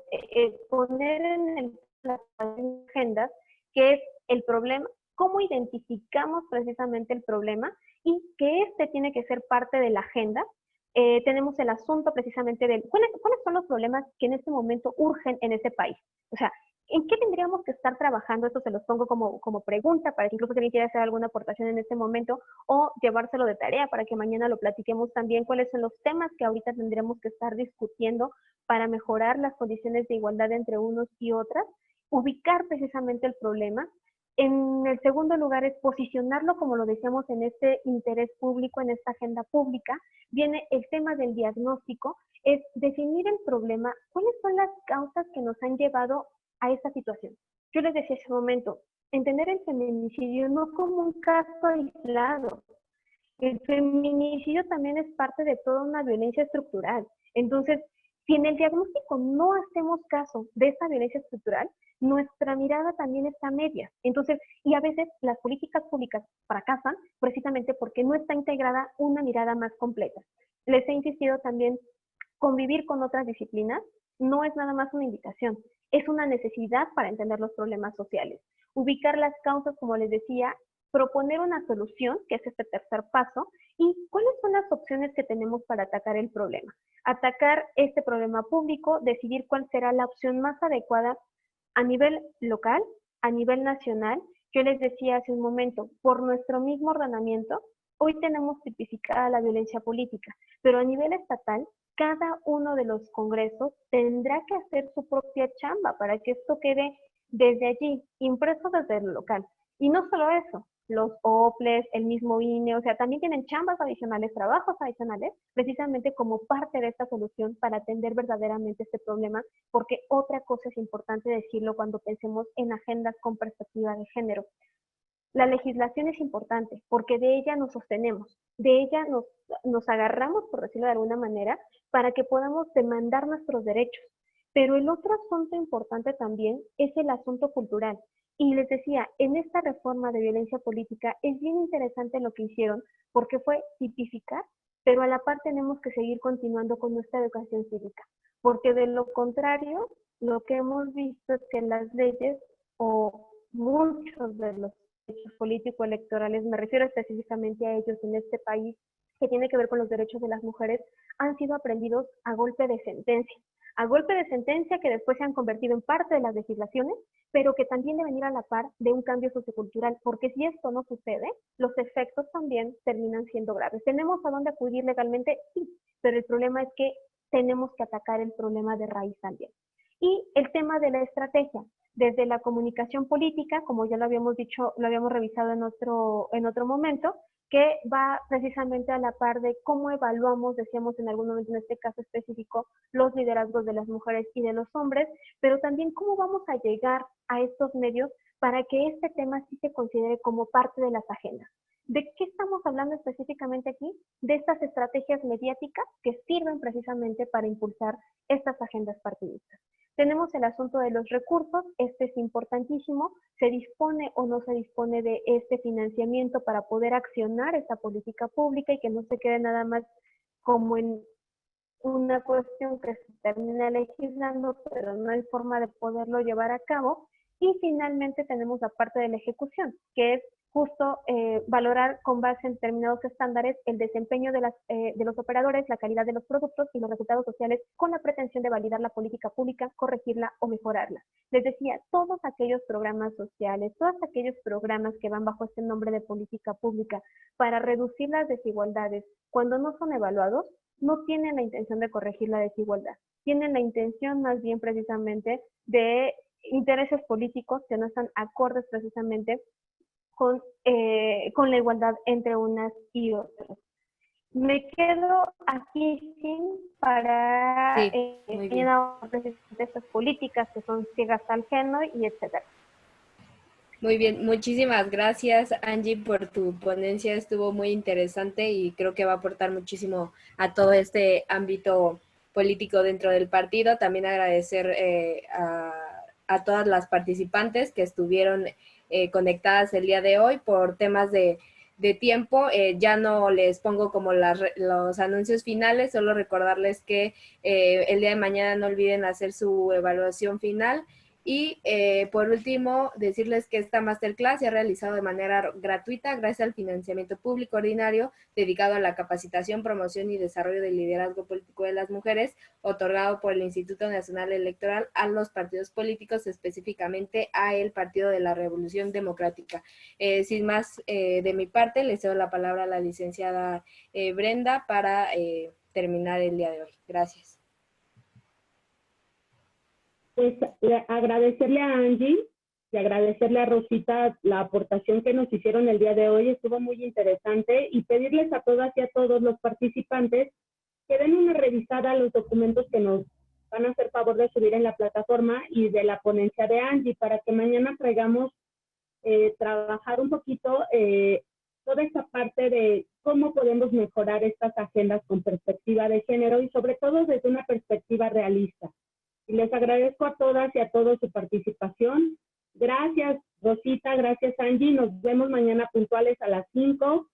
poner en las agendas qué es el problema, cómo identificamos precisamente el problema y que este tiene que ser parte de la agenda. Tenemos el asunto precisamente de cuáles son los problemas que en este momento urgen en ese país. O sea, ¿en qué tendríamos que estar trabajando? Esto se los pongo como pregunta para que incluso si alguien quiera hacer alguna aportación en este momento o llevárselo de tarea para que mañana lo platiquemos también. ¿Cuáles son los temas que ahorita tendremos que estar discutiendo para mejorar las condiciones de igualdad entre unos y otras? Ubicar precisamente el problema. En el segundo lugar es posicionarlo, como lo decíamos, en este interés público, en esta agenda pública. Viene el tema del diagnóstico, es definir el problema, cuáles son las causas que nos han llevado a esta situación. Yo les decía hace un momento, entender el feminicidio no como un caso aislado. El feminicidio también es parte de toda una violencia estructural. Entonces, si en el diagnóstico no hacemos caso de esta violencia estructural, nuestra mirada también está a medias. Entonces, y a veces las políticas públicas fracasan precisamente porque no está integrada una mirada más completa. Les he insistido también, convivir con otras disciplinas no es nada más una invitación, es una necesidad para entender los problemas sociales. Ubicar las causas, como les decía, proponer una solución, que es este tercer paso, y cuáles son las opciones que tenemos para atacar el problema. Atacar este problema público, decidir cuál será la opción más adecuada a nivel local, a nivel nacional. Yo les decía hace un momento, por nuestro mismo ordenamiento, hoy tenemos tipificada la violencia política, pero a nivel estatal, cada uno de los congresos tendrá que hacer su propia chamba para que esto quede desde allí, impreso desde lo local. Y no solo eso, los OPLES, el mismo INE, o sea, también tienen chambas adicionales, trabajos adicionales, precisamente como parte de esta solución para atender verdaderamente este problema, porque otra cosa es importante decirlo cuando pensemos en agendas con perspectiva de género. La legislación es importante porque de ella nos sostenemos, de ella nos agarramos, por decirlo de alguna manera, para que podamos demandar nuestros derechos. Pero el otro asunto importante también es el asunto cultural. Y les decía, en esta reforma de violencia política es bien interesante lo que hicieron porque fue tipificar, pero a la par tenemos que seguir continuando con nuestra educación cívica. Porque de lo contrario, lo que hemos visto es que las leyes o muchos de los derechos político-electorales, me refiero específicamente a ellos en este país, que tiene que ver con los derechos de las mujeres, han sido aprendidos a golpe de sentencia que después se han convertido en parte de las legislaciones, pero que también deben ir a la par de un cambio sociocultural, porque si esto no sucede, los efectos también terminan siendo graves. ¿Tenemos a dónde acudir legalmente? Sí, pero el problema es que tenemos que atacar el problema de raíz también. Y el tema de la estrategia, desde la comunicación política, como ya lo habíamos dicho, lo habíamos revisado en otro momento, que va precisamente a la par de cómo evaluamos, decíamos en algún momento en este caso específico, los liderazgos de las mujeres y de los hombres, pero también cómo vamos a llegar a estos medios para que este tema sí se considere como parte de las agendas. ¿De qué estamos hablando específicamente aquí? De estas estrategias mediáticas que sirven precisamente para impulsar estas agendas partidistas. Tenemos el asunto de los recursos, este es importantísimo, se dispone o no se dispone de este financiamiento para poder accionar esta política pública y que no se quede nada más como en una cuestión que se termina legislando, pero no hay forma de poderlo llevar a cabo. Y finalmente tenemos la parte de la ejecución, que es justo valorar con base en determinados estándares el desempeño de los operadores, la calidad de los productos y los resultados sociales con la pretensión de validar la política pública, corregirla o mejorarla. Les decía, todos aquellos programas sociales, todos aquellos programas que van bajo este nombre de política pública para reducir las desigualdades, cuando no son evaluados, no tienen la intención de corregir la desigualdad, tienen la intención más bien precisamente de intereses políticos que no están acordes precisamente con la igualdad entre unas y otras. Me quedo aquí para estas políticas que son ciegas al género y etcétera. Muy bien, muchísimas gracias Angie por tu ponencia, estuvo muy interesante y creo que va a aportar muchísimo a todo este ámbito político dentro del partido. También agradecer a todas las participantes que estuvieron conectadas el día de hoy por temas de tiempo. Ya no les pongo como los anuncios finales, solo recordarles que el día de mañana no olviden hacer su evaluación final. Y por último, decirles que esta masterclass se ha realizado de manera gratuita gracias al financiamiento público ordinario dedicado a la capacitación, promoción y desarrollo del liderazgo político de las mujeres, otorgado por el Instituto Nacional Electoral a los partidos políticos, específicamente a el Partido de la Revolución Democrática. Sin más de mi parte, les cedo la palabra a la licenciada Brenda para terminar el día de hoy. Gracias. Pues agradecerle a Angie y agradecerle a Rosita la aportación que nos hicieron el día de hoy, estuvo muy interesante, y pedirles a todas y a todos los participantes que den una revisada a los documentos que nos van a hacer favor de subir en la plataforma y de la ponencia de Angie, para que mañana traigamos trabajar un poquito toda esta parte de cómo podemos mejorar estas agendas con perspectiva de género y sobre todo desde una perspectiva realista. Y les agradezco a todas y a todos su participación. Gracias, Rosita, gracias, Angie. Nos vemos mañana puntuales a las 5.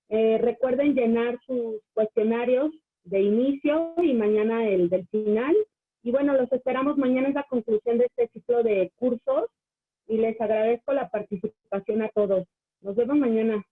Recuerden llenar sus cuestionarios de inicio y mañana el del final. Y bueno, los esperamos mañana en la conclusión de este ciclo de cursos y les agradezco la participación a todos. Nos vemos mañana.